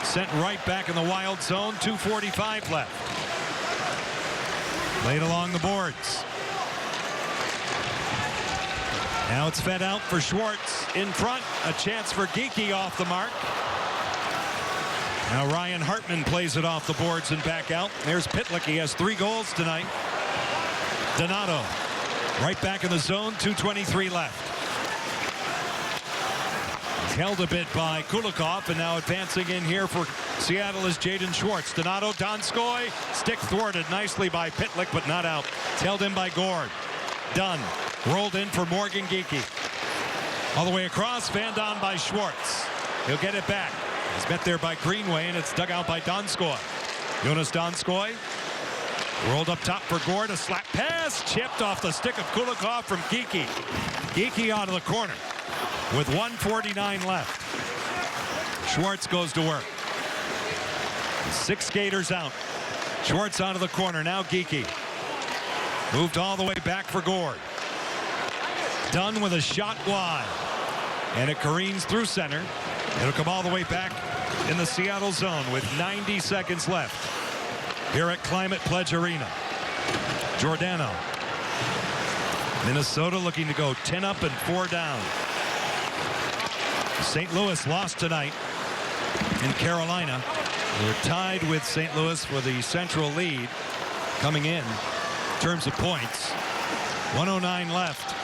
Sent right back in the Wild zone. 2:45 left. Laid along the boards. Now it's fed out for Schwartz. In front, a chance for Geekie off the mark. Now Ryan Hartman plays it off the boards and back out. There's Pitlick. He has 3 goals tonight. Donato right back in the zone. 2:23 left. Held a bit by Kulikov, and now advancing in here for Seattle is Jaden Schwartz. Donato, Donskoy, stick thwarted nicely by Pitlick, but not out. It's held in by Gord. Dunn rolled in for Morgan Geekie. All the way across, fanned on by Schwartz. He'll get it back. He's met there by Greenway, and it's dug out by Donskoy. Jonas Donskoy rolled up top for Gord. A slap pass, chipped off the stick of Kulikov from Geekie. Geekie out of the corner. With 1:49 left. Schwartz goes to work. 6 skaters out. Schwartz out of the corner. Now Geekie. Moved all the way back for Gord. Dunn with a shot wide. And it careens through center. It'll come all the way back in the Seattle zone with 90 seconds left. here at Climate Pledge Arena. Giordano. Minnesota looking to go 10 up and 4 down. St. Louis lost tonight in Carolina. They're tied with St. Louis for the central lead coming in terms of points. 109 left.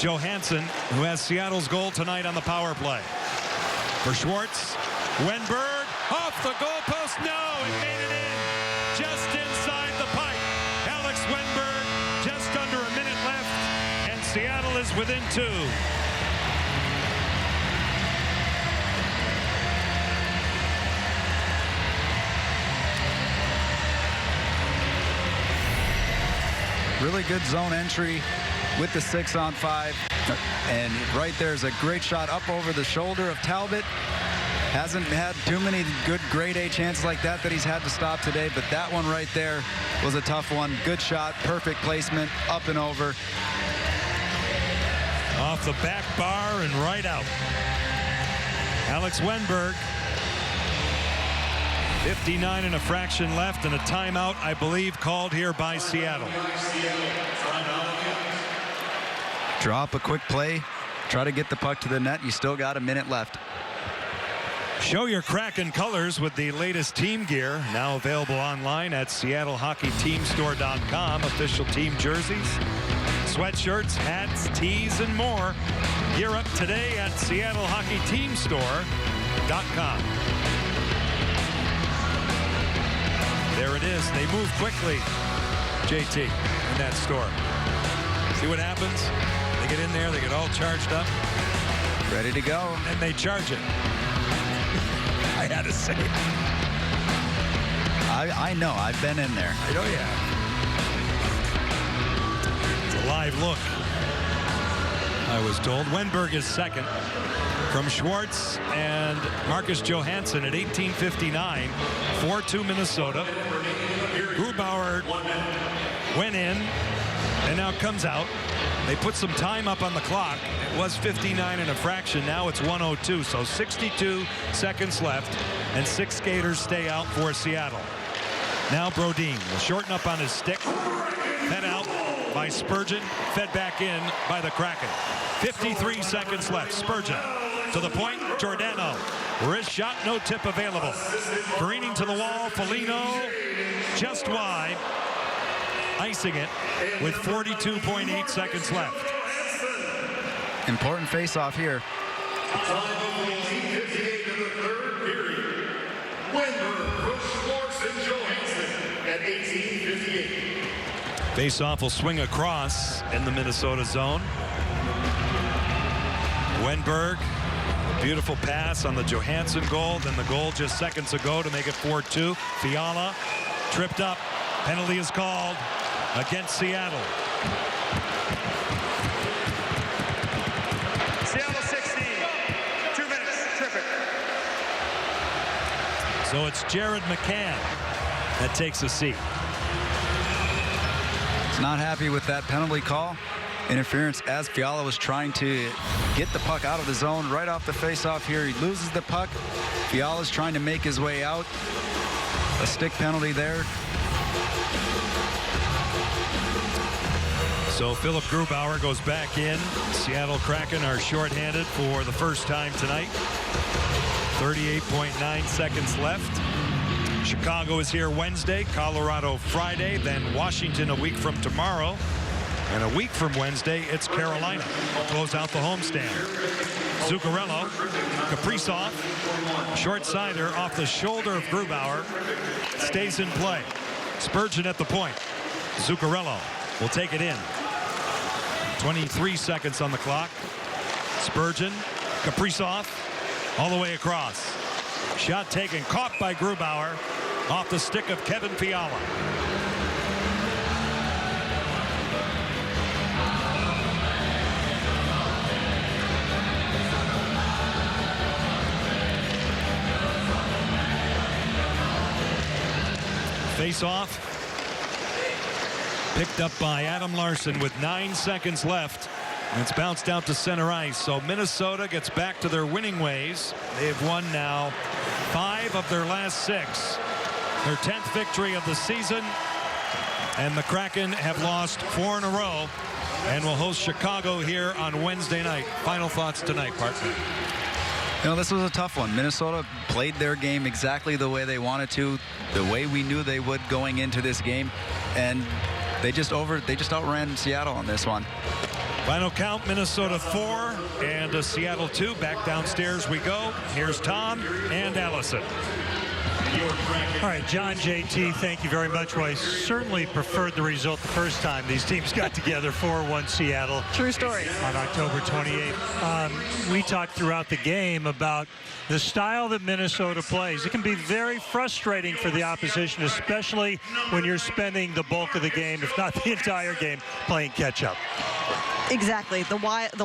Johansson, who has Seattle's goal tonight on the power play. For Schwartz, Wenberg, off the goalpost, no, it made it in, just inside the pipe. Alex Wenberg, just under a minute left, and Seattle is within 2. Really good zone entry with the 6-on-5. And right there's a great shot up over the shoulder of Talbot. Hasn't had too many good grade A chances like that he's had to stop today, but that one right there was a tough one. Good shot, perfect placement, up and over. Off the back bar and right out. Alex Wenberg. 59 and a fraction left, and a timeout, I believe, called here by Seattle. Drop a quick play, try to get the puck to the net. You still got a minute left. Show your Kraken colors with the latest team gear, now available online at SeattleHockeyTeamStore.com. Official team jerseys, sweatshirts, hats, tees, and more. Gear up today at SeattleHockeyTeamStore.com. There it is. They move quickly, JT, in that store. See what happens? They get in there, they get all charged up. Ready to go. And they charge it. I had to say it. I know. I've been in there. I know you have. It's a live look, I was told. Wenberg is second from Schwartz and Marcus Johansson at 18:59. 4-2 Minnesota. Grubauer went in and now comes out. They put some time up on the clock. It was 59 and a fraction. Now it's 1:02. So 62 seconds left, and 6 skaters stay out for Seattle. Now Brodin will shorten up on his stick. Fed out by Spurgeon. Fed back in by the Kraken. 53 seconds left. Spurgeon to the point. Giordano. Wrist shot, no tip available. Careening to the wall. Foligno just wide. Icing it with 42.8 seconds left. Important face-off here. Time of 1958 in the third period. Wenberg, Schwartz, and Johansson at 18:58. Face-off will swing across in the Minnesota zone. Wenberg, beautiful pass on the Johansson goal. Then the goal just seconds ago to make it 4-2. Fiala tripped up. Penalty is called against Seattle. Seattle 16. 2 minutes. Tripping. So it's Jared McCann that takes a seat. He's not happy with that penalty call. Interference as Fiala was trying to get the puck out of the zone right off the face-off here. He loses the puck. Fiala's trying to make his way out. A stick penalty there. So Philip Grubauer goes back in. Seattle Kraken are shorthanded for the first time tonight. 38.9 seconds left. Chicago is here Wednesday, Colorado Friday, then Washington a week from tomorrow. And a week from Wednesday, it's Carolina. Close out the homestand. Zuccarello, Kaprizov, short-sider off the shoulder of Grubauer, stays in play. Spurgeon at the point. Zuccarello will take it in. 23 seconds on the clock. Spurgeon, Kaprizov, all the way across. Shot taken, caught by Grubauer off the stick of Kevin Fiala. Face-off. Picked up by Adam Larson with 9 seconds left. And it's bounced out to center ice. So Minnesota gets back to their winning ways. They've won now 5 of their last 6. their 10th victory of the season. And the Kraken have lost 4 in a row and will host Chicago here on Wednesday night. Final thoughts tonight, partner. You know, this was a tough one. Minnesota played their game exactly the way they wanted to, the way we knew they would going into this game, and they just outran Seattle on this one. Final count, Minnesota 4 and Seattle 2. Back downstairs we go. Here's Tom and Allison. All right, John, JT, thank you very much. Well, I certainly preferred the result the first time these teams got together, 4-1 Seattle. True story. On October 28th. We talked throughout the game about the style that Minnesota plays. It can be very frustrating for the opposition, especially when you're spending the bulk of the game, if not the entire game, playing catch-up. Exactly. The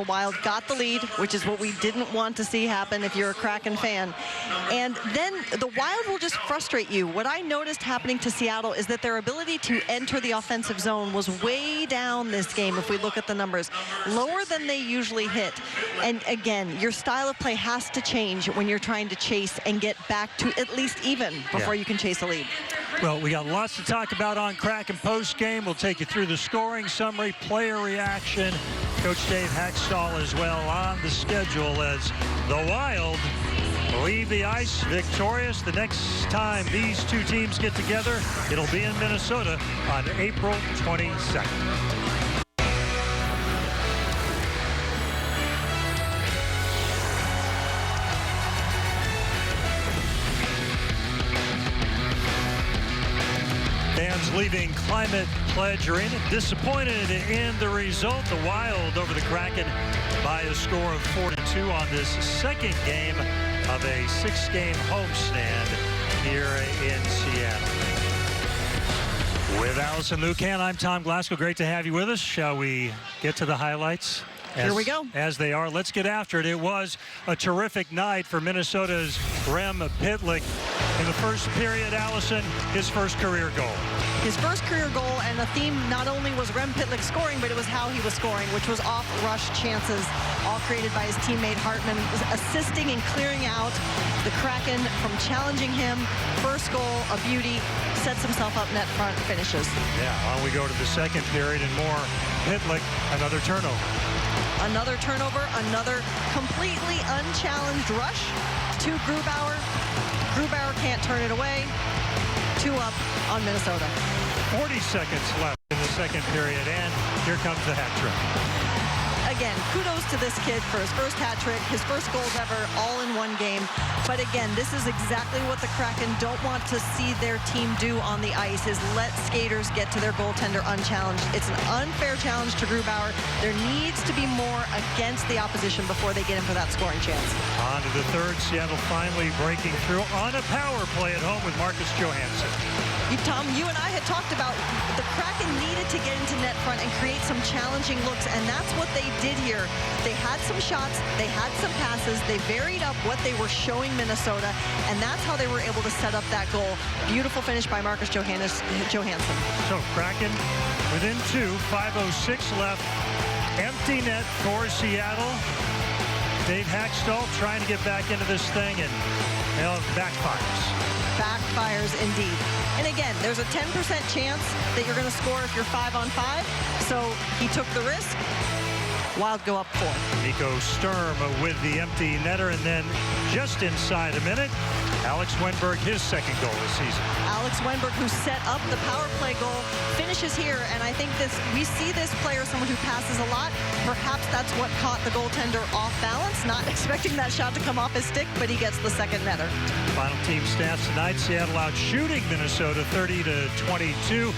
Wild got the lead, which is what we didn't want to see happen if you're a Kraken fan. And then the Wild will just frustrate you. What I noticed happening to Seattle is that their ability to enter the offensive zone was way down this game if we look at the numbers. Lower than they usually hit. And again, your style of play has to change when you're trying to chase and get back to at least even before you can chase a lead. Well, we got lots to talk about on Kraken post-game. We'll take you through the scoring summary, player reaction. Coach Dave Haxtell as well on the schedule as the Wild leave the ice victorious. The next time these two teams get together, it'll be in Minnesota on April 22nd. Fans leaving Climate Pledge Arena disappointed in the result. The Wild over the Kraken by a score of 4-2 on this second game of a 6-game homestand here in Seattle. With Allison Lucan, I'm Tom Glasgow. Great to have you with us. Shall we get to the highlights? Here we go. As they are. Let's get after it. It was a terrific night for Minnesota's Rem Pitlick. In the first period, Allison, his first career goal. His first career goal, and the theme not only was Rem Pitlick scoring, but it was how he was scoring, which was off-rush chances, all created by his teammate Hartman, assisting and clearing out the Kraken from challenging him. First goal, a beauty, sets himself up net front, finishes. Yeah, on we go to the second period, and more Pitlick, another turnover. Another turnover, another completely unchallenged rush to Grubauer. Grubauer can't turn it away. 2 up on Minnesota. 40 seconds left in the second period, and here comes the hat trick. Again, kudos to this kid for his first hat trick, his first goals ever, all in one game. But again, this is exactly what the Kraken don't want to see their team do on the ice, is let skaters get to their goaltender unchallenged. It's an unfair challenge to Grubauer. There needs to be more against the opposition before they get him for that scoring chance. On to the third, Seattle finally breaking through on a power play at home with Marcus Johansson. Tom, you and I had talked about the Kraken needed to get into net front and create some challenging looks, and that's what they did here. They had some shots, they had some passes, they varied up what they were showing Minnesota, and that's how they were able to set up that goal. Beautiful finish by Marcus Johansson. So Kraken within 2, 5:06 left. Empty net for Seattle. Dave Haxtell trying to get back into this thing, and backfires. Backfires indeed. And again, there's a 10% chance that you're going to score if you're 5-on-5. So he took the risk. Wild go up 4. Nico Sturm with the empty netter, and then just inside a minute, Alex Wenberg, his second goal this season. Alex Wenberg, who set up the power play goal, finishes here, and I think we see this player, someone who passes a lot. Perhaps that's what caught the goaltender off balance, not expecting that shot to come off his stick, but he gets the second netter. Final team stats tonight, Seattle out shooting Minnesota 30-22.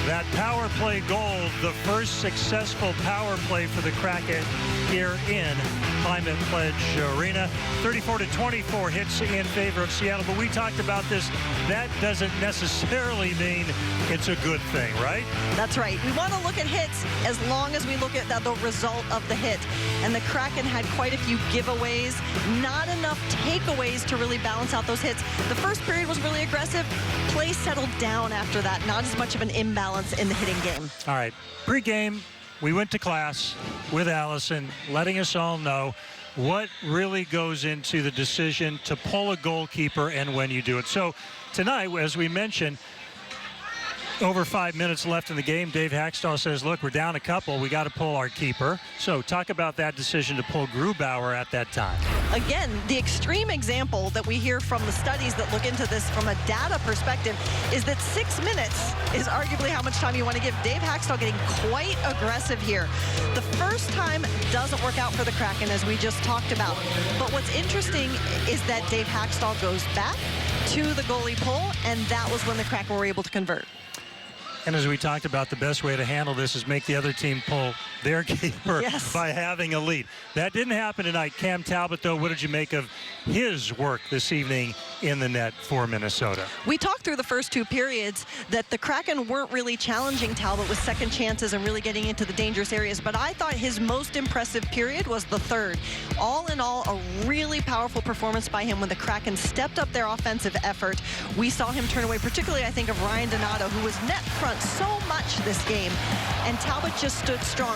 That power play goal, the first successful power play for the Kraken here in Climate Pledge Arena. 34-24 hits in favor of Seattle, but we talked about this. That doesn't necessarily mean it's a good thing, right? That's right. We want to look at hits as long as we look at the result of the hit. And the Kraken had quite a few giveaways, not enough takeaways to really balance out those hits. The first period was really aggressive. Play settled down after that. Not as much of an imbalance in the hitting game. All right. Pre-game, we went to class with Allison, letting us all know what really goes into the decision to pull a goalkeeper and when you do it. So tonight, as we mentioned, over 5 minutes left in the game, Dave Hackstall says, look, we're down a couple. We got to pull our keeper. So talk about that decision to pull Grubauer at that time. Again, the extreme example that we hear from the studies that look into this from a data perspective is that 6 minutes is arguably how much time you want to give. Dave Hackstall getting quite aggressive here. The first time doesn't work out for the Kraken, as we just talked about. But what's interesting is that Dave Hackstall goes back to the goalie pull, and that was when the Kraken were able to convert. And as we talked about, the best way to handle this is make the other team pull their keeper by having a lead. That didn't happen tonight. Cam Talbot, though, what did you make of his work this evening in the net for Minnesota? We talked through the first 2 periods that the Kraken weren't really challenging Talbot with second chances and really getting into the dangerous areas, but I thought his most impressive period was the third. All in all, a really powerful performance by him when the Kraken stepped up their offensive effort. We saw him turn away, particularly I think of Ryan Donato, who was net front so much this game, and Talbot just stood strong.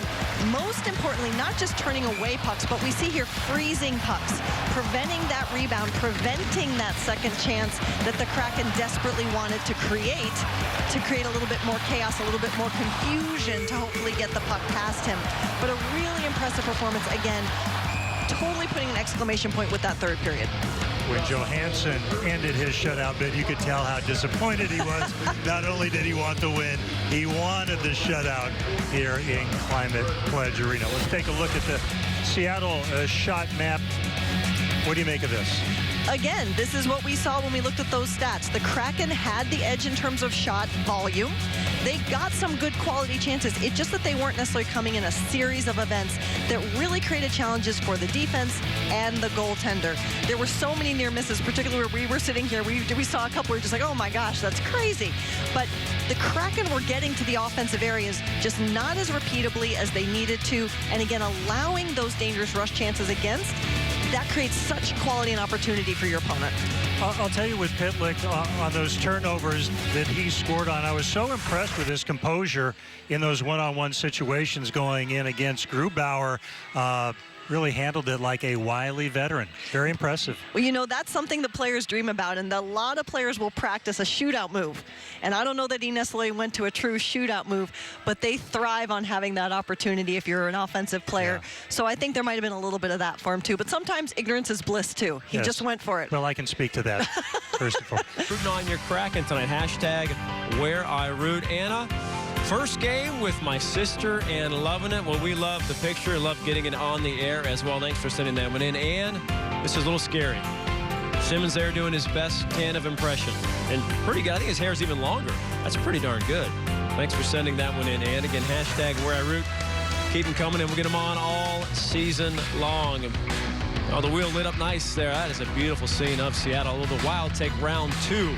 Most importantly, not just turning away pucks, but we see here freezing pucks, preventing that rebound, preventing that second chance that the Kraken desperately wanted to create a little bit more chaos, a little bit more confusion to hopefully get the puck past him. But a really impressive performance again, totally putting an exclamation point with that third period. When Johansson ended his shutout bid, you could tell how disappointed he was. Not only did he want the win, he wanted the shutout here in Climate Pledge Arena. Let's take a look at the Seattle shot map. What do you make of this? Again, this is what we saw when we looked at those stats. The Kraken had the edge in terms of shot volume. They got some good quality chances. It's just that they weren't necessarily coming in a series of events that really created challenges for the defense and the goaltender. There were so many near misses, particularly where we were sitting here. We saw a couple where we're just like, oh my gosh, that's crazy. But the Kraken were getting to the offensive areas just not as repeatably as they needed to. And again, allowing those dangerous rush chances against, that creates such quality and opportunity for your opponent. I'll tell you with Pitlick on those turnovers that he scored on, I was so impressed with his composure in those one-on-one situations going in against Grubauer. Really handled it like a wily veteran. Very impressive. Well, you know, that's something the players dream about, and a lot of players will practice a shootout move. And I don't know that he necessarily went to a true shootout move, but they thrive on having that opportunity if you're an offensive player. Yeah. So I think there might have been a little bit of that for him, too. But sometimes ignorance is bliss, too. He just went for it. Well, I can speak to that, first and foremost. Rooting on your Kraken tonight. Hashtag where I root. Anna, first game with my sister and loving it. Well, we love the picture, love getting it on the air as well. Thanks for sending that one in. And this is a little scary. Simmons there doing his best can of impression. And pretty good. I think his hair's even longer. That's pretty darn good. Thanks for sending that one in. And again, hashtag where I root. Keep them coming, and we'll get them on all season long. Oh, the wheel lit up nice there. That is a beautiful scene of Seattle. The Wild take round 2.